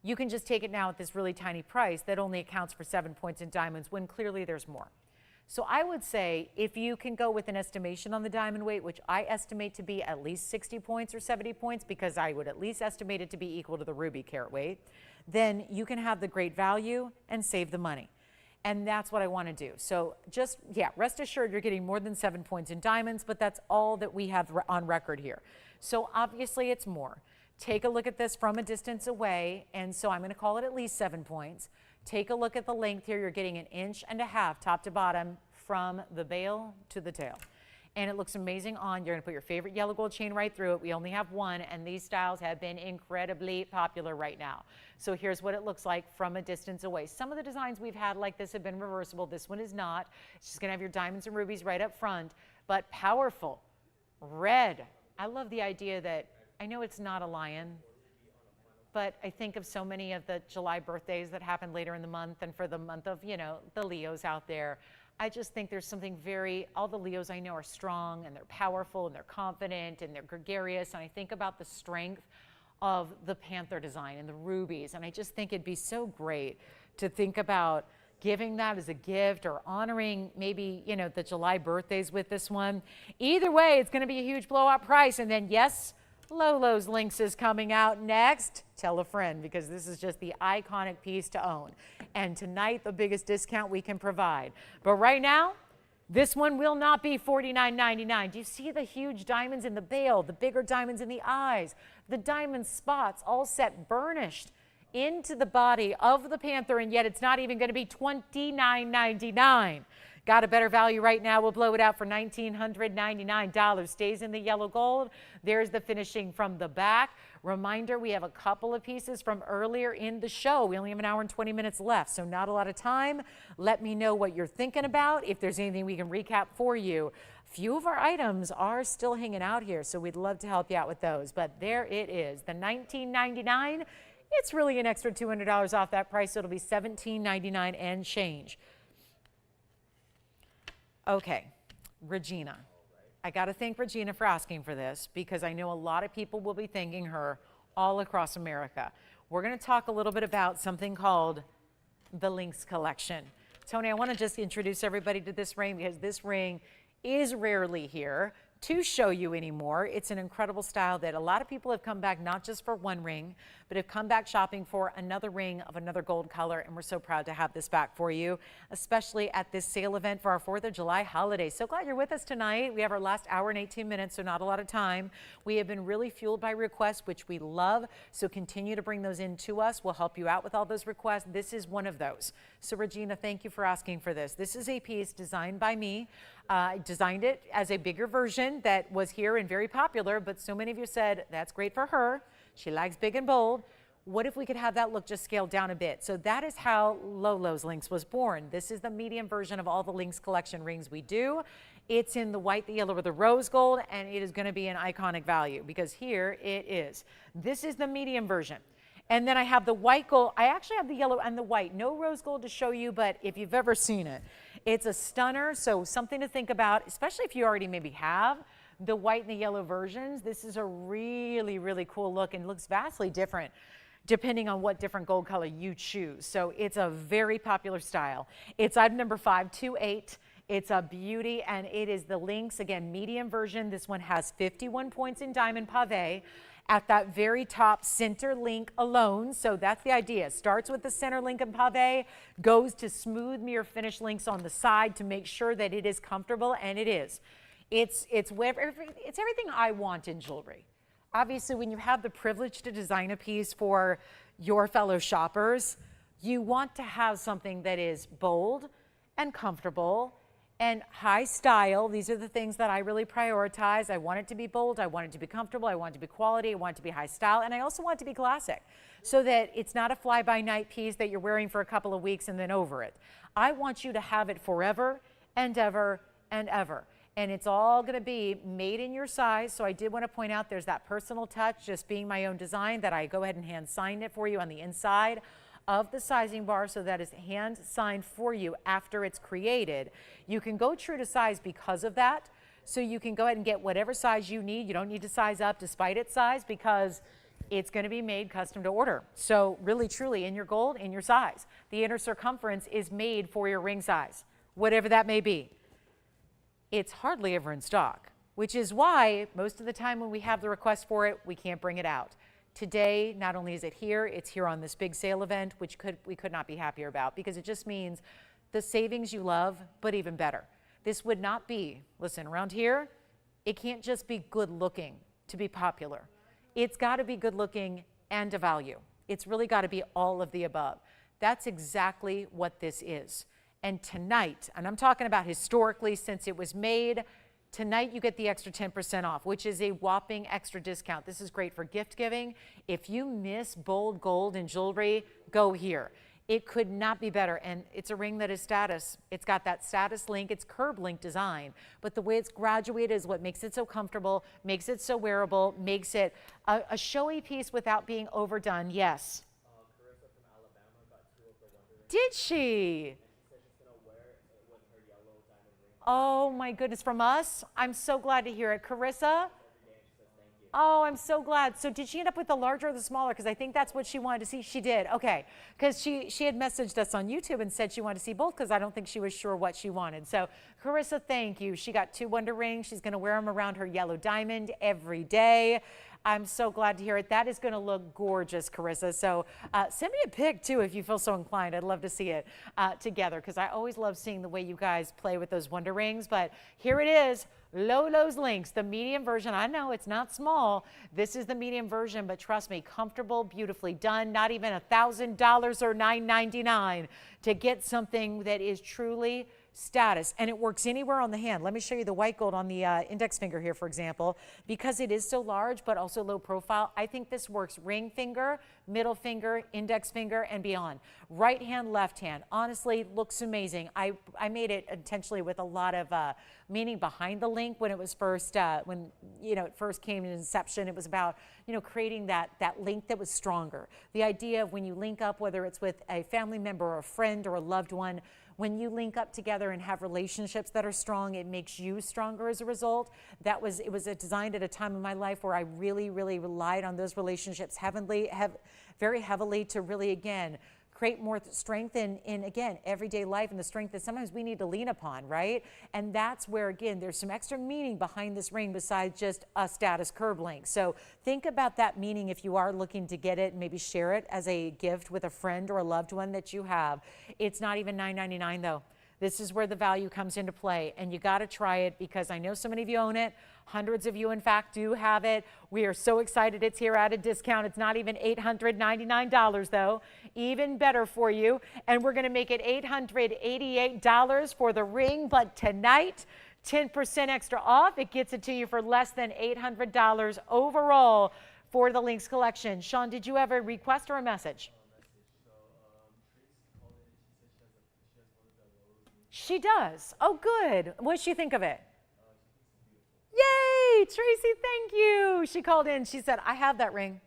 you can just take it now at this really tiny price that only accounts for 7 points in diamonds when clearly there's more. So I would say if you can go with an estimation on the diamond weight, which I estimate to be at least 60 points or 70 points because I would at least estimate it to be equal to the ruby carat weight, then you can have the great value and save the money. And that's what I want to do. So just, yeah, rest assured you're getting more than 7 points in diamonds, but that's all that we have on record here. So obviously it's more. Take a look at this from a distance away, and so I'm going to call it at least 7 points. Take a look at the length here. You're getting 1.5 inches top to bottom from the bail to the tail. And it looks amazing on. You're going to put your favorite yellow gold chain right through it. We only have one, and these styles have been incredibly popular right now. So here's what it looks like from a distance away. Some of the designs we've had like this have been reversible. This one is not. It's just going to have your diamonds and rubies right up front, but powerful. Red. I love the idea that, I know it's not a lion, but I think of so many of the July birthdays that happen later in the month, and for the month of, you know, the Leos out there. I just think there's something all the Leos I know are strong, and they're powerful, and they're confident, and they're gregarious, and I think about the strength of the Panther design and the rubies, and I just think it'd be so great to think about giving that as a gift or honoring maybe, you know, the July birthdays with this one. Either way, it's going to be a huge blowout price. And then, yes, Lolo's Lynx is coming out next. Tell a friend, because this is just the iconic piece to own. And tonight, the biggest discount we can provide. But right now, this one will not be $49.99. Do you see the huge diamonds in the bail, the bigger diamonds in the eyes, the diamond spots all set burnished into the body of the Panther, and yet it's not even going to be $29.99. Got a better value right now. We'll blow it out for $1,999. Stays in the yellow gold. There's the finishing from the back. Reminder, we have a couple of pieces from earlier in the show. We only have 1 hour and 20 minutes left, so not a lot of time. Let me know what you're thinking about, if there's anything we can recap for you. A few of our items are still hanging out here, so we'd love to help you out with those. But there it is, the $19.99. It's really an extra $200 off that price, so it'll be $17.99 and change. Okay, Regina. I got to thank Regina for asking for this, because I know a lot of people will be thanking her all across America. We're going to talk a little bit about something called the Lynx Collection. Tony, I want to just introduce everybody to this ring, because this ring is rarely here to show you anymore. It's an incredible style that a lot of people have come back not just for one ring, but have come back shopping for another ring of another gold color, and we're so proud to have this back for you, especially at this sale event for our 4th of July holiday. So glad you're with us tonight. We have our last hour and 18 minutes, so not a lot of time. We have been really fueled by requests, which we love, so continue to bring those in to us. We'll help you out with all those requests. This is one of those. So Regina, thank you for asking for this. This is a piece designed by me. I designed it as a bigger version that was here and very popular, but so many of you said, that's great for her. She likes big and bold. What if we could have that look just scaled down a bit? So that is how Lolo's Lynx was born. This is the medium version of all the Lynx collection rings we do. It's in the white, the yellow, or the rose gold, and it is going to be an iconic value, because here it is. This is the medium version. And then I have the white gold. I actually have the yellow and the white. No rose gold to show you, but if you've ever seen it, it's a stunner. So something to think about, especially if you already maybe have the white and the yellow versions. This is a really, really cool look, and looks vastly different depending on what different gold color you choose. So it's a very popular style. It's item number 528. It's a beauty, and it is the Lynx, again, medium version. This one has 51 points in diamond pave at that very top center link alone. So that's the idea. Starts with the center link in pave, goes to smooth mirror finish links on the side to make sure that it is comfortable, and it is. It's everything I want in jewelry. Obviously, when you have the privilege to design a piece for your fellow shoppers, you want to have something that is bold and comfortable and high style. These are the things that I really prioritize. I want it to be bold, I want it to be comfortable, I want it to be quality, I want it to be high style, and I also want it to be classic, so that it's not a fly-by-night piece that you're wearing for a couple of weeks and then over it. I want you to have it forever and ever and ever. And it's all going to be made in your size. So I did want to point out there's that personal touch, just being my own design, that I go ahead and hand sign it for you on the inside of the sizing bar, so that is hand signed for you after it's created. You can go true to size because of that. So you can go ahead and get whatever size you need. You don't need to size up despite its size, because it's going to be made custom to order. So really, truly, in your gold, in your size. The inner circumference is made for your ring size, whatever that may be. It's hardly ever in stock, which is why most of the time when we have the request for it, we can't bring it out. Today, not only is it here, it's here on this big sale event, which we could not be happier about, because it just means the savings you love, but even better. This would not be, listen, around here, it can't just be good looking to be popular. It's got to be good looking and a value. It's really got to be all of the above. That's exactly what this is. And tonight, and I'm talking about historically since it was made, tonight you get the extra 10% off, which is a whopping extra discount. This is great for gift giving. If you miss bold gold and jewelry, go here. It could not be better, and it's a ring that is status. It's got that status link, it's curb link design, but the way it's graduated is what makes it so comfortable, makes it so wearable, makes it a showy piece without being overdone. Yes. Carissa from Alabama got 2 of the Wonder Rings. Did she? And she said she's going to wear it with her yellow diamond ring. Oh my goodness, from us? I'm so glad to hear it. Carissa? Every day, and she says thank you. Oh, I'm so glad. So did she end up with the larger or the smaller? Because I think that's what she wanted to see. She did. Okay. Because she had messaged us on YouTube and said she wanted to see both because I don't think she was sure what she wanted. So Carissa, thank you. She got 2 Wonder Rings. She's going to wear them around her yellow diamond every day. I'm so glad to hear it. That is going to look gorgeous, Carissa. So send me a pic, too, if you feel so inclined. I'd love to see it together because I always love seeing the way you guys play with those Wonder Rings. But here it is. Lolo's Links, the medium version. I know it's not small. This is the medium version, but trust me, comfortable, beautifully done. Not even $1,000 or $9.99 to get something that is truly status, and it works anywhere on the hand. Let me show you the white gold on the index finger here, for example. Because it is so large but also low profile, I think this works ring finger, middle finger, index finger, and beyond. Right hand, left hand. Honestly, looks amazing. I made it intentionally with a lot of meaning behind the link when it was first, when it first came in inception. It was about creating that link that was stronger. The idea of when you link up, whether it's with a family member or a friend or a loved one, when you link up together and have relationships that are strong, it makes you stronger as a result. It was designed at a time in my life where I really, really relied on those relationships very heavily to really, again, create more strength in again, everyday life and the strength that sometimes we need to lean upon, right? And that's where, again, there's some extra meaning behind this ring besides just a status curb link. So think about that meaning if you are looking to get it, maybe share it as a gift with a friend or a loved one that you have. It's not even $9.99 though. This is where the value comes into play, and you got to try it because I know so many of you own it. Hundreds of you, in fact, do have it. We are so excited it's here at a discount. It's not even $899 though. Even better for you. And we're going to make it $888 for the ring, but tonight, 10% extra off. It gets it to you for less than $800 overall for the Links collection. Sean, did you have a request or a message? She does. Oh, good. What did she think of it? Yay, Tracy, thank you. She called in. She said, I have that ring,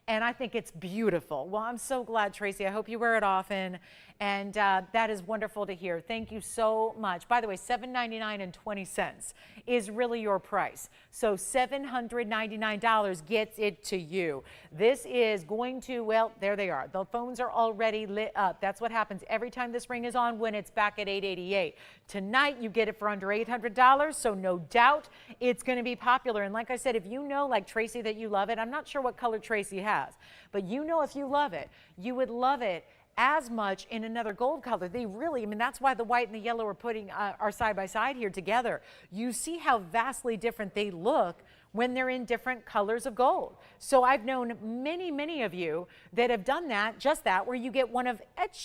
and I think it's beautiful. Well, I'm so glad, Tracy. I hope you wear it often, and that is wonderful to hear. Thank you so much. By the way, $799.20 is really your price. So $799 gets it to you. This is going to, well, there they are. The phones are already lit up. That's what happens every time this ring is on when it's back at $888. Tonight, you get it for under $800, so no doubt it's going to be popular. And like I said, if you know, like Tracy, that you love it, I'm not sure what color Tracy has, but you know if you love it, you would love it as much in another gold color. They really, I mean, that's why the white and the yellow are side by side here together. You see how vastly different they look when they're in different colors of gold. So I've known many, many of you that have done that, just that, where you get one of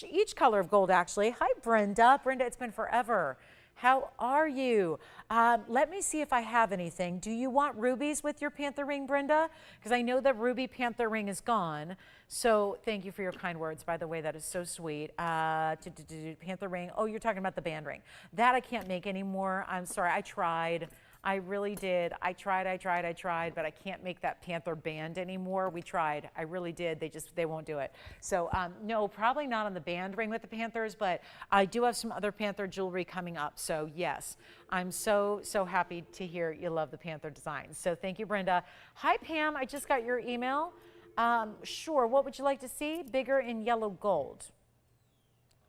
each color of gold, actually. Hi, Brenda. Brenda, it's been forever. How are you? Let me see if I have anything. Do you want rubies with your Panther ring, Brenda? Because I know the ruby Panther ring is gone. So thank you for your kind words, by the way. That is so sweet. Panther ring. Oh, you're talking about the band ring. That I can't make anymore. I'm sorry. I tried. I really did. I tried, but I can't make that Panther band anymore. We tried. I really did. They won't do it. So no, probably not on the band ring with the Panthers, but I do have some other Panther jewelry coming up. So yes, I'm so happy to hear you love the Panther designs. So thank you, Brenda. Hi, Pam. I just got your email. Sure. What would you like to see? Bigger in yellow gold.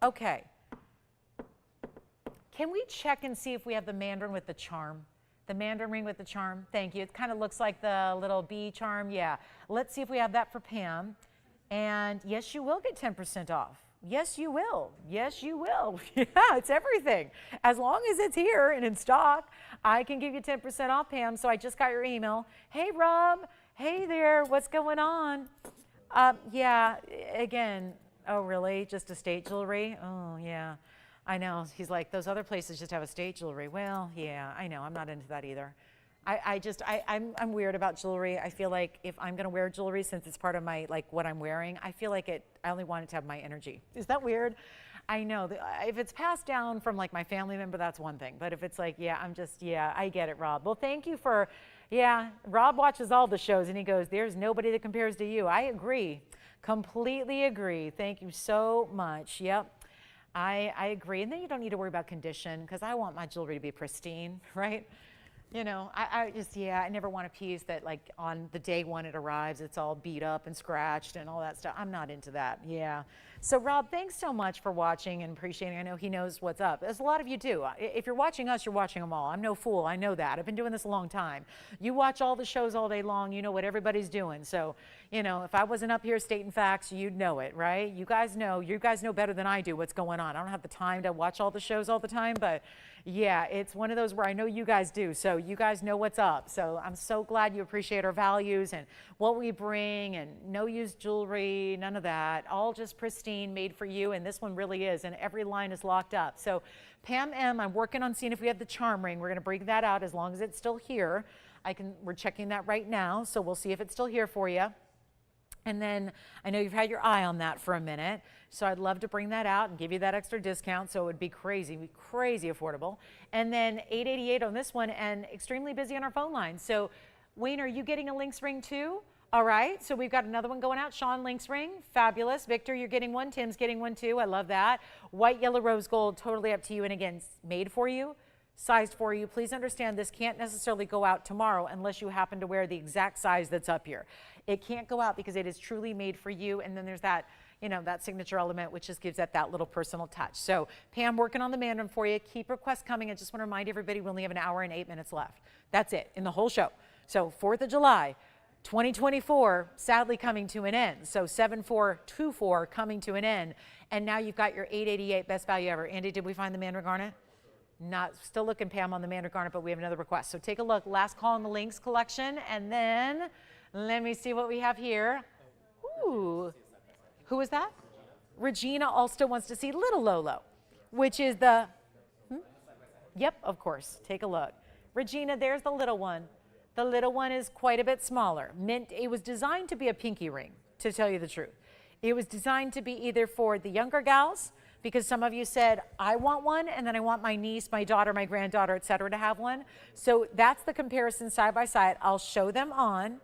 Okay. Can we check and see if we have the Mandarin with the charm? The Mandarin ring with the charm. Thank you. It kind of looks like the little bee charm. Yeah. Let's see if we have that for Pam. And yes, you will get 10% off. Yes, you will. Yes, you will. Yeah, it's everything. As long as it's here and in stock, I can give you 10% off, Pam. So I just got your email. Hey, Rob. Hey there. What's going on? Yeah, again, oh, really? Just estate jewelry? Oh, yeah. I know. He's like, those other places just have estate jewelry. Well, yeah, I know. I'm not into that either. I'm weird about jewelry. I feel like if I'm going to wear jewelry, since it's part of my, like what I'm wearing, I feel like I only want it to have my energy. Is that weird? I know. If it's passed down from like my family member, that's one thing. But if it's like, yeah, I get it, Rob. Well, thank you for, yeah, Rob watches all the shows and he goes, there's nobody that compares to you. I agree. Completely agree. Thank you so much. Yep. I agree. And then you don't need to worry about condition because I want my jewelry to be pristine, right? You know, I never want a piece that like on the day one it arrives, it's all beat up and scratched and all that stuff. I'm not into that. Yeah. So Rob, thanks so much for watching and appreciating. I know he knows what's up, as a lot of you do. If you're watching us, you're watching them all. I'm no fool. I know that. I've been doing this a long time. You watch all the shows all day long. You know what everybody's doing. So, you know, if I wasn't up here stating facts, you'd know it, right? You guys know better than I do what's going on. I don't have the time to watch all the shows all the time, but yeah, it's one of those where I know you guys do. So you guys know what's up. So I'm so glad you appreciate our values and what we bring, and no used jewelry, none of that, all just pristine, made for you. And this one really is, and every line is locked up. So Pam M, I'm working on seeing if we have the charm ring. We're going to bring that out as long as it's still here. We're checking that right now. So we'll see if it's still here for you. And then I know you've had your eye on that for a minute, so I'd love to bring that out and give you that extra discount, so it would be crazy affordable. And then $888 on this one, and extremely busy on our phone line. So Wayne, are you getting a Lynx ring too? All right, so we've got another one going out. Sean, Lynx ring, fabulous. Victor, you're getting one. Tim's getting one too. I love that. White, yellow, rose gold, totally up to you. And again, made for you, sized for you. Please understand this can't necessarily go out tomorrow unless you happen to wear the exact size that's up here. It can't go out because it is truly made for you. And then there's that, you know, that signature element, which just gives that little personal touch. So Pam, working on the Mandarin for you. Keep requests coming. I just want to remind everybody we only have an hour and 8 minutes left. That's it in the whole show. So 4th of July, 2024, sadly coming to an end. So 7424 coming to an end. And now you've got your $888 best value ever. Andy, did we find the Mandarin garnet? Not still looking, Pam, on the Mandarin garnet, but we have another request. So take a look. Last call in the Lynx collection. And then let me see what we have here. Ooh. Who is that? Regina also wants to see Little Lolo, which is the, Yep, of course. Take a look. Regina, there's the little one. The little one is quite a bit smaller. It was designed to be a pinky ring, to tell you the truth. It was designed to be either for the younger gals, because some of you said, I want one, and then I want my niece, my daughter, my granddaughter, et cetera, to have one. So that's the comparison side by side. I'll show them on.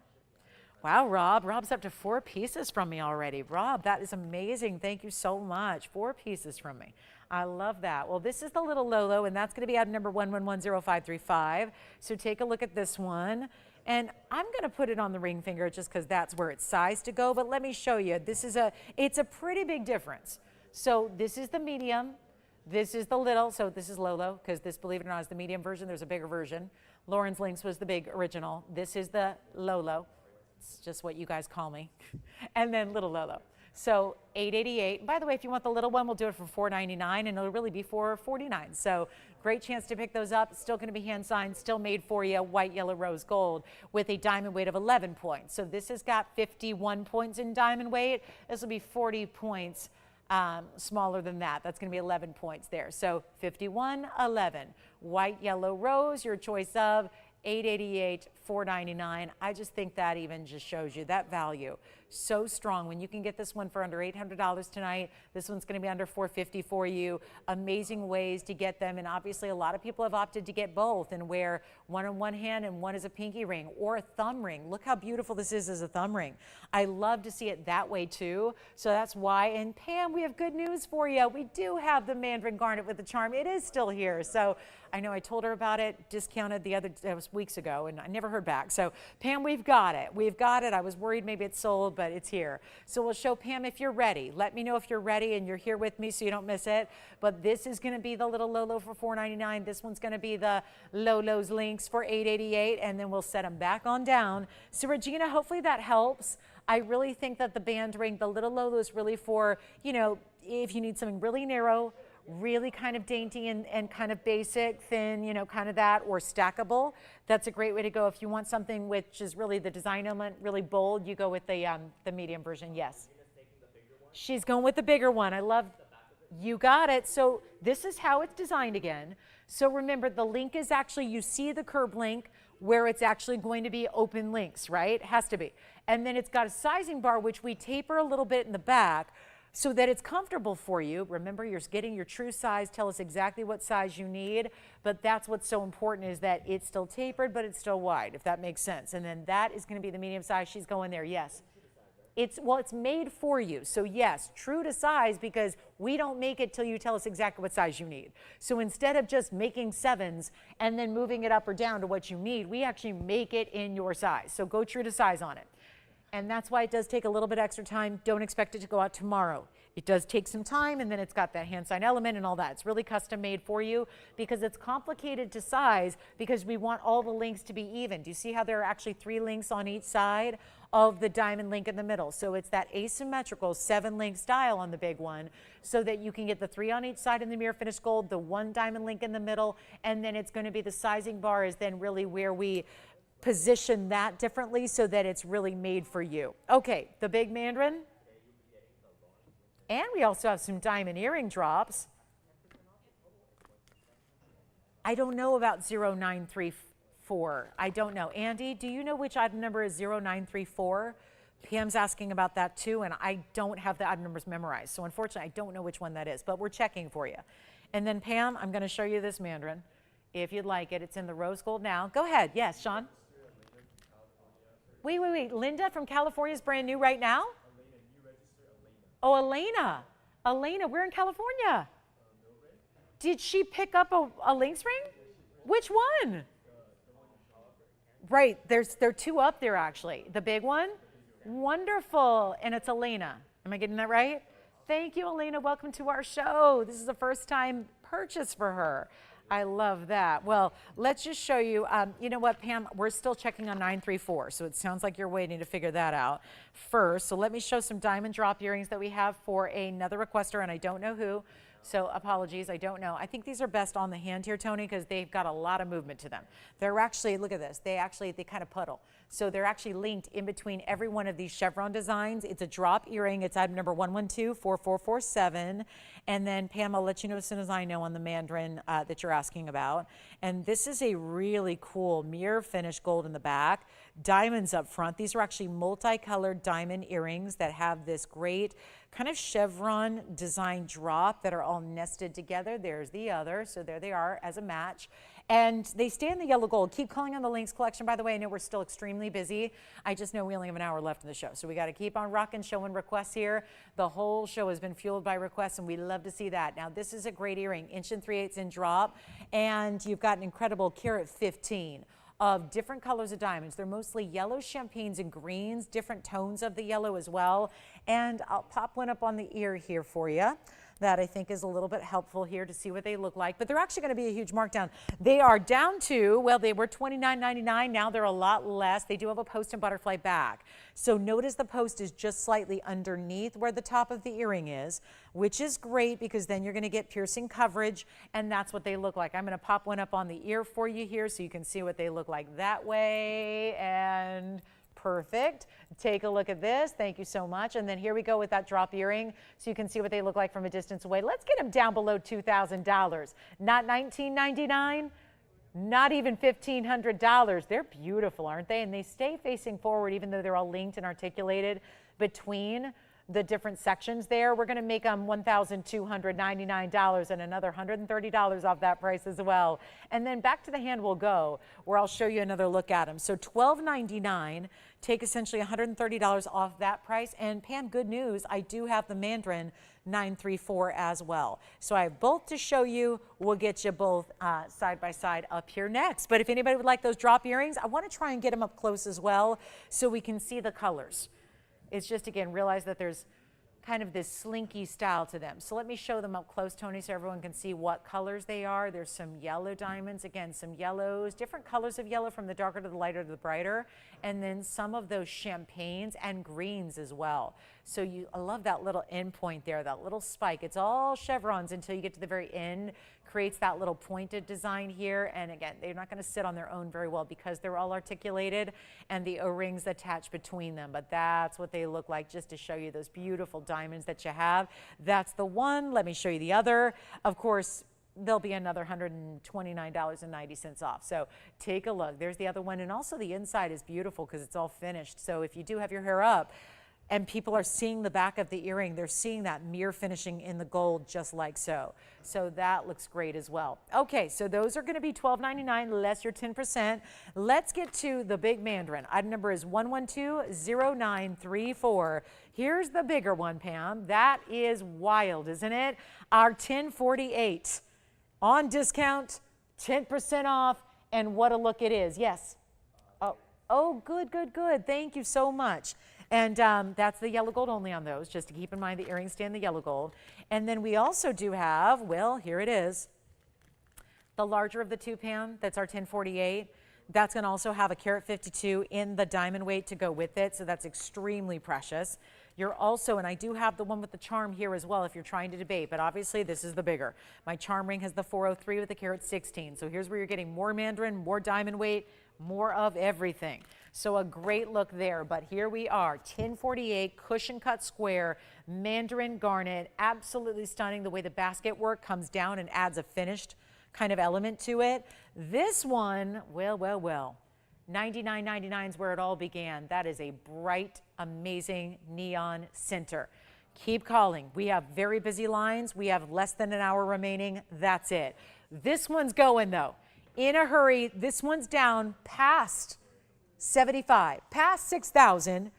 Wow, Rob. Rob's up to 4 pieces from me already. Rob, that is amazing. Thank you so much. 4 pieces from me. I love that. Well, this is the little Lolo, and that's going to be item number 111055. So take a look at this one. And I'm going to put it on the ring finger just because that's where it's sized to go. But let me show you. It's a pretty big difference. So this is the medium. This is the little. So this is Lolo, because this, believe it or not, is the medium version. There's a bigger version. Lauren's Lynx was the big original. This is the Lolo. It's just what you guys call me. And then little Lolo. So $888. By the way, if you want the little one, we'll do it for $499, and it'll really be $449. So great chance to pick those up. Still going to be hand signed, still made for you, white, yellow, rose gold with a diamond weight of 11 points. So this has got 51 points in diamond weight. This will be 40 points smaller than that. That's going to be 11 points there. So 51, 11. White, yellow, rose, your choice of $888, $499. I just think that even just shows you that value. So strong. When you can get this one for under $800 tonight, this one's going to be under $450 for you. Amazing ways to get them. And obviously a lot of people have opted to get both and wear one on one hand and one as a pinky ring or a thumb ring. Look how beautiful this is as a thumb ring. I love to see it that way too. So that's why. And Pam, we have good news for you. We do have the Mandarin garnet with the charm. It is still here. So I know I told her about it, discounted that was weeks ago, and I never heard back. So Pam, we've got it. We've got it. I was worried maybe it's sold, but it's here. So we'll show Pam if you're ready. Let me know if you're ready and you're here with me so you don't miss it. But this is going to be the little Lolo for $499. This one's going to be the Lolo's Lynx for $888, and then we'll set them back on down. So Regina, hopefully that helps. I really think that the band ring, the little Lolo is really for, you know, if you need something really narrow, really kind of dainty and kind of basic, thin, you know, kind of that, or stackable. That's a great way to go. If you want something which is really the design element, really bold, you go with the medium version, yes. She's going with the bigger one. I love, you got it. So this is how it's designed again. So remember, the link is actually, you see the curb link where it's actually going to be open links, right? It has to be. And then it's got a sizing bar, which we taper a little bit in the back so that it's comfortable for you. Remember, you're getting your true size. Tell us exactly what size you need. But that's what's so important, is that it's still tapered, but it's still wide, if that makes sense. And then that is going to be the medium size. She's going there, yes. Well, it's made for you. So yes, true to size, because we don't make it till you tell us exactly what size you need. So instead of just making 7s and then moving it up or down to what you need, we actually make it in your size. So go true to size on it. And that's why it does take a little bit extra time. Don't expect it to go out tomorrow. It does take some time, and then it's got that hand sign element and all that. It's really custom made for you, because it's complicated to size, because we want all the links to be even. Do you see how there are actually 3 links on each side of the diamond link in the middle? So it's that asymmetrical 7-link style on the big one, so that you can get the 3 on each side in the mirror finished gold, the 1 diamond link in the middle, and then it's going to be the sizing bar is then really where we position that differently so that it's really made for you. Okay, the big Mandarin. And we also have some diamond earring drops. I don't know about 0934. I don't know. Andy, do you know which item number is 0934? Pam's asking about that too, and I don't have the item numbers memorized. So unfortunately, I don't know which one that is, but we're checking for you. And then Pam, I'm going to show you this Mandarin, if you'd like it. It's in the rose gold now. Go ahead. Yes, Sean. Wait. Linda from California is brand new right now? Oh, Elena. Elena, we're in California. Did she pick up a links ring? Which one? Right, there are 2 up there actually. The big one? Wonderful. And it's Elena. Am I getting that right? Thank you, Elena. Welcome to our show. This is a first time purchase for her. I love that. Well, let's just show you. You know what, Pam? We're still checking on 934, so it sounds like you're waiting to figure that out first. So let me show some diamond drop earrings that we have for another requester, and I don't know who. So apologies, I don't know. I think these are best on the hand here, Tony, because they've got a lot of movement to them. They're actually, look at this, they kind of puddle. So they're actually linked in between every one of these chevron designs. It's a drop earring. It's item number 1124447. And then Pam, I'll let you know as soon as I know on the Mandarin that you're asking about. And this is a really cool mirror finished gold in the back, diamonds up front. These are actually multicolored diamond earrings that have this great kind of chevron design drop that are all nested together. There's the other, so there they are as a match. And they stay in the yellow gold. Keep calling on the links collection, by the way. I know we're still extremely busy. I just know we only have an hour left in the show, so we got to keep on rocking, showing requests here. The whole show has been fueled by requests, and we love to see that. Now, this is a great earring, 1 3/8 in drop, and you've got an incredible carat 15 of different colors of diamonds. They're mostly yellow, champagnes, and greens, different tones of the yellow as well. And I'll pop one up on the ear here for you. That I think is a little bit helpful here to see what they look like. But they're actually going to be a huge markdown. They are down to, well, they were $29.99. Now they're a lot less. They do have a post and butterfly back. So notice the post is just slightly underneath where the top of the earring is, which is great because then you're going to get piercing coverage, and that's what they look like. I'm going to pop one up on the ear for you here so you can see what they look like that way. And perfect. Take a look at this. Thank you so much. And then here we go with that drop earring so you can see what they look like from a distance away. Let's get them down below $2,000. Not $19.99, not even $1,500. They're beautiful, aren't they? And they stay facing forward even though they're all linked and articulated between the different sections there. We're going to make them $1,299 and another $130 off that price as well. And then back to the hand we'll go, where I'll show you another look at them. So $12.99, take essentially $130 off that price. And Pam, good news, I do have the Mandarin 934 as well. So I have both to show you. We'll get you both side by side up here next. But if anybody would like those drop earrings, I want to try and get them up close as well so we can see the colors. It's just, again, realize that there's kind of this slinky style to them. So let me show them up close, Tony, so everyone can see what colors they are. There's some yellow diamonds, again, some yellows, different colors of yellow from the darker to the lighter to the brighter, and then some of those champagnes and greens as well. So I love that little end point there, that little spike. It's all chevrons until you get to the very end, creates that little pointed design here. And again, they're not going to sit on their own very well because they're all articulated and the O-rings attached between them. But that's what they look like, just to show you those beautiful diamonds that you have. That's the one. Let me show you the other. Of course, there'll be another $129.90 off. So take a look. There's the other one. And also the inside is beautiful because it's all finished. So if you do have your hair up, and people are seeing the back of the earring, they're seeing that mirror finishing in the gold just like so. So that looks great as well. Okay, so those are gonna be $12.99 less your 10%. Let's get to the big Mandarin. Item number is 1120934. Here's the bigger one, Pam. That is wild, isn't it? Our 1048 on discount, 10% off, and what a look it is. Yes. Oh, good, good, good. Thank you so much. And that's the yellow gold only on those, just to keep in mind the earrings stay in the yellow gold. And then we also do have, well, here it is, the larger of the two, Pam, that's our 1048. That's going to also have a carat 52 in the diamond weight to go with it, so that's extremely precious. You're also, and I do have the one with the charm here as well if you're trying to debate, but obviously this is the bigger. My charm ring has the 403 with the carat 16, so here's where you're getting more Mandarin, more diamond weight, more of everything. So a great look there, but here we are, 1048 cushion cut square, Mandarin garnet, absolutely stunning the way the basket work comes down and adds a finished kind of element to it. This one, well, $99.99 is where it all began. That is a bright, amazing neon center. Keep calling. We have very busy lines. We have less than an hour remaining. That's it. This one's going though. In a hurry, this one's down past 75, past 6,000.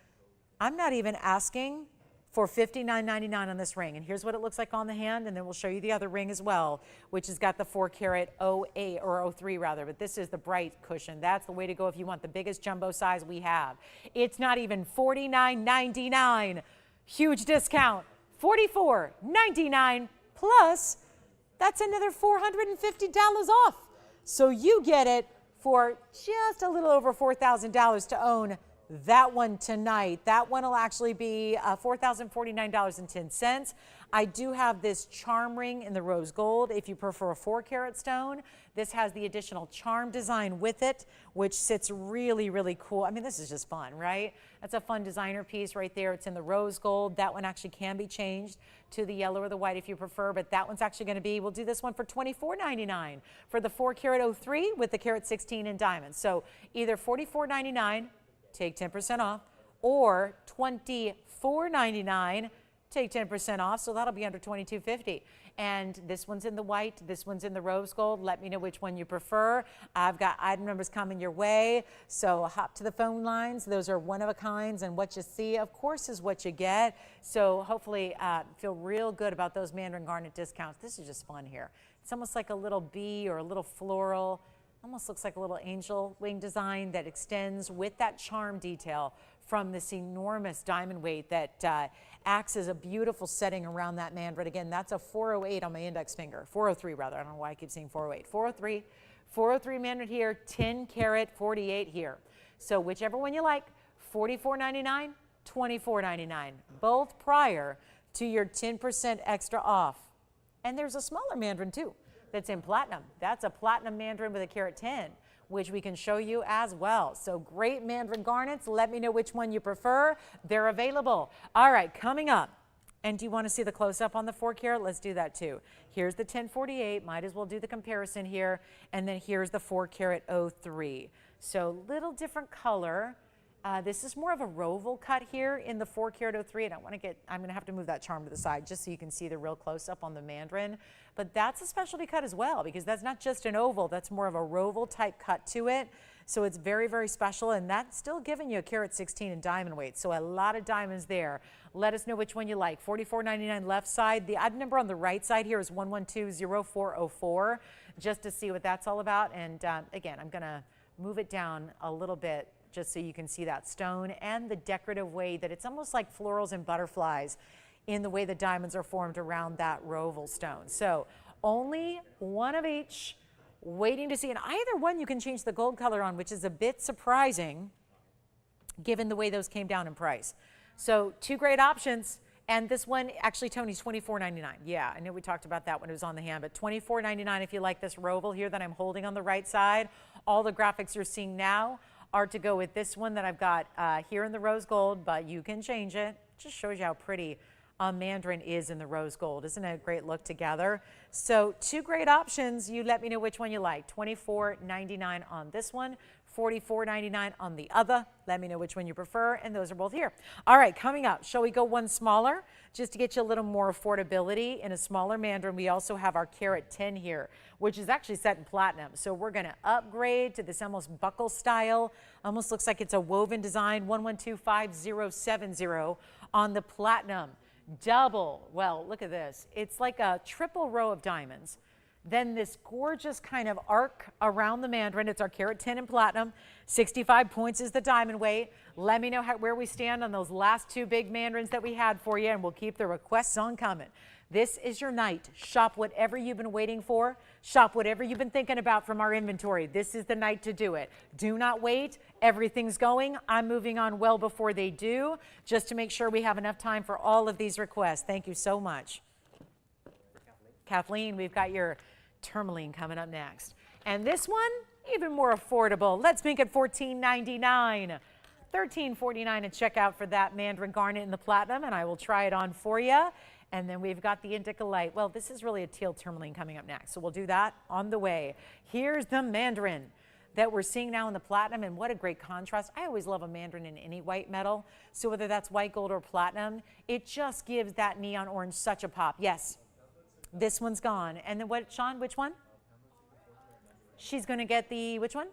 I'm not even asking for $59.99 on this ring. And here's what it looks like on the hand, and then we'll show you the other ring as well, which has got the 4 carat 08 or 03 rather, but this is the bright cushion. That's the way to go if you want the biggest jumbo size we have. It's not even $49.99. Huge discount. $44.99 plus that's another $450 off. So you get it for just a little over $4,000 to own that one tonight. That one will actually be $4,049.10. I do have this charm ring in the rose gold. If you prefer a 4 carat stone, this has the additional charm design with it, which sits really, really cool. I mean, this is just fun, right? That's a fun designer piece right there. It's in the rose gold. That one actually can be changed to the yellow or the white if you prefer, but that one's actually going to be, we'll do this one for $24.99 for the 4 carat 03 with the carat 16 in diamonds. So either $44.99, take 10% off, or $24.99, take 10% off, so that'll be under $22.50. And this one's in the white, this one's in the rose gold. Let me know which one you prefer. I've got item numbers coming your way, so hop to the phone lines. Those are one of a kinds, and what you see, of course, is what you get. So hopefully feel real good about those Mandarin garnet discounts. This is just fun here. It's almost like a little bee or a little floral. Almost looks like a little angel wing design that extends with that charm detail from this enormous diamond weight that acts as a beautiful setting around that Mandarin. Again, that's a 408 on my index finger. 403 rather. I don't know why I keep saying 408. 403. 403 Mandarin here, 10 carat 48 here. So whichever one you like, $44.99, $24.99, both prior to your 10% extra off. And there's a smaller Mandarin too that's in platinum. That's a platinum Mandarin with a carat 10, which we can show you as well. So great Mandarin garnets. Let me know which one you prefer. They're available. All right, coming up. And do you want to see the close-up on the 4 carat? Let's do that too. Here's the 1048. Might as well do the comparison here. And then here's the 4 carat 03. So little different color. This is more of a roval cut here in the 4 carat 03, and I'm going to have to move that charm to the side just so you can see the real close-up on the Mandarin. But that's a specialty cut as well, because that's not just an oval, that's more of a roval type cut to it. So it's very, very special, and that's still giving you a carat 16 in diamond weight. So a lot of diamonds there. Let us know which one you like. $44.99 left side. The item number on the right side here is 1120404, just to see what that's all about. And again, I'm going to move it down a little bit just so you can see that stone and the decorative way that it's almost like florals and butterflies in the way the diamonds are formed around that roval stone. So only one of each, waiting to see. And either one you can change the gold color on, which is a bit surprising given the way those came down in price. So two great options. And this one, actually, Tony's $24.99. Yeah, I know we talked about that when it was on the hand, but $24.99 if you like this roval here that I'm holding on the right side. All the graphics you're seeing now are to go with this one that I've got here in the rose gold, but you can change it. Just shows you how pretty Mandarin is in the rose gold. Isn't it a great look together? So two great options. You let me know which one you like. $24.99 on this one, $44.99 on the other. Let me know which one you prefer, and those are both here. All right, coming up, shall we go one smaller just to get you a little more affordability in a smaller Mandarin? We also have our carat 10 here, which is actually set in platinum. So we're going to upgrade to this almost buckle style. Almost looks like it's a woven design, 11257070 on the platinum. Double, well, look at this. It's like a triple row of diamonds. Then this gorgeous kind of arc around the Mandarin. It's our carat 10 in platinum. 65 points is the diamond weight. Let me know where we stand on those last two big Mandarins that we had for you, and we'll keep the requests on coming. This is your night. Shop whatever you've been waiting for. Shop whatever you've been thinking about from our inventory. This is the night to do it. Do not wait. Everything's going. I'm moving on well before they do, just to make sure we have enough time for all of these requests. Thank you so much. Kathleen, we've got your tourmaline coming up next. And this one, even more affordable. Let's make it $14.99. $13.49 at checkout for that Mandarin garnet in the platinum, and I will try it on for you. And then we've got the indica light. Well, this is really a teal tourmaline coming up next, so we'll do that on the way. Here's the Mandarin that we're seeing now in the platinum, and what a great contrast. I always love a Mandarin in any white metal, so whether that's white gold or platinum, it just gives that neon orange such a pop. Yes, this one's gone. And then what, Sean, which one? She's going to get the, which one?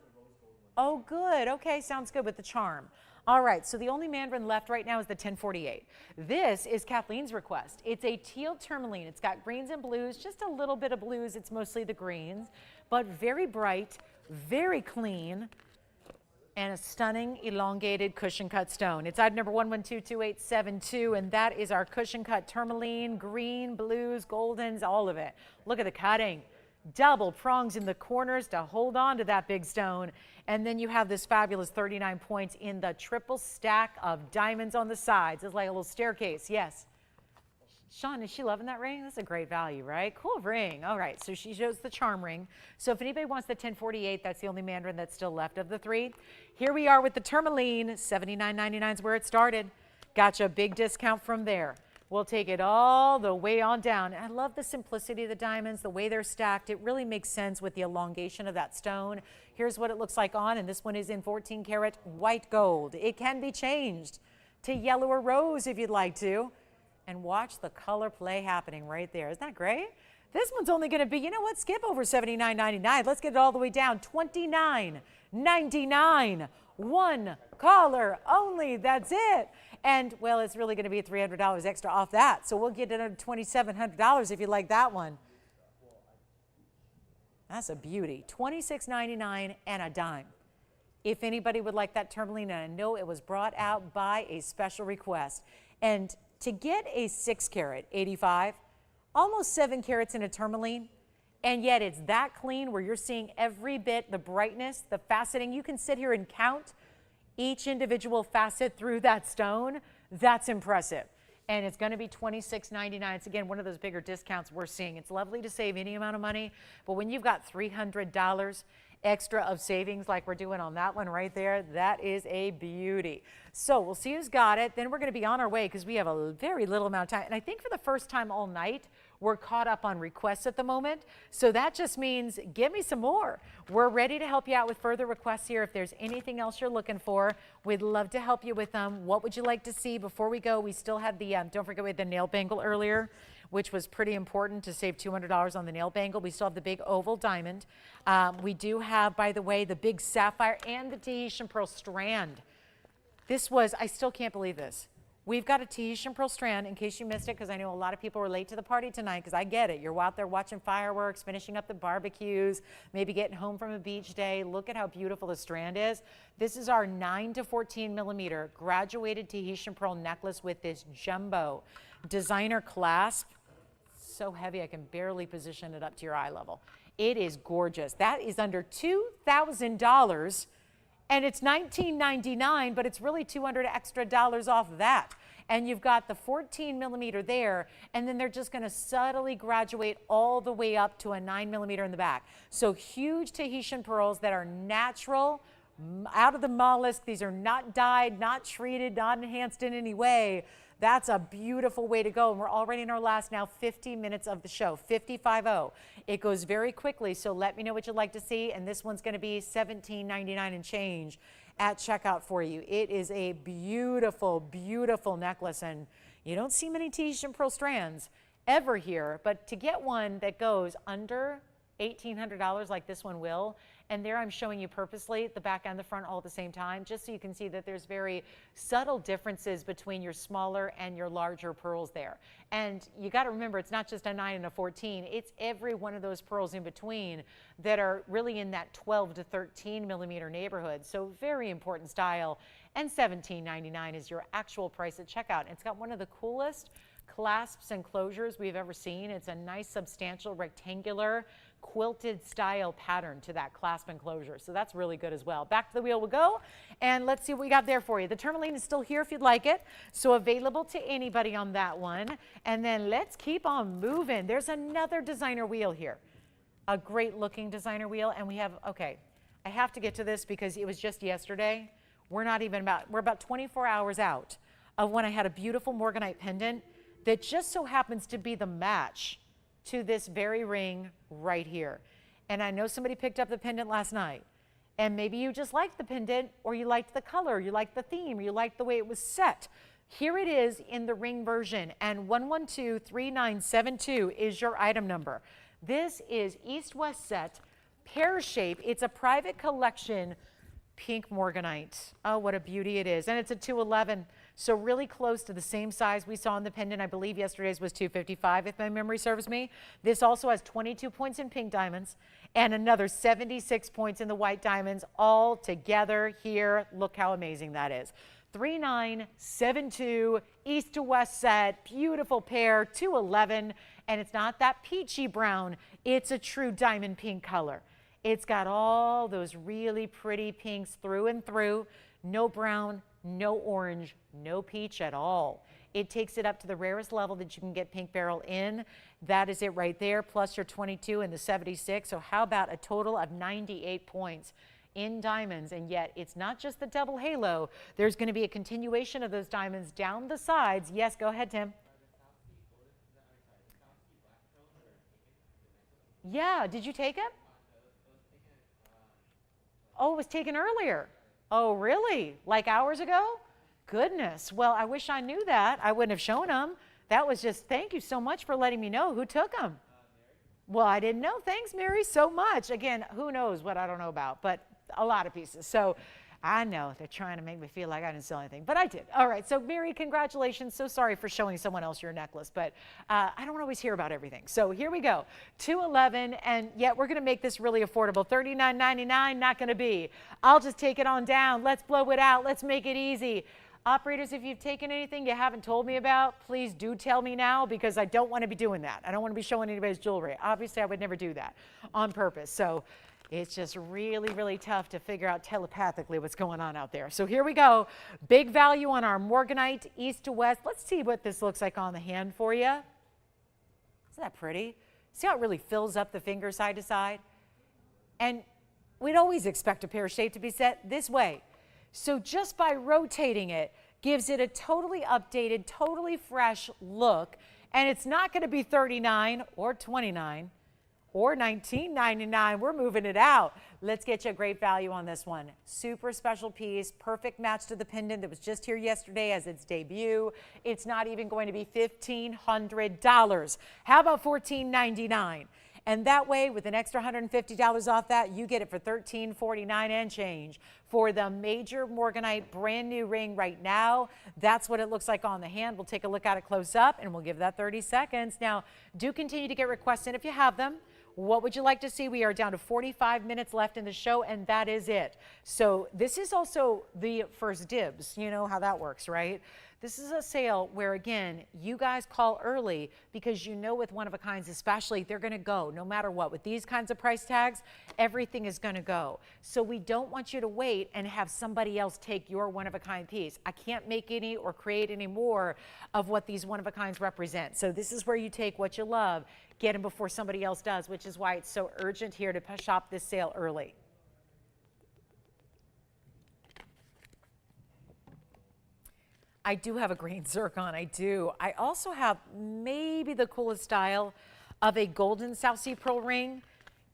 Oh, good. Okay, sounds good with the charm. All right, so the only Mandarin left right now is the 1048. This is Kathleen's request. It's a teal tourmaline. It's got greens and blues, just a little bit of blues. It's mostly the greens, but very bright, very clean, and a stunning elongated cushion cut stone. It's item number 11222872, and that is our cushion cut tourmaline, green, blues, goldens, all of it. Look at the cutting. Double prongs in the corners to hold on to that big stone. And then you have this fabulous 39 points in the triple stack of diamonds on the sides. It's like a little staircase. Yes. Sean, is she loving that ring? That's a great value, right? Cool ring. All right, so she shows the charm ring. So if anybody wants the 1048, that's the only Mandarin that's still left of the three. Here we are with the tourmaline. $79.99 is where it started. Gotcha a big discount from there. We'll take it all the way on down. I love the simplicity of the diamonds, the way they're stacked. It really makes sense with the elongation of that stone. Here's what it looks like on, and this one is in 14 karat white gold. It can be changed to yellow or rose if you'd like to. And watch the color play happening right there. Isn't that great? This one's only going to be, you know what, skip over $79.99. Let's get it all the way down. $29.99. One caller only. That's it. And, well, it's really going to be $300 extra off that. So we'll get it at $2,700 if you like that one. That's a beauty. $26.99 and a dime. If anybody would like that tourmaline, and I know it was brought out by a special request. And to get a 6 carat 85, almost 7 carats in a tourmaline, and yet it's that clean where you're seeing every bit, the brightness, the faceting. You can sit here and count each individual facet through that stone. That's impressive. And it's going to be $26.99. It's, again, one of those bigger discounts we're seeing. It's lovely to save any amount of money, but when you've got $300 extra of savings like we're doing on that one right there, that is a beauty. So we'll see who's got it. Then we're going to be on our way because we have a very little amount of time. And I think for the first time all night, we're caught up on requests at the moment. So that just means give me some more. We're ready to help you out with further requests here. If there's anything else you're looking for, we'd love to help you with them. What would you like to see? Before we go, we still have the, don't forget we had the nail bangle earlier, which was pretty important to save $200 on the nail bangle. We still have the big oval diamond. We do have, by the way, the big sapphire and the Tahitian pearl strand. This was, I still can't believe this, We've got a Tahitian pearl strand, in case you missed it, because I know a lot of people were late to the party tonight, because I get it. You're out there watching fireworks, finishing up the barbecues, maybe getting home from a beach day. Look at how beautiful the strand is. This is our 9 to 14 millimeter graduated Tahitian pearl necklace with this jumbo designer clasp. So heavy I can barely position it up to your eye level. It is gorgeous. That is under $2,000. And it's $19.99, but it's really $200 extra off of that. And you've got the 14 millimeter there, and then they're just gonna subtly graduate all the way up to a 9 millimeter in the back. So huge Tahitian pearls that are natural, out of the mollusk. These are not dyed, not treated, not enhanced in any way. That's a beautiful way to go. And we're already in our last now 50 minutes of the show, 50. It goes very quickly, so let me know what you'd like to see. And this one's gonna be $17.99 and change at checkout for you. It is a beautiful, beautiful necklace. And you don't see many Tahitian pearl strands ever here, but to get one that goes under $1,800 like this one will, and there I'm showing you purposely the back and the front all at the same time, just so you can see that there's very subtle differences between your smaller and your larger pearls there. And you got to remember, it's not just a 9 and a 14, it's every one of those pearls in between that are really in that 12 to 13 millimeter neighborhood. So very important style. And $17.99 is your actual price at checkout. It's got one of the coolest clasps and closures we've ever seen. It's a nice substantial rectangular quilted style pattern to that clasp and closure. So that's really good as well. Back to the wheel we'll go, and let's see what we got there for you. The tourmaline is still here if you'd like it, so available to anybody on that one. And then let's keep on moving. There's another designer wheel here, a great looking designer wheel. And we have, okay, I have to get to this because it was just yesterday. We're about 24 hours out of when I had a beautiful Morganite pendant that just so happens to be the match to this very ring right here. And I know somebody picked up the pendant last night, and maybe you just liked the pendant, or you liked the color, you liked the theme, or you liked the way it was set. Here it is in the ring version, and 1123972 is your item number. This is East-West set, pear shape. It's a private collection pink Morganite. Oh, what a beauty it is. And it's a 211. So really close to the same size we saw in the pendant. I believe yesterday's was 255 if my memory serves me. This also has 22 points in pink diamonds and another 76 points in the white diamonds all together here. Look how amazing that is. 3972 east to west set, beautiful pair, 211, and it's not that peachy brown, it's a true diamond pink color. It's got all those really pretty pinks through and through, no brown, no orange, no peach at all. It takes it up to the rarest level that you can get pink beryl in. That is it right there, plus your 22 and the 76. So how about a total of 98 points in diamonds? And yet it's not just the double halo. There's going to be a continuation of those diamonds down the sides. Yes, go ahead, Tim. Yeah, did you take it? Oh, it was taken earlier. Oh, really? Like hours ago? Goodness. Well, I wish I knew that. I wouldn't have shown them. That was just, thank you so much for letting me know. Who took them? Well, I didn't know. Thanks, Mary, so much. Again, who knows what I don't know about, but a lot of pieces. So I know they're trying to make me feel like I didn't sell anything, but I did. All right. So Mary, congratulations. So sorry for showing someone else your necklace, but I don't always hear about everything. So here we go. 211, and yet we're going to make this really affordable. $39.99, not going to be. I'll just take it on down. Let's blow it out. Let's make it easy. Operators, if you've taken anything you haven't told me about, please do tell me now, because I don't want to be doing that. I don't want to be showing anybody's jewelry. Obviously, I would never do that on purpose. So it's just really, really tough to figure out telepathically what's going on out there. So here we go. Big value on our Morganite, east to west. Let's see what this looks like on the hand for you. Isn't that pretty? See how it really fills up the finger side to side? And we'd always expect a pear shape to be set this way. So just by rotating it gives it a totally updated, totally fresh look. And it's not going to be $39 or $29 or $19.99. We're moving it out. Let's get you a great value on this one. Super special piece, perfect match to the pendant that was just here yesterday as its debut. It's not even going to be $1,500. How about $14.99? And that way, with an extra $150 off that, you get it for $13.49 and change. For the major Morganite brand new ring right now, that's what it looks like on the hand. We'll take a look at it close up and we'll give that 30 seconds. Now, do continue to get requests in if you have them. What would you like to see? We are down to 45 minutes left in the show, and that is it. So this is also the first dibs. You know how that works, right? This is a sale where, again, you guys call early because you know with one-of-a-kinds especially, they're going to go no matter what. With these kinds of price tags, everything is going to go. So we don't want you to wait and have somebody else take your one-of-a-kind piece. I can't make any or create any more of what these one-of-a-kinds represent. So this is where you take what you love, get them before somebody else does, which is why it's so urgent here to shop this sale early. I do have a green zircon, I do. I also have maybe the coolest style of a golden South Sea pearl ring,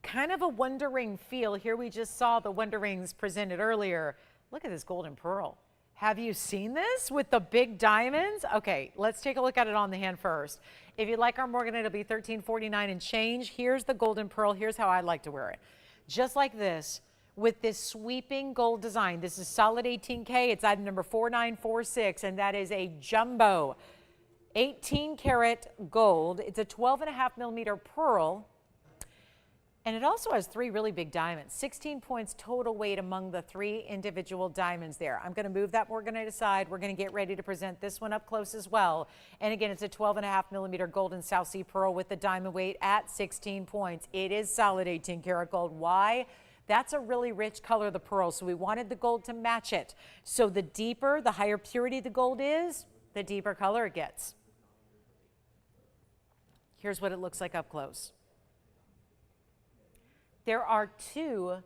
kind of a Wonder Ring feel. Here we just saw the Wonder Rings presented earlier. Look at this golden pearl. Have you seen this with the big diamonds? Okay, let's take a look at it on the hand first. If you like our Morganite, it'll be $13.49 and change. Here's the golden pearl. Here's how I like to wear it. Just like this, with this sweeping gold design. This is solid 18K. It's item number 4946, and that is a jumbo 18 karat gold. It's a 12.5 millimeter pearl. And it also has 3 really big diamonds, 16 points total weight among the 3 individual diamonds there. I'm going to move that Morganite aside. We're going to get ready to present this one up close as well. And again, it's a 12.5 millimeter golden South Sea pearl with the diamond weight at 16 points. It is solid 18 karat gold. Why? That's a really rich color of the pearl, so we wanted the gold to match it. So the deeper, the higher purity the gold is, the deeper color it gets. Here's what it looks like up close. There are 2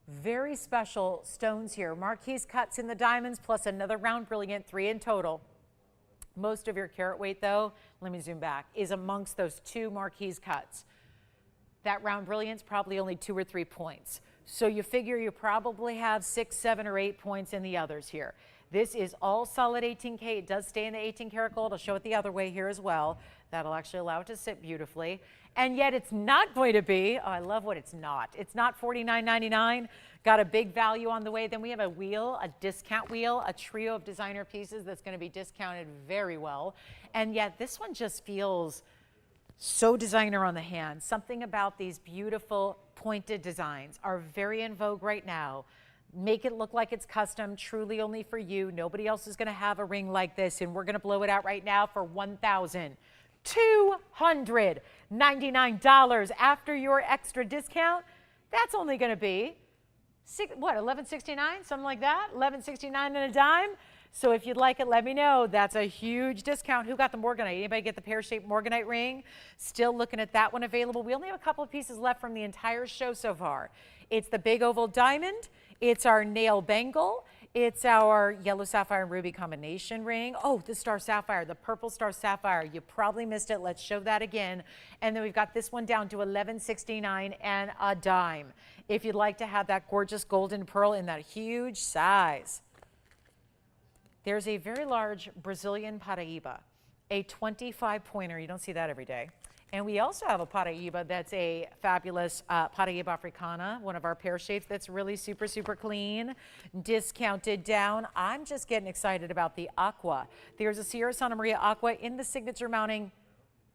very special stones here. Marquise cuts in the diamonds plus another round brilliant, 3 in total. Most of your carat weight, though, let me zoom back, is amongst those 2 Marquise cuts. That round brilliant's probably only 2 or 3 points. So you figure you probably have 6, 7, or 8 points in the others here. This is all solid 18K. It does stay in the 18 karat gold. I'll show it the other way here as well. That'll actually allow it to sit beautifully. And yet it's not going to be, oh, I love what it's not. It's not $49.99. Got a big value on the way. Then we have a wheel, a discount wheel, a trio of designer pieces that's going to be discounted very well. And yet this one just feels so designer on the hand. Something about these beautiful pointed designs are very in vogue right now. Make it look like it's custom, truly only for you. Nobody else is going to have a ring like this, and we're going to blow it out right now for $1,299 after your extra discount. That's only going to be $11.69, something like that, $11.69 and a dime. So if you'd like it, let me know. That's a huge discount. Who got the Morganite? Anybody get the pear-shaped Morganite ring? Still looking at that one available. We only have a couple of pieces left from the entire show so far. It's the big oval diamond. It's our nail bangle. It's our yellow sapphire and ruby combination ring. Oh, the star sapphire, the purple star sapphire. You probably missed it. Let's show that again. And then we've got this one down to $11.69 and a dime. If you'd like to have that gorgeous golden pearl in that huge size. There's a very large Brazilian Paraiba, a 25-pointer. You don't see that every day. And we also have a Paraiba that's a fabulous Paraiba Africana, one of our pear shapes that's really super, super clean, discounted down. I'm just getting excited about the Aqua. There's a Sierra Santa Maria Aqua in the signature mounting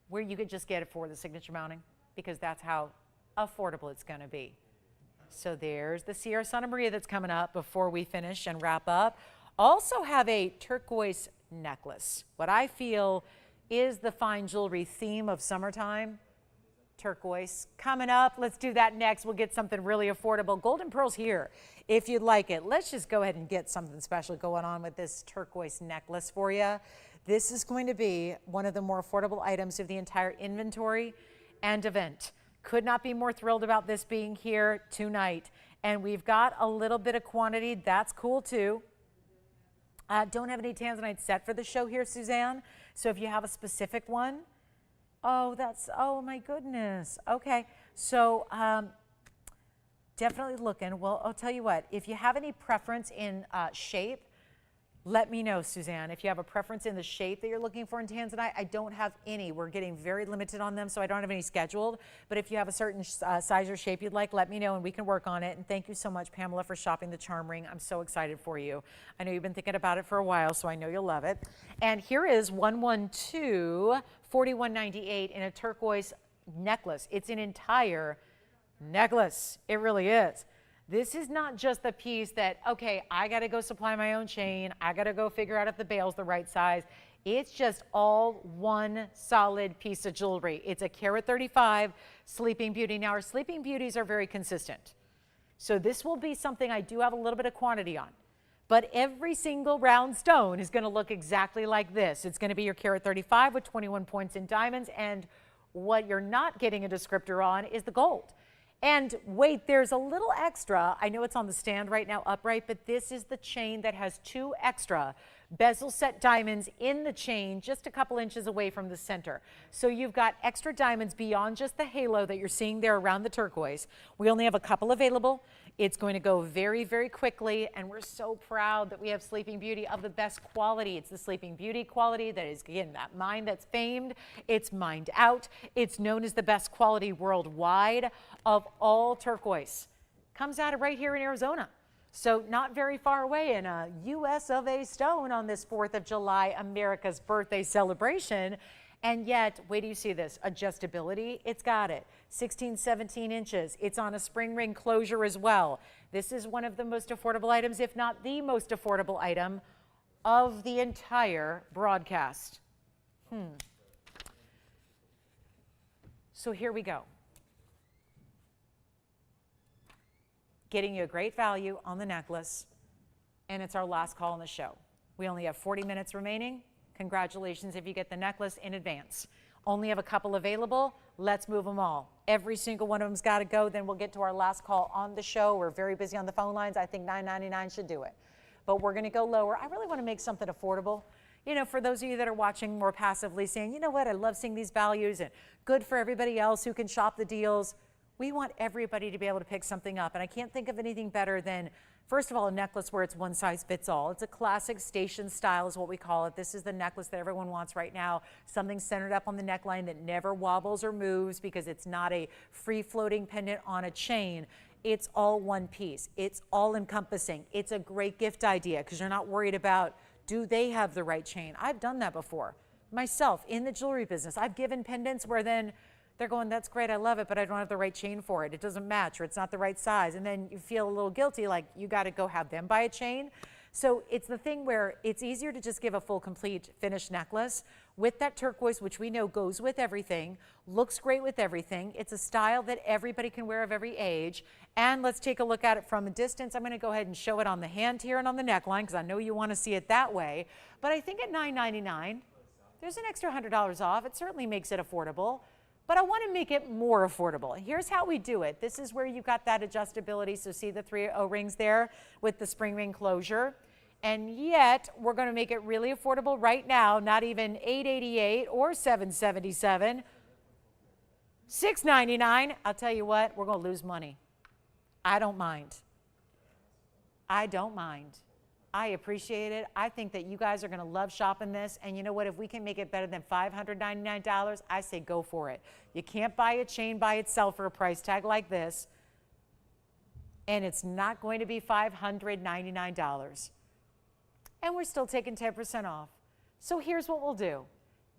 where you could just get it for the signature mounting because that's how affordable it's going to be. So there's the Sierra Santa Maria that's coming up before we finish and wrap up. Also have a turquoise necklace. What I feel is the fine jewelry theme of summertime. Turquoise coming up. Let's do that next. We'll get something really affordable. Golden pearls here if you'd like it. Let's just go ahead and get something special going on with this turquoise necklace for you. This is going to be one of the more affordable items of the entire inventory and event. Could not be more thrilled about this being here tonight. And we've got a little bit of quantity. That's cool too. Don't have any tanzanite set for the show here, Suzanne. So if you have a specific one, oh my goodness. Okay, so definitely looking. Well, I'll tell you what, if you have any preference in shape, Let me know, Suzanne, if you have a preference in the shape that you're looking for in tanzanite. I don't have any. We're getting very limited on them, so I don't have any scheduled. But if you have a certain size or shape you'd like, let me know and we can work on it. And thank you so much, Pamela, for shopping the charm ring. I'm so excited for you. I know you've been thinking about it for a while, so I know you'll love it. And here is 112 4198 in a turquoise necklace. It's an entire necklace. It really is. This is not just the piece that, okay, I got to go supply my own chain. I got to go figure out if the bail's the right size. It's just all one solid piece of jewelry. It's a carat 35 Sleeping Beauty. Now, our Sleeping Beauties are very consistent. So this will be something I do have a little bit of quantity on. But every single round stone is going to look exactly like this. It's going to be your carat 35 with 21 points in diamonds. And what you're not getting a descriptor on is the gold. And wait, there's a little extra. I know it's on the stand right now upright, but this is the chain that has 2 extra bezel set diamonds in the chain just a couple inches away from the center. So you've got extra diamonds beyond just the halo that you're seeing there around the turquoise. We only have a couple available. It's going to go very, very quickly, and we're so proud that we have Sleeping Beauty of the best quality. It's the Sleeping Beauty quality that is, again, that mine that's famed. It's mined out. It's known as the best quality worldwide of all turquoise. Comes out of right here in Arizona. So not very far away, in a US of A stone on this 4th of July, America's birthday celebration. And yet, wait till you see this, adjustability, it's got it. 16, 17 inches. It's on a spring ring closure as well. This is one of the most affordable items, if not the most affordable item of the entire broadcast. So here we go. Getting you a great value on the necklace, and it's our last call on the show. We only have 40 minutes remaining. Congratulations if you get the necklace in advance. Only have a couple available. Let's move them all. Every single one of them's got to go. Then we'll get to our last call on the show. We're very busy on the phone lines. I think $9.99 should do it. But we're going to go lower. I really want to make something affordable. You know, for those of you that are watching more passively saying, you know what, I love seeing these values and good for everybody else who can shop the deals. We want everybody to be able to pick something up. And I can't think of anything better than, first of all, a necklace where it's one size fits all. It's a classic station style is what we call it. This is the necklace that everyone wants right now. Something centered up on the neckline that never wobbles or moves because it's not a free floating pendant on a chain. It's all one piece. It's all encompassing. It's a great gift idea because you're not worried about, do they have the right chain? I've done that before. Myself, in the jewelry business, I've given pendants where then they're going, that's great, I love it, but I don't have the right chain for it. It doesn't match, or it's not the right size. And then you feel a little guilty, like you got to go have them buy a chain. So it's the thing where it's easier to just give a full, complete, finished necklace with that turquoise, which we know goes with everything, looks great with everything. It's a style that everybody can wear of every age. And let's take a look at it from a distance. I'm going to go ahead and show it on the hand here and on the neckline because I know you want to see it that way. But I think at $9.99, there's an extra $100 off. It certainly makes it affordable. But I want to make it more affordable. Here's how we do it. This is where you've got that adjustability. So see the 3 O-rings there with the spring ring closure. And yet we're going to make it really affordable right now, not even $888 or $777, $699. I'll tell you what, we're going to lose money. I don't mind. I don't mind. I appreciate it. I think that you guys are going to love shopping this. And you know what? If we can make it better than $599, I say go for it. You can't buy a chain by itself for a price tag like this. And it's not going to be $599. And we're still taking 10% off. So here's what we'll do.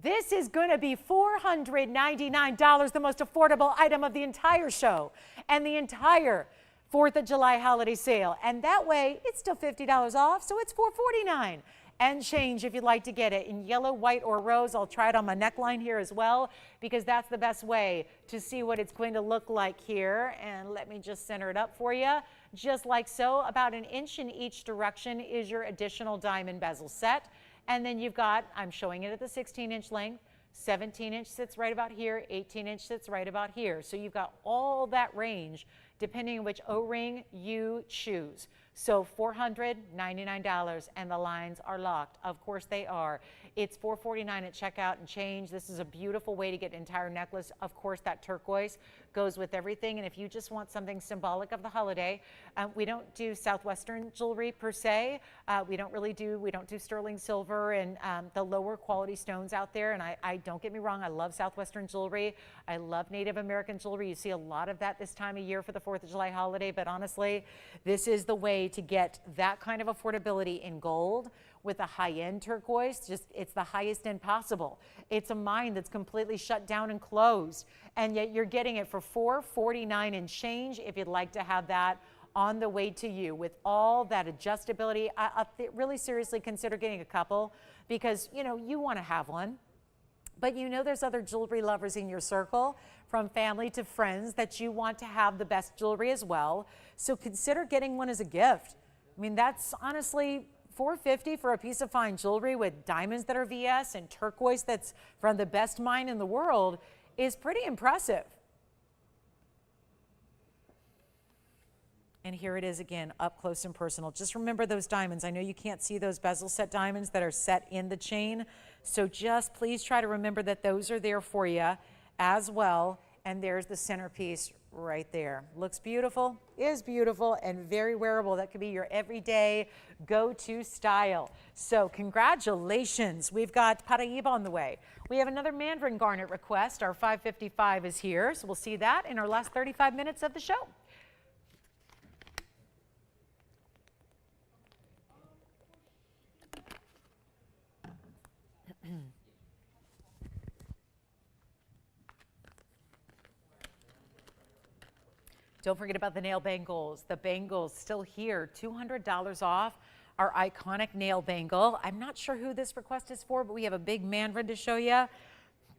This is going to be $499, the most affordable item of the entire show and the entire 4th of July holiday sale. And that way, it's still $50 off, so it's $449 and change if you'd like to get it in yellow, white, or rose. I'll try it on my neckline here as well because that's the best way to see what it's going to look like here. And let me just center it up for you. Just like so, about an inch in each direction is your additional diamond bezel set. And then you've got, I'm showing it at the 16-inch length, 17-inch sits right about here, 18-inch sits right about here. So you've got all that range depending on which O-ring you choose. So $499 and the lines are locked. Of course they are. It's $449 at checkout and change. This is a beautiful way to get an entire necklace. Of course that turquoise goes with everything. And if you just want something symbolic of the holiday, we don't do Southwestern jewelry per se. We don't do sterling silver and the lower quality stones out there. And I don't get me wrong, I love Southwestern jewelry. I love Native American jewelry. You see a lot of that this time of year for the 4th of July holiday. But honestly, this is the way to get that kind of affordability in gold with a high-end turquoise. It's the highest end possible. It's a mine that's completely shut down and closed, and yet you're getting it for $449 and change if you'd like to have that on the way to you with all that adjustability. I really seriously consider getting a couple, because you want to have one, but there's other jewelry lovers in your circle, from family to friends, that you want to have the best jewelry as well. So consider getting one as a gift. I mean, that's honestly $450 for a piece of fine jewelry with diamonds that are VS and turquoise that's from the best mine in the world is pretty impressive. And here it is again, up close and personal. Just remember those diamonds. I know you can't see those bezel set diamonds that are set in the chain. So just please try to remember that those are there for you as well. And there's the centerpiece right there. Looks beautiful, is beautiful, and very wearable. That could be your everyday go-to style. So congratulations. We've got Paraiba on the way. We have another Mandarin garnet request. Our 555 is here. So we'll see that in our last 35 minutes of the show. Don't forget about the nail bangles. The bangles still here, $200 off our iconic nail bangle. I'm not sure who this request is for, but we have a big Mandarin to show you.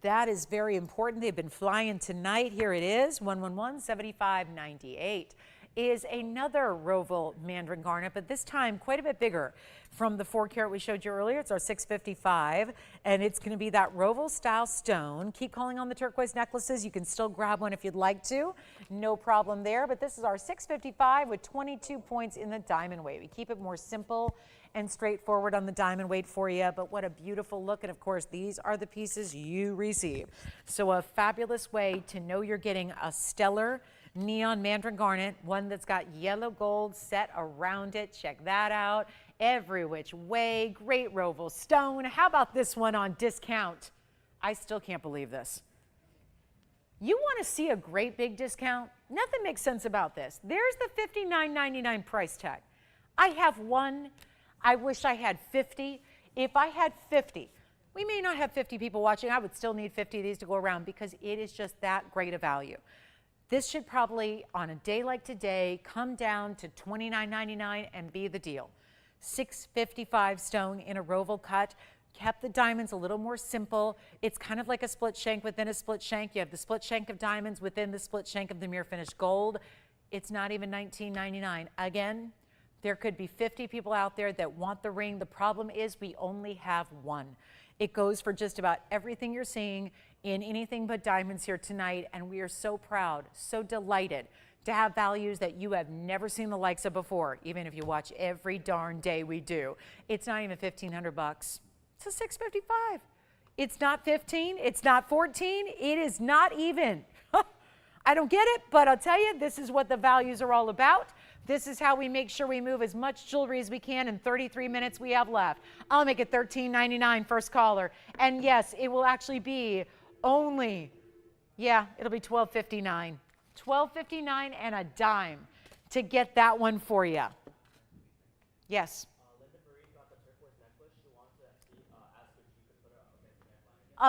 That is very important. They've been flying tonight. Here it is, 111-7598. Is another Roval Mandarin garnet, but this time quite a bit bigger. From the 4 carat we showed you earlier, it's our 655, and it's going to be that Roval style stone. Keep calling on the turquoise necklaces. You can still grab one if you'd like to. No problem there, but this is our 655 with 22 points in the diamond weight. We keep it more simple and straightforward on the diamond weight for you, but what a beautiful look. And of course, these are the pieces you receive. So a fabulous way to know you're getting a stellar neon Mandarin garnet, one that's got yellow gold set around it. Check that out. Every which way. Great Roval stone. How about this one on discount? I still can't believe this. You want to see a great big discount? Nothing makes sense about this. There's the $59.99 price tag. I have one. I wish I had 50. If I had 50, we may not have 50 people watching. I would still need 50 of these to go around because it is just that great a value. This should probably, on a day like today, come down to $29.99 and be the deal. 655 stone in a Roval cut. Kept the diamonds a little more simple. It's kind of like a split shank within a split shank. You have the split shank of diamonds within the split shank of the mirror finished gold. It's not even $19.99. Again, there could be 50 people out there that want the ring. The problem is we only have one. It goes for just about everything you're seeing in anything but diamonds here tonight, and we are so proud, so delighted to have values that you have never seen the likes of before, even if you watch every darn day we do. It's not even 1,500 bucks. It's a 655. It's not 15, it's not 14, it is not even. I don't get it, but I'll tell you, this is what the values are all about. This is how we make sure we move as much jewelry as we can in 33 minutes we have left. I'll make it $13.99 first caller. And yes, it will actually be only, it'll be $12.59. $12.59 and a dime to get that one for you. Yes. Linda Marie got the turquoise necklace. She wants to ask if you could put it on the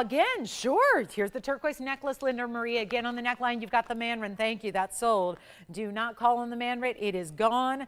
neckline again. Again, sure. Here's the turquoise necklace, Linda Marie. Again on the neckline, you've got the Mandarin. Thank you. That's sold. Do not call on the Mandarin. It is gone.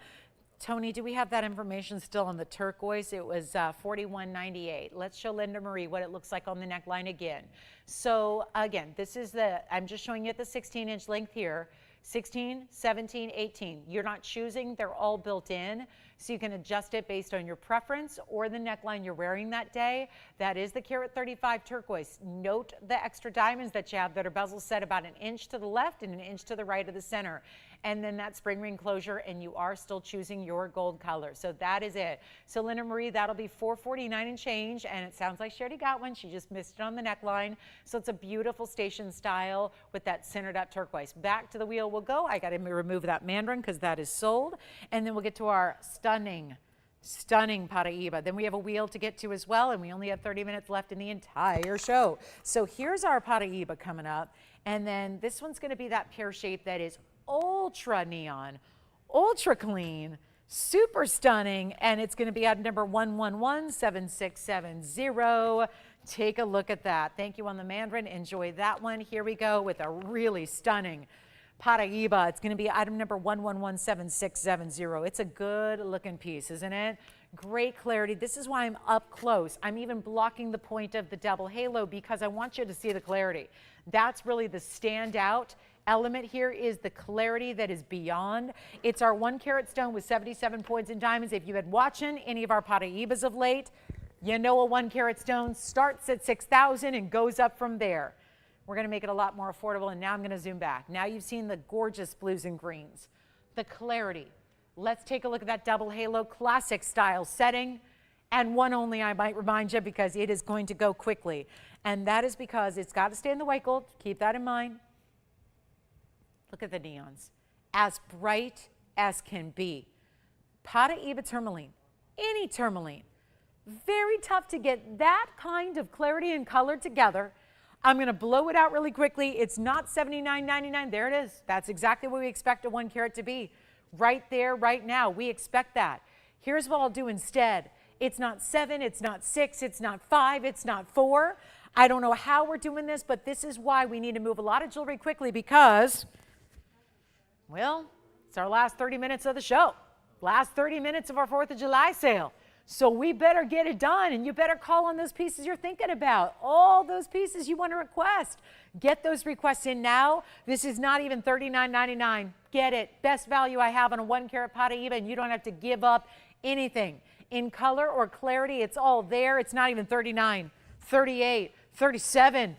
Tony, do we have that information still on the turquoise? It was $41.98. Let's show Linda Marie what it looks like on the neckline again. So again, this is I'm just showing you at the 16-inch length here. 16, 17, 18. You're not choosing, they're all built in. So you can adjust it based on your preference or the neckline you're wearing that day. That is the carat 35 turquoise. Note the extra diamonds that you have that are bezel set about 1 inch to the left and 1 inch to the right of the center. and then that spring ring closure, and you are still choosing your gold color. So that is it. So Linda Marie, that'll be $449 and change, and it sounds like she already got one. She just missed it on the neckline. So it's a beautiful station style with that centered up turquoise. Back to the wheel we'll go. I got to remove that Mandarin because that is sold, and then we'll get to our stunning Paraiba. Then we have a wheel to get to as well, and we only have 30 minutes left in the entire show. So here's our Paraiba coming up, and then this one's going to be that pear shape that is ultra neon, ultra clean, super stunning, and it's going to be at number 1117670. Take a look at that. Thank you on the Mandarin. Enjoy that one. Here we go with a really stunning Paraiba. It's going to be item number 1117670. It's a good looking piece, isn't it? Great clarity. This is why I'm up close. I'm even blocking the point of the double halo because I want you to see the clarity. That's really the standout element here, is the clarity that is beyond. It's our 1 carat stone with 77 points in diamonds. If you had watching any of our Paraibas of late, you know a 1 carat stone starts at 6,000 and goes up from there. We're going to make it a lot more affordable, and now I'm going to zoom back. Now you've seen the gorgeous blues and greens, the clarity. Let's take a look at that double halo classic style setting, and one only, I might remind you, because it is going to go quickly, and that is because it's got to stay in the white gold. Keep that in mind. Look at the neons, as bright as can be. Paraiba tourmaline, any tourmaline, very tough to get that kind of clarity and color together. I'm going to blow it out really quickly. It's not $79.99. There it is. That's exactly what we expect a 1 carat to be. Right there, right now. We expect that. Here's what I'll do instead. It's not 7, it's not 6, it's not 5, it's not 4. I don't know how we're doing this, but this is why we need to move a lot of jewelry quickly because, well, it's our last 30 minutes of the show. Last 30 minutes of our 4th of July sale. So we better get it done, and you better call on those pieces you're thinking about. All those pieces you want to request. Get those requests in now. This is not even $39.99. Get it. Best value I have on a 1 carat Paraiba, and you don't have to give up anything. In color or clarity, it's all there. It's not even $39, $38, $37.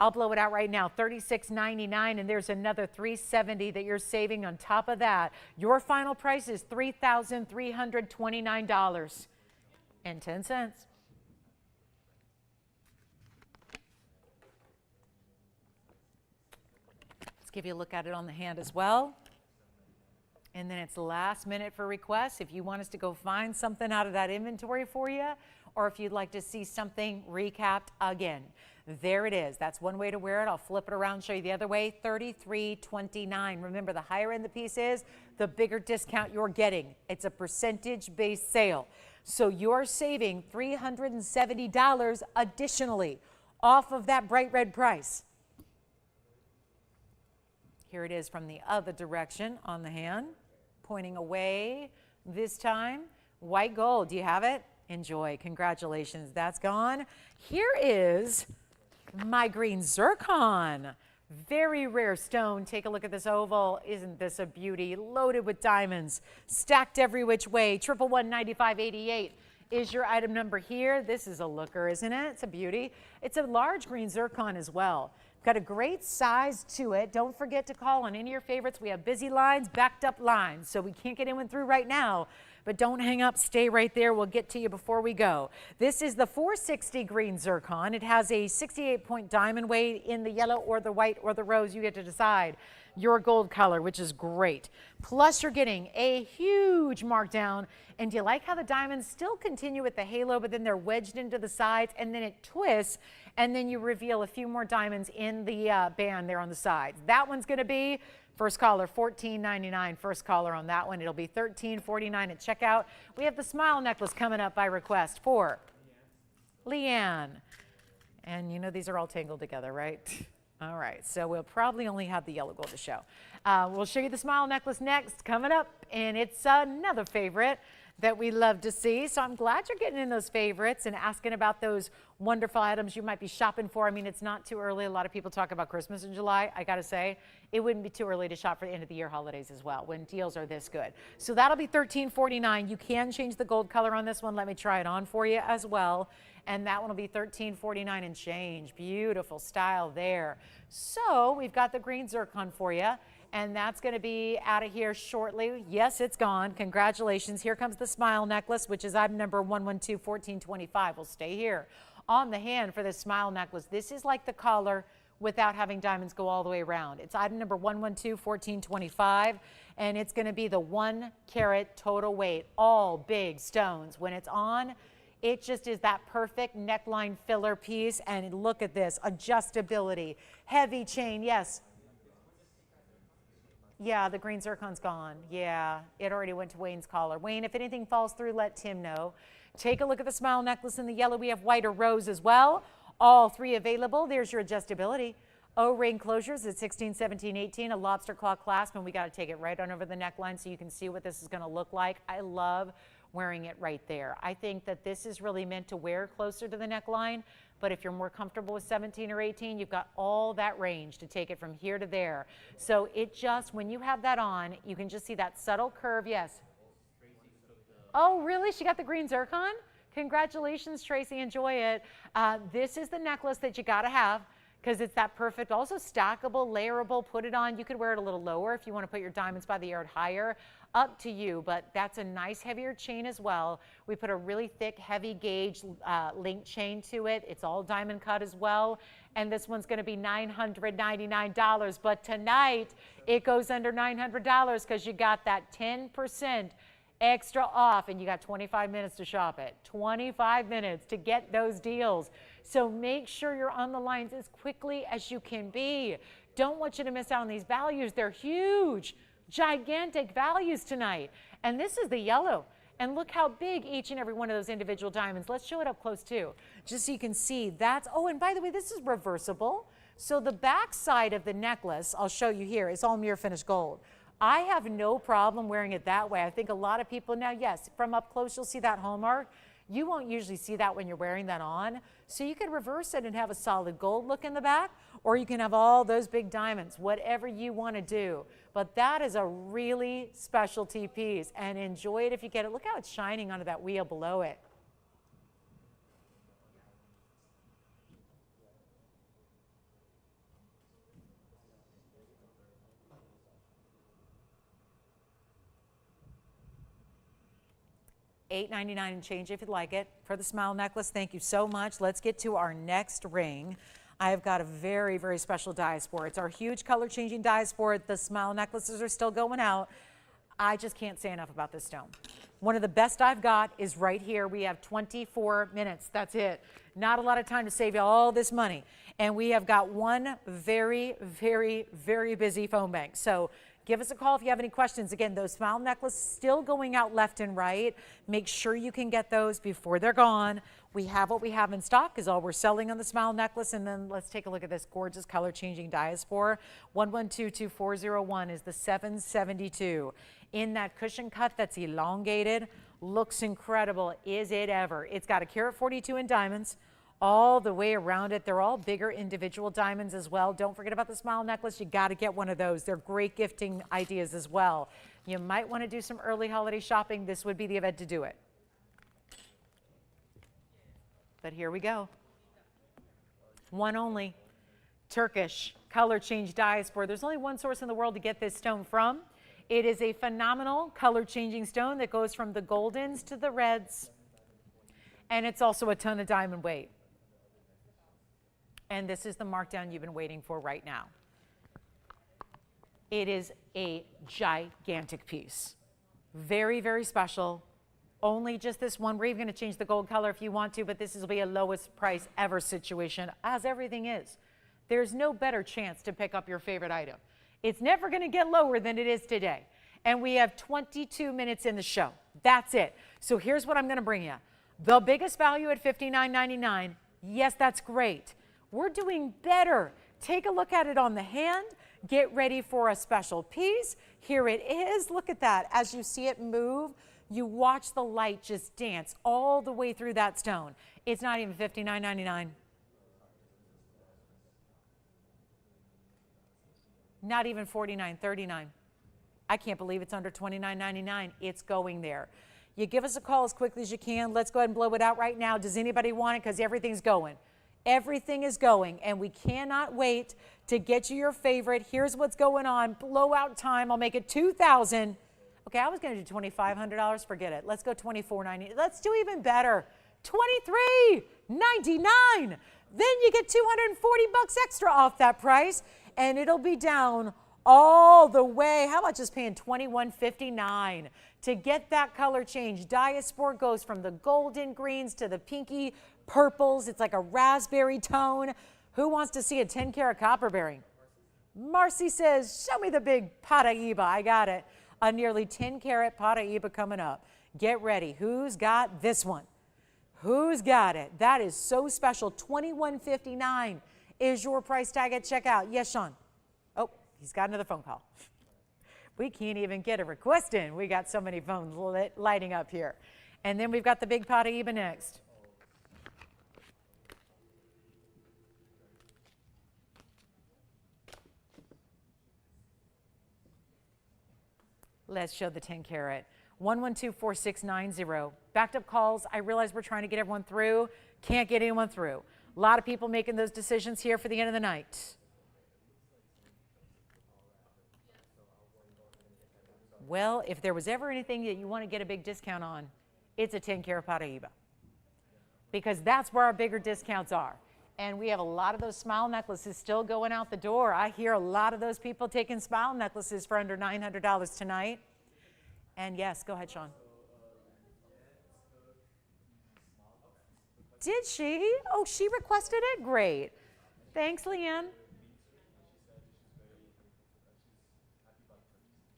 I'll blow it out right now, $36.99, and there's another $370 that you're saving on top of that. Your final price is $3,329.10. Let's give you a look at it on the hand as well. And then it's last minute for requests. If you want us to go find something out of that inventory for you, or if you'd like to see something recapped again, there it is. That's one way to wear it. I'll flip it around and show you the other way. $33.29. Remember, the higher end the piece is, the bigger discount you're getting. It's a percentage-based sale. So you're saving $370 additionally off of that bright red price. Here it is from the other direction on the hand, pointing away this time. White gold, do you have it? Enjoy, congratulations, that's gone. Here is my green zircon. Very rare stone. Take a look at this oval. Isn't this a beauty? Loaded with diamonds, stacked every which way. 1119588 is your item number here. This is a looker, isn't it? It's a beauty. It's a large green zircon as well. Got a great size to it. Don't forget to call on any of your favorites. We have busy lines, backed up lines, so we can't get anyone through right now. But don't hang up. Stay right there. We'll get to you before we go. This is the 460 green zircon. It has a 68-point diamond weight in the yellow or the white or the rose. You get to decide your gold color, which is great. Plus, you're getting a huge markdown. And do you like how the diamonds still continue with the halo, but then they're wedged into the sides, and then it twists, and then you reveal a few more diamonds in the band there on the sides. That one's going to be first caller, $14.99. First caller on that one. It'll be $13.49 at checkout. We have the smile necklace coming up by request for Leanne. And you know these are all tangled together, right? All right, so we'll probably only have the yellow gold to show. We'll show you the smile necklace next, coming up, and it's another favorite that we love to see. So I'm glad you're getting in those favorites and asking about those wonderful items you might be shopping for. I mean, it's not too early. A lot of people talk about Christmas in July. I gotta say, it wouldn't be too early to shop for the end of the year holidays as well when deals are this good. So that'll be $13.49. You can change the gold color on this one. Let me try it on for you as well. And that one will be $13.49 and change. Beautiful style there. So we've got the green zircon for you. And that's going to be out of here shortly. Yes, it's gone. Congratulations. Here comes the smile necklace, which is item number 112-1425. We'll stay here on the hand for the smile necklace. This is like the collar without having diamonds go all the way around. It's item number 112-1425, and it's going to be the 1 carat total weight, all big stones. When it's on, it just is that perfect neckline filler piece. And look at this, adjustability, heavy chain. Yes. Yeah, the green zircon's gone. Yeah, it already went to Wayne's collar. Wayne, if anything falls through, let Tim know. Take a look at the smile necklace in the yellow. We have white or rose as well. All 3 available. There's your adjustability. O-ring closures at 16, 17, 18, a lobster claw clasp, and we got to take it right on over the neckline so you can see what this is going to look like. I love wearing it right there. I think that this is really meant to wear closer to the neckline, but if you're more comfortable with 17 or 18, you've got all that range to take it from here to there. So it just, when you have that on, you can just see that subtle curve. Yes. Oh, really? She got the green zircon? Congratulations, Tracy. Enjoy it. This is the necklace that you got to have because it's that perfect, also stackable, layerable. Put it on. You could wear it a little lower if you want to put your diamonds by the yard higher. Up to you, but that's a nice heavier chain as well. We put a really thick, heavy gauge link chain to it. It's all diamond cut as well. And this one's going to be $999. But tonight, it goes under $900 because you got that 10% extra off, and you got 25 minutes to shop it. 25 minutes to get those deals. So make sure you're on the lines as quickly as you can be. Don't want you to miss out on these values. They're huge, gigantic values tonight. And this is the yellow. And look how big each and every one of those individual diamonds. Let's show it up close too, just so you can see. That's, oh, and by the way, this is reversible. So the back side of the necklace, I'll show you here, is all mirror finished gold. I have no problem wearing it that way. I think a lot of people now, yes, from up close, you'll see that hallmark. You won't usually see that when you're wearing that on. So you can reverse it and have a solid gold look in the back, or you can have all those big diamonds, whatever you want to do. But that is a really specialty piece, and enjoy it if you get it. Look how it's shining onto that wheel below it. $8.99 and change if you'd like it for the smile necklace. Thank you so much. Let's get to our next ring. I have got a very, very special Diaspore. It's our huge color changing Diaspore. The smile necklaces are still going out. I just can't say enough about this stone. One of the best I've got is right here. We have 24 minutes. That's it. Not a lot of time to save you all this money. And we have got one very, very, very busy phone bank. So give us a call if you have any questions. Again, those smile necklaces still going out left and right. Make sure you can get those before they're gone. We have what we have in stock is all we're selling on the smile necklace. And then let's take a look at this gorgeous color changing Diaspore. 1122401 is the 772. In that cushion cut that's elongated. Looks incredible. Is it ever? It's got a carat 42 in diamonds all the way around it. They're all bigger individual diamonds as well. Don't forget about the smile necklace. You got to get one of those. They're great gifting ideas as well. You might want to do some early holiday shopping. This would be the event to do it. But here we go. One only. Turkish color change Diaspore. There's only one source in the world to get this stone from. It is a phenomenal color changing stone that goes from the goldens to the reds. And it's also a ton of diamond weight. And this is the markdown you've been waiting for right now. It is a gigantic piece. Very, very special. Only just this one. We're even going to change the gold color if you want to, but this will be a lowest price ever situation, as everything is. There's no better chance to pick up your favorite item. It's never going to get lower than it is today. And we have 22 minutes in the show. That's it. So here's what I'm going to bring you. The biggest value at $59.99. Yes, that's great. We're doing better. Take a look at it on the hand. Get ready for a special piece. Here it is. Look at that. As you see it move, you watch the light just dance all the way through that stone. It's not even $59.99. Not even $49.39. I can't believe it's under $29.99. It's going there. You give us a call as quickly as you can. Let's go ahead and blow it out right now. Does anybody want it? Because everything's going. Everything is going, and we cannot wait to get you your favorite. Here's what's going on. Blowout time. I'll make it $2,000. Okay, I was going to do $2,500. Forget it. Let's go $2,490. Let's do even better. $23.99. Then you get 240 bucks extra off that price, and it'll be down all the way. How about just paying $21.59 to get that color change? Diaspore goes from the golden greens to the pinky purples. It's like a raspberry tone. Who wants to see a 10-karat copper bearing? Marcy says, show me the big Paraiba. I got it. A nearly 10-karat Paraiba coming up. Get ready. Who's got this one? Who's got it? That is so special. $21.59 is your price tag at checkout. Yes, Sean. Oh, he's got another phone call. We can't even get a request in. We got so many phones lighting up here. And then we've got the big Paraiba next. Let's show the 10-karat. 1124690. Backed up calls. I realize we're trying to get everyone through. Can't get anyone through. A lot of people making those decisions here for the end of the night. Well, if there was ever anything that you want to get a big discount on, it's a 10-karat Paraiba. Because that's where our bigger discounts are. And we have a lot of those smile necklaces still going out the door. I hear a lot of those people taking smile necklaces for under $900 tonight. And yes, go ahead, Sean. Did she? Oh, she requested it? Great. Thanks, Leanne.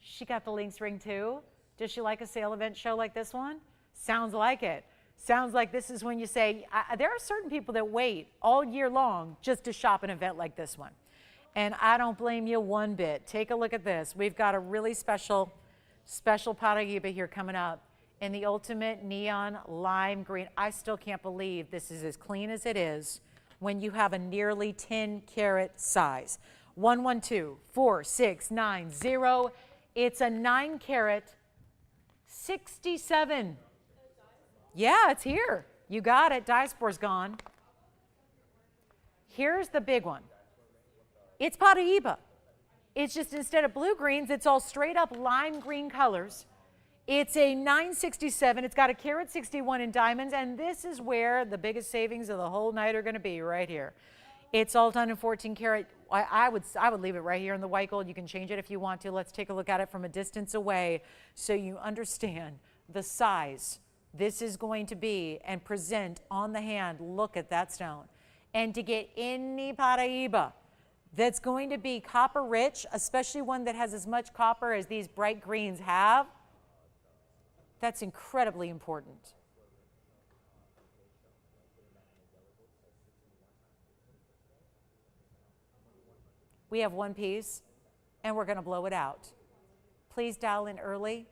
She got the Lynx ring too. Does she like a sale event show like this one? Sounds like it. Sounds like this is when you say, there are certain people that wait all year long just to shop an event like this one. And I don't blame you one bit. Take a look at this. We've got a really special Paraiba here coming up in the ultimate neon lime green. I still can't believe this is as clean as it is when you have a nearly 10-karat size. 1124690. It's a 9-karat 67. Yeah, it's here. You got it. Diaspore's gone. Here's the big one. It's Paraiba. It's just instead of blue greens, it's all straight up lime green colors. It's a 967. It's got a carat 61 in diamonds, and this is where the biggest savings of the whole night are going to be, right here. It's all done in 14 karat. I would leave it right here in the white gold. You can change it if you want to. Let's take a look at it from a distance away so you understand the size this is going to be and present on the hand. Look at that stone. And to get any Paraiba that's going to be copper rich, especially one that has as much copper as these bright greens have, that's incredibly important. We have one piece, and we're going to blow it out. Please dial in early.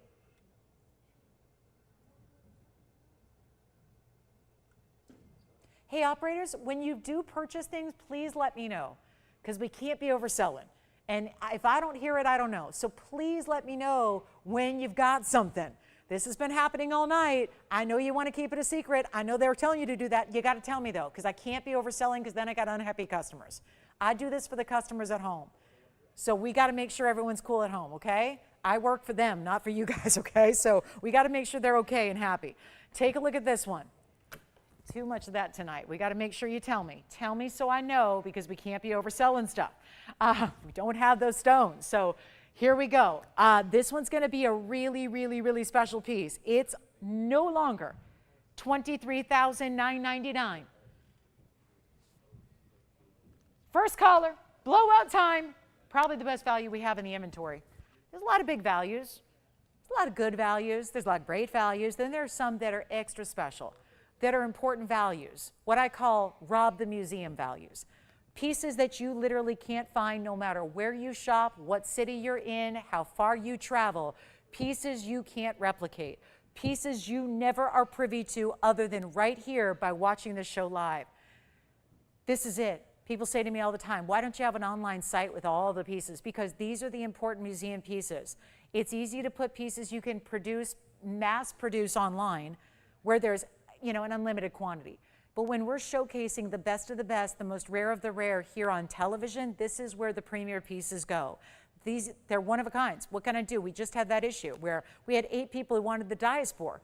Hey, operators, when you do purchase things, please let me know, because we can't be overselling. And if I don't hear it, I don't know. So please let me know when you've got something. This has been happening all night. I know you want to keep it a secret. I know they're telling you to do that. You got to tell me, though, because I can't be overselling, because then I got unhappy customers. I do this for the customers at home. So we got to make sure everyone's cool at home, okay? I work for them, not for you guys, okay? So we got to make sure they're okay and happy. Take a look at this one. Too much of that tonight. We got to make sure you tell me. Tell me so I know, because we can't be overselling stuff. We don't have those stones. So here we go. This one's going to be a really, really, really special piece. It's no longer $23,999. First caller, blowout time. Probably the best value we have in the inventory. There's a lot of big values. There's a lot of good values. There's a lot of great values. Then there are some that are extra special, that are important values, what I call rob the museum values. Pieces that you literally can't find no matter where you shop, what city you're in, how far you travel. Pieces you can't replicate. Pieces you never are privy to other than right here by watching this show live. This is it. People say to me all the time, why don't you have an online site with all the pieces? Because these are the important museum pieces. It's easy to put pieces you can produce, mass produce online, where there's an unlimited quantity. But when we're showcasing the best of the best, the most rare of the rare here on television, this is where the premier pieces go. They're one of a kind. What can I do? We just had that issue where we had 8 people who wanted the Diaspore.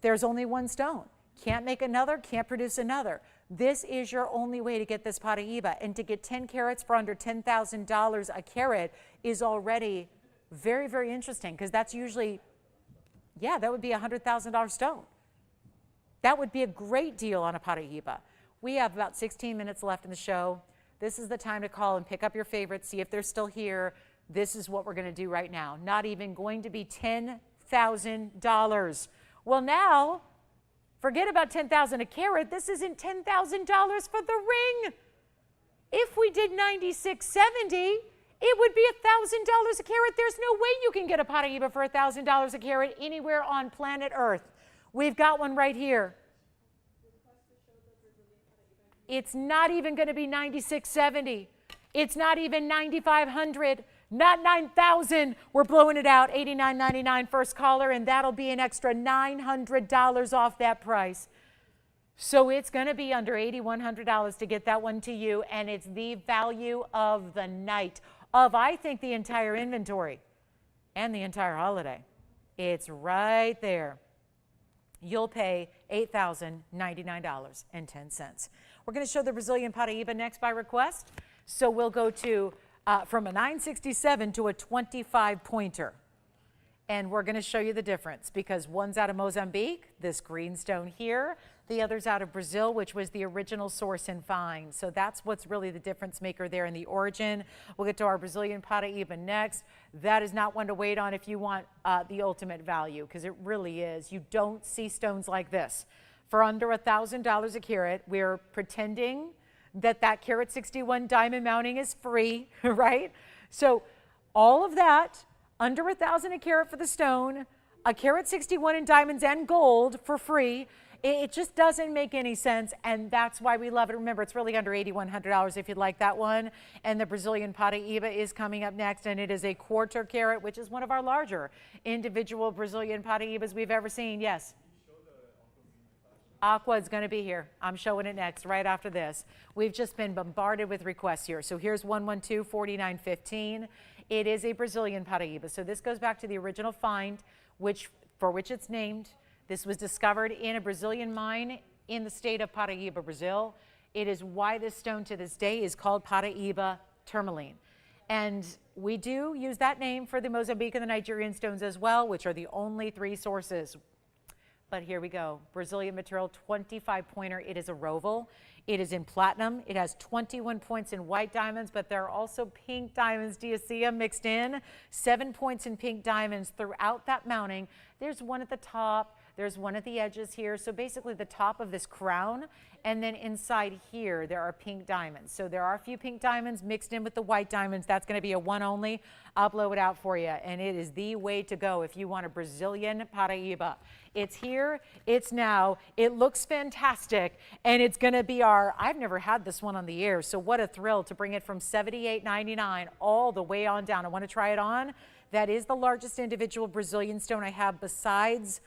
There's only one stone. Can't make another, can't produce another. This is your only way to get this Paraiba. And to get 10 carats for under $10,000 a carat is already very, very interesting, because that's usually, yeah, that would be a $100,000 stone. That would be a great deal on a Paraiba. We have about 16 minutes left in the show. This is the time to call and pick up your favorites, see if they're still here. This is what we're going to do right now. Not even going to be $10,000. Well, now, forget about $10,000 a carat. This isn't $10,000 for the ring. If we did $96.70, it would be $1,000 a carat. There's no way you can get a Paraiba for $1,000 a carat anywhere on planet Earth. We've got one right here. It's not even going to be $96.70. It's not even $9,500. Not $9,000. We're blowing it out. $89.99 first caller, and that'll be an extra $900 off that price. So it's going to be under $8,100 to get that one to you, and it's the value of the night of, I think, the entire inventory and the entire holiday. It's right there. You'll pay $8,099.10. We're going to show the Brazilian Paraiba next by request. So we'll go to from a 967 to a 25 pointer. And we're going to show you the difference, because one's out of Mozambique, this green stone here. The other's out of Brazil, which was the original source and find. So that's what's really the difference maker there in the origin. We'll get to our Brazilian Paraiba next. That is not one to wait on if you want the ultimate value, because it really is. You don't see stones like this. For under $1,000 a carat, we're pretending that carat 61 diamond mounting is free, right? So all of that, under $1,000 a carat for the stone, a carat 61 in diamonds and gold for free. It just doesn't make any sense, and that's why we love it. Remember, it's really under $8,100 if you'd like that one. And the Brazilian Paraiba is coming up next, and it is a quarter carat, which is one of our larger individual Brazilian Paraibas we've ever seen. Yes? Aqua is going to be here. I'm showing it next, right after this. We've just been bombarded with requests here. So here's 112-4915. It is a Brazilian Paraiba. So this goes back to the original find, for which it's named. This was discovered in a Brazilian mine in the state of Paraiba, Brazil. It is why this stone to this day is called Paraiba tourmaline. And we do use that name for the Mozambique and the Nigerian stones as well, which are the only 3 sources. But here we go. Brazilian material, 25 pointer. It is a roval. It is in platinum. It has 21 points in white diamonds, but there are also pink diamonds. Do you see them mixed in? 7 points in pink diamonds throughout that mounting. There's one at the top. There's one at the edges here. So basically the top of this crown, and then inside here, there are pink diamonds. So there are a few pink diamonds mixed in with the white diamonds. That's going to be a one only. I'll blow it out for you. And it is the way to go if you want a Brazilian Paraiba. It's here, it's now, it looks fantastic, and it's going to be I've never had this one on the air, so what a thrill to bring it from $78.99 all the way on down. I want to try it on. That is the largest individual Brazilian stone I have, besides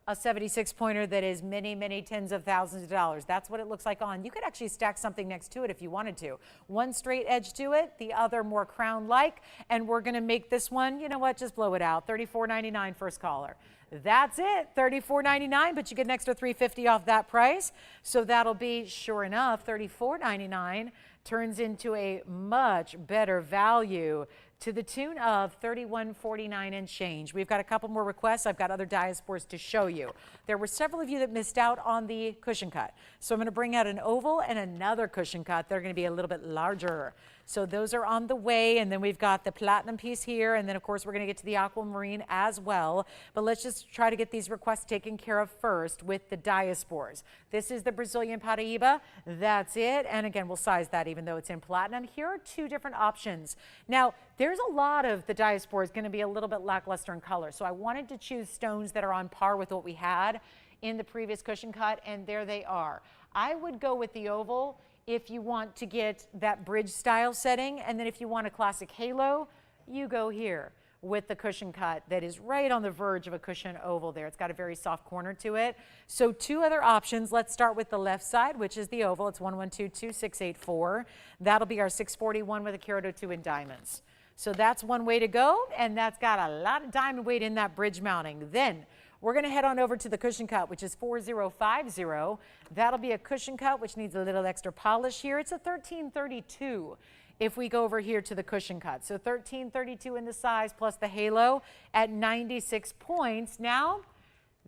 a 76 pointer that is many, many tens of thousands of dollars. That's what it looks like on. You could actually stack something next to it if you wanted to. One straight edge to it, the other more crown-like, and we're going to make this one, you know what, just blow it out. $34.99 first caller. That's it, $34.99, but you get an extra $3.50 off that price. So that'll be, sure enough, $34.99 turns into a much better value to the tune of $31.49 and change. We've got a couple more requests. I've got other Diaspores to show you. There were several of you that missed out on the cushion cut. So I'm going to bring out an oval and another cushion cut. They're going to be a little bit larger. So those are on the way, and then we've got the platinum piece here, and then of course we're going to get to the aquamarine as well. But let's just try to get these requests taken care of first with the Diaspores. This is the Brazilian Paraiba. That's it. And again, we'll size that even though it's in platinum. Here are 2 different options. Now, there's a lot of the Diaspore is going to be a little bit lackluster in color. So I wanted to choose stones that are on par with what we had in the previous cushion cut, and there they are. I would go with the oval if you want to get that bridge style setting, and then if you want a classic halo, you go here. with the cushion cut that is right on the verge of a cushion oval there. It's got a very soft corner to it. So two other options. Let's start with the left side, which is the oval. It's 1122684. That'll be our 641 with a carat or two in diamonds. So that's one way to go, and that's got a lot of diamond weight in that bridge mounting. Then we're going to head on over to the cushion cut, which is 4050. That'll be a cushion cut, which needs a little extra polish here. It's a 1332 if we go over here to the cushion cut. So 1332 in the size plus the halo at 96 points. Now,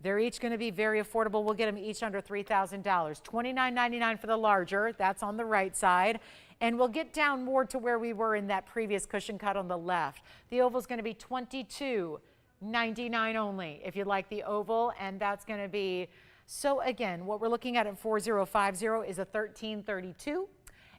they're each going to be very affordable. We'll get them each under $3,000. $29.99 for the larger. That's on the right side. And we'll get down more to where we were in that previous cushion cut on the left. The oval is going to be $22.99 only if you'd like the oval, and that's going to be, so again, what we're looking at 4050 is a 1332,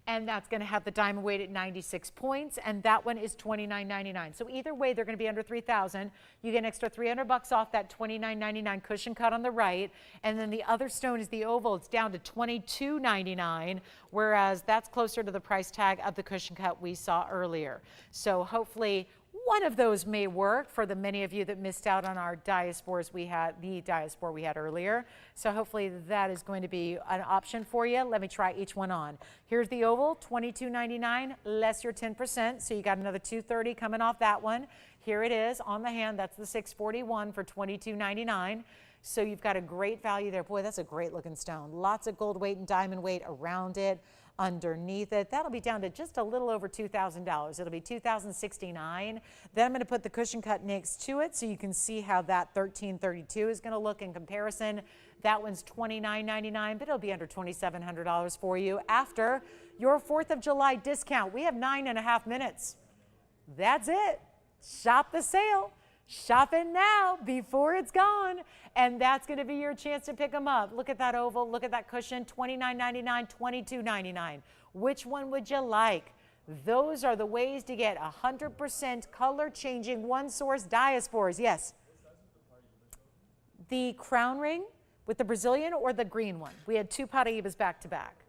and that's going to have the diamond weight at 96 points, and that one is $29.99. So either way, they're going to be under $3,000. You get an extra $300 off that $29.99 cushion cut on the right, and then the other stone is the oval. It's down to $22.99, whereas that's closer to the price tag of the cushion cut we saw earlier. So hopefully one of those may work for the many of you that missed out on our diaspores we had, the diaspore we had earlier. So hopefully that is going to be an option for you. Let me try each one on. Here's the oval, $22.99 less your 10%. So you got another $230 coming off that one. Here it is on the hand. That's the 641 for $22.99. So you've got a great value there. Boy, that's a great looking stone. Lots of gold weight and diamond weight around it. Underneath it, that'll be down to just a little over $2,000. It'll be $2,069. Then I'm going to put the cushion cut next to it so you can see how that 1332 is going to look in comparison. That one's $29.99, but it'll be under $2,700 for you after your 4th of July discount. We have 9.5 minutes. That's it. Shop the sale. Shop it now before it's gone, and that's going to be your chance to pick them up. Look at that oval, look at that cushion, $29.99, $22.99. Which one would you like? Those are the ways to get 100% color changing one source diaspores. Yes? The crown ring with the Brazilian or the green one? We had two Paraibas back to back.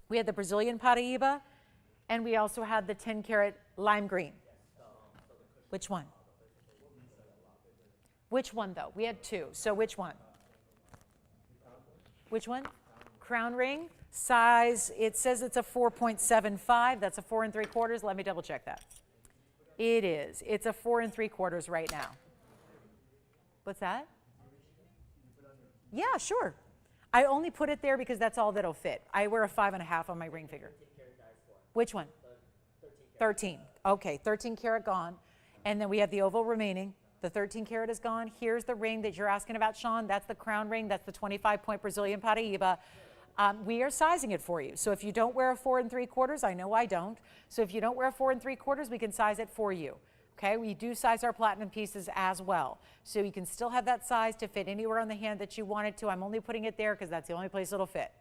We had the Brazilian Paraiba, and we also had the 10 karat lime green. Which one? Which one, though? We had two. So which one? Which one? Crown ring. Size, it says it's a 4.75. That's a 4 3/4. Let me double check that. It is. It's a 4 3/4 right now. What's that? Yeah, sure. I only put it there because that's all that'll fit. I wear a 5.5 on my ring finger. Which one? 13. Okay, 13 karat gone. And then we have the oval remaining. The 13 karat is gone. Here's the ring that you're asking about, Sean. That's the crown ring. That's the 25-point Brazilian Paraiba. We are sizing it for you. So if you don't wear a 4 3/4, I know I don't. So if you don't wear a 4 3/4, we can size it for you. Okay, we do size our platinum pieces as well. So you can still have that size to fit anywhere on the hand that you want it to. I'm only putting it there because that's the only place it'll fit.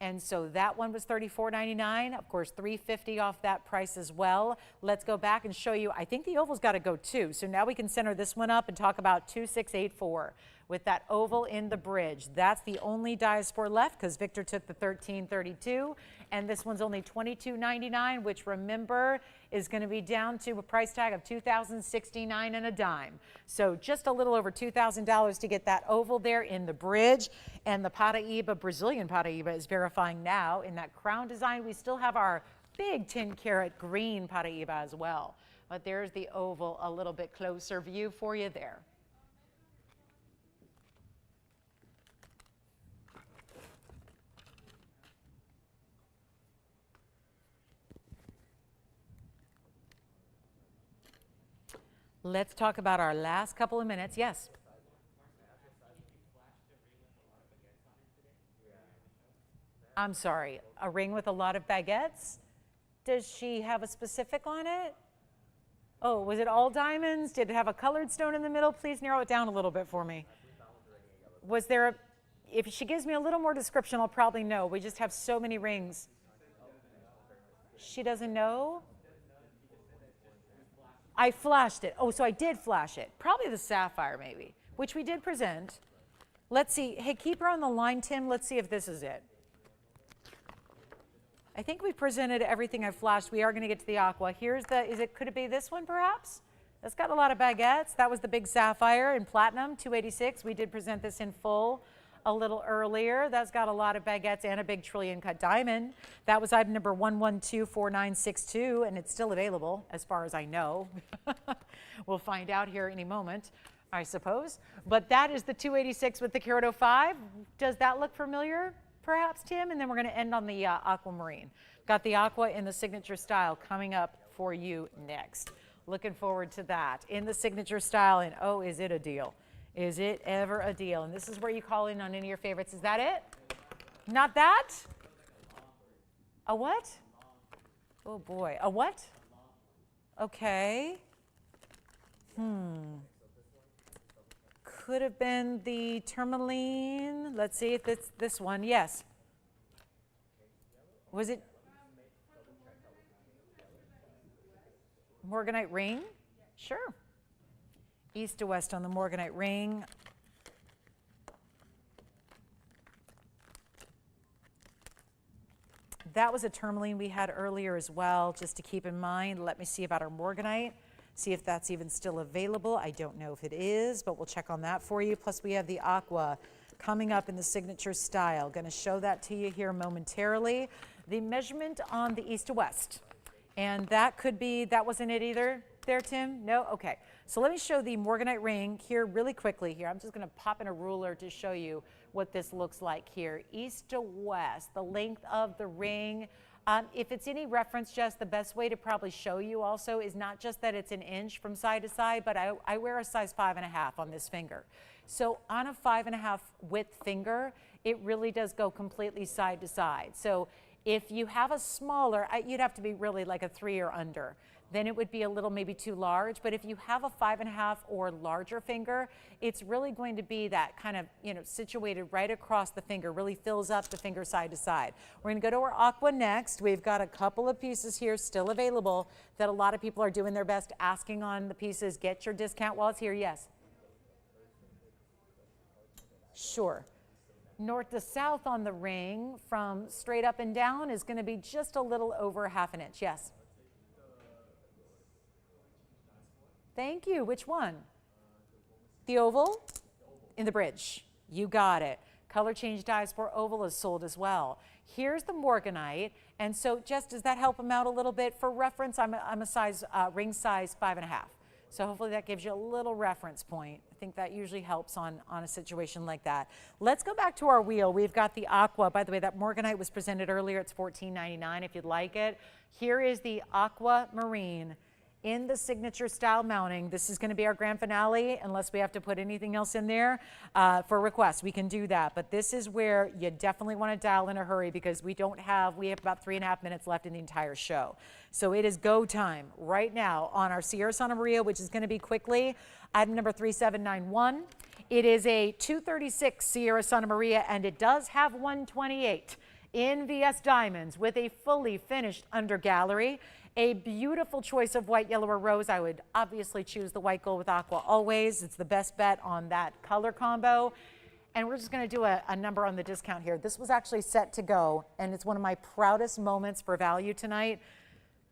And so that one was $34.99. Of course, $350 off that price as well. Let's go back and show you. I think the oval's got to go too. So now we can center this one up and talk about 2684 with that oval in the bridge. That's the only diaspore left because Victor took the 1332. And this one's only $22.99, which remember is going to be down to a price tag of $2,069 and a dime. So just a little over $2,000 to get that oval there in the bridge. And the Paraiba, Brazilian Paraiba, is verifying now in that crown design. We still have our big 10 karat green Paraiba as well. But there's the oval, a little bit closer view for you there. Let's talk about our last couple of minutes. Yes? I'm sorry, a ring with a lot of baguettes? Does she have a specific on it? Oh, was it all diamonds? Did it have a colored stone in the middle? Please narrow it down a little bit for me. Was there a, if she gives me a little more description, I'll probably know. We just have so many rings. She doesn't know? I flashed it. Oh, so I did flash it. Probably the sapphire maybe, which we did present. Let's see. Hey, keep her on the line, Tim. Let's see if this is it. I think we presented everything I flashed. We are going to get to the aqua. Here's the, could it be this one perhaps? That's got a lot of baguettes. That was the big sapphire in platinum, 286. We did present this in full a little earlier. That's got a lot of baguettes and a big trillion cut diamond. That was item number 1124962, and it's still available as far as I know. We'll find out here any moment, I suppose. But that is the 286 with the carat 05. Does that look familiar, perhaps, Tim? And then we're going to end on the aquamarine. Got the aqua in the signature style coming up for you next. Looking forward to that in the signature style. And oh, is it a deal? Is it ever a deal? And this is where you call in on any of your favorites. Is that it? Not that? A what? Oh boy, a what? Okay. Could have been the tourmaline. Let's see if it's this one. Yes. Was it Morganite ring? Sure. East to west on the Morganite ring. That was a tourmaline we had earlier as well, just to keep in mind. Let me see about our Morganite, see if that's even still available. I don't know if it is, but we'll check on that for you. Plus we have the aqua coming up in the signature style. Going to show that to you here momentarily. The measurement on the east to west. And that could be, that wasn't it either there, Tim? No? Okay. So let me show the Morganite ring here really quickly here. I'm just going to pop in a ruler to show you what this looks like here. East to west, the length of the ring. If it's any reference, Jess, the best way to probably show you also is not just that it's an inch from side to side, but I wear a size 5.5 on this finger. So on a 5.5 width finger, it really does go completely side to side. So if you have a smaller, you'd have to be really like a 3 or under. Then it would be a little maybe too large. But if you have a 5.5 or larger finger, it's really going to be that kind of, situated right across the finger, really fills up the finger side to side. We're going to go to our aqua next. We've got a couple of pieces here still available that a lot of people are doing their best asking on the pieces. Get your discount while it's here. Yes. Sure. North to south on the ring from straight up and down is going to be just a little over 1/2 inch. Yes. Thank you. Which one? The oval? In the bridge. You got it. Color change Diaspore oval is sold as well. Here's the Morganite. And so, Jess, does that help them out a little bit? For reference, I'm a size, ring size 5.5. So hopefully that gives you a little reference point. I think that usually helps on a situation like that. Let's go back to our wheel. We've got the aqua. By the way, that Morganite was presented earlier. It's $14.99 if you'd like it. Here is the Aquamarine in the signature style mounting. This is going to be our grand finale unless we have to put anything else in there for requests. We can do that. But this is where you definitely want to dial in a hurry because we have about 3.5 minutes left in the entire show. So it is go time right now on our Sierra Santa Maria, which is going to be quickly item number 3791. It is a 236 Sierra Santa Maria, and it does have 128 in VS Diamonds with a fully finished under gallery. A beautiful choice of white, yellow, or rose. I would obviously choose the white gold with aqua always. It's the best bet on that color combo. And we're just going to do a number on the discount here. This was actually set to go, and it's one of my proudest moments for value tonight.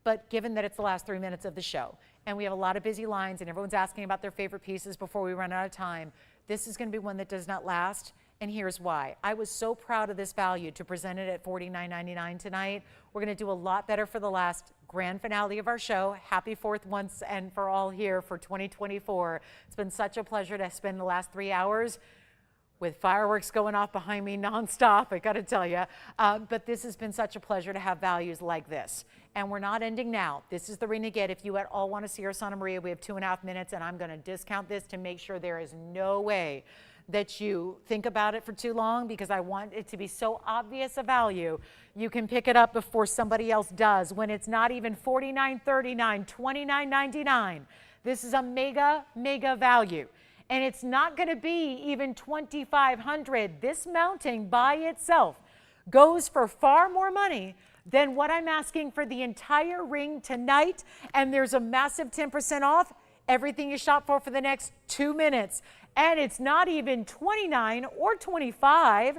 But given that it's the last 3 minutes of the show, and we have a lot of busy lines, and everyone's asking about their favorite pieces before we run out of time, this is going to be one that does not last. And here's why. I was so proud of this value to present it at $49.99 tonight. We're going to do a lot better for the last grand finale of our show. Happy 4th once and for all here for 2024. It's been such a pleasure to spend the last 3 hours with fireworks going off behind me nonstop, I got to tell you. But this has been such a pleasure to have values like this. And we're not ending now. This is the ring to get. If you at all want to see our Santa Maria, we have 2.5 minutes, and I'm going to discount this to make sure there is no way that you think about it for too long, because I want it to be so obvious a value. You can pick it up before somebody else does when it's not even $49.39, $29.99. This is a mega, mega value. And it's not going to be even $2,500. This mounting by itself goes for far more money than what I'm asking for the entire ring tonight. And there's a massive 10% off everything you shop for the next 2 minutes. And it's not even $29 or $25.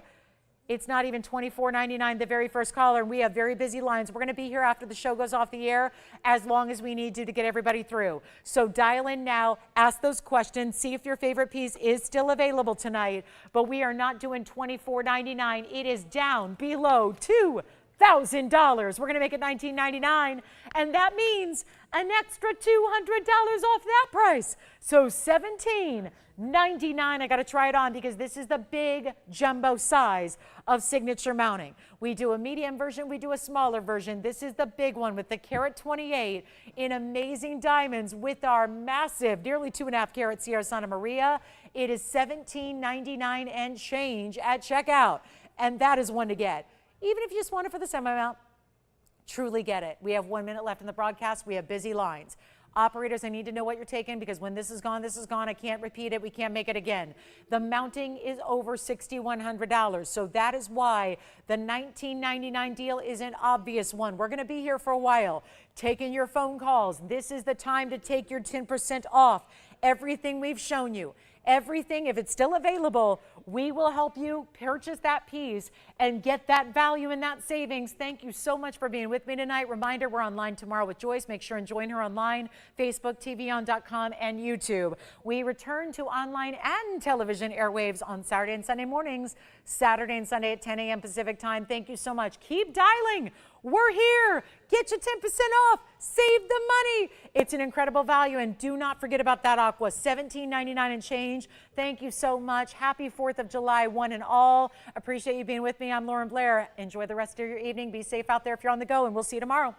It's not even $24.99, the very first caller, and we have very busy lines. We're going to be here after the show goes off the air as long as we need to get everybody through. So dial in now, ask those questions, see if your favorite piece is still available tonight. But we are not doing $24.99. It is down below $2,000. We're going to make it $19.99, and that means an extra $200 off that price. So $17.99. I got to try it on because this is the big jumbo size of signature mounting. We do a medium version, we do a smaller version. This is the big one with the carat 28 in amazing diamonds with our massive, nearly 2.5 carat Sierra Santa Maria. It is $17.99 and change at checkout, and that is one to get. Even if you just want it for the semi amount, truly get it. We have 1 minute left in the broadcast. We have busy lines. Operators, I need to know what you're taking because when this is gone, this is gone. I can't repeat it. We can't make it again. The mounting is over $6,100. So that is why the $19.99 deal is an obvious one. We're going to be here for a while taking your phone calls. This is the time to take your 10% off everything we've shown you. Everything, if it's still available, we will help you purchase that piece and get that value and that savings. Thank you so much for being with me tonight. Reminder, we're online tomorrow with Joyce. Make sure and join her online, Facebook, TVON.com, and YouTube. We return to online and television airwaves on Saturday and Sunday mornings, Saturday and Sunday at 10 a.m. Pacific time. Thank you so much. Keep dialing. We're here. Get your 10% off. Save the money. It's an incredible value. And do not forget about that aqua, $17.99 and change. Thank you so much. Happy 4th of July, one and all. Appreciate you being with me. I'm Lauren Blair. Enjoy the rest of your evening. Be safe out there if you're on the go, and we'll see you tomorrow.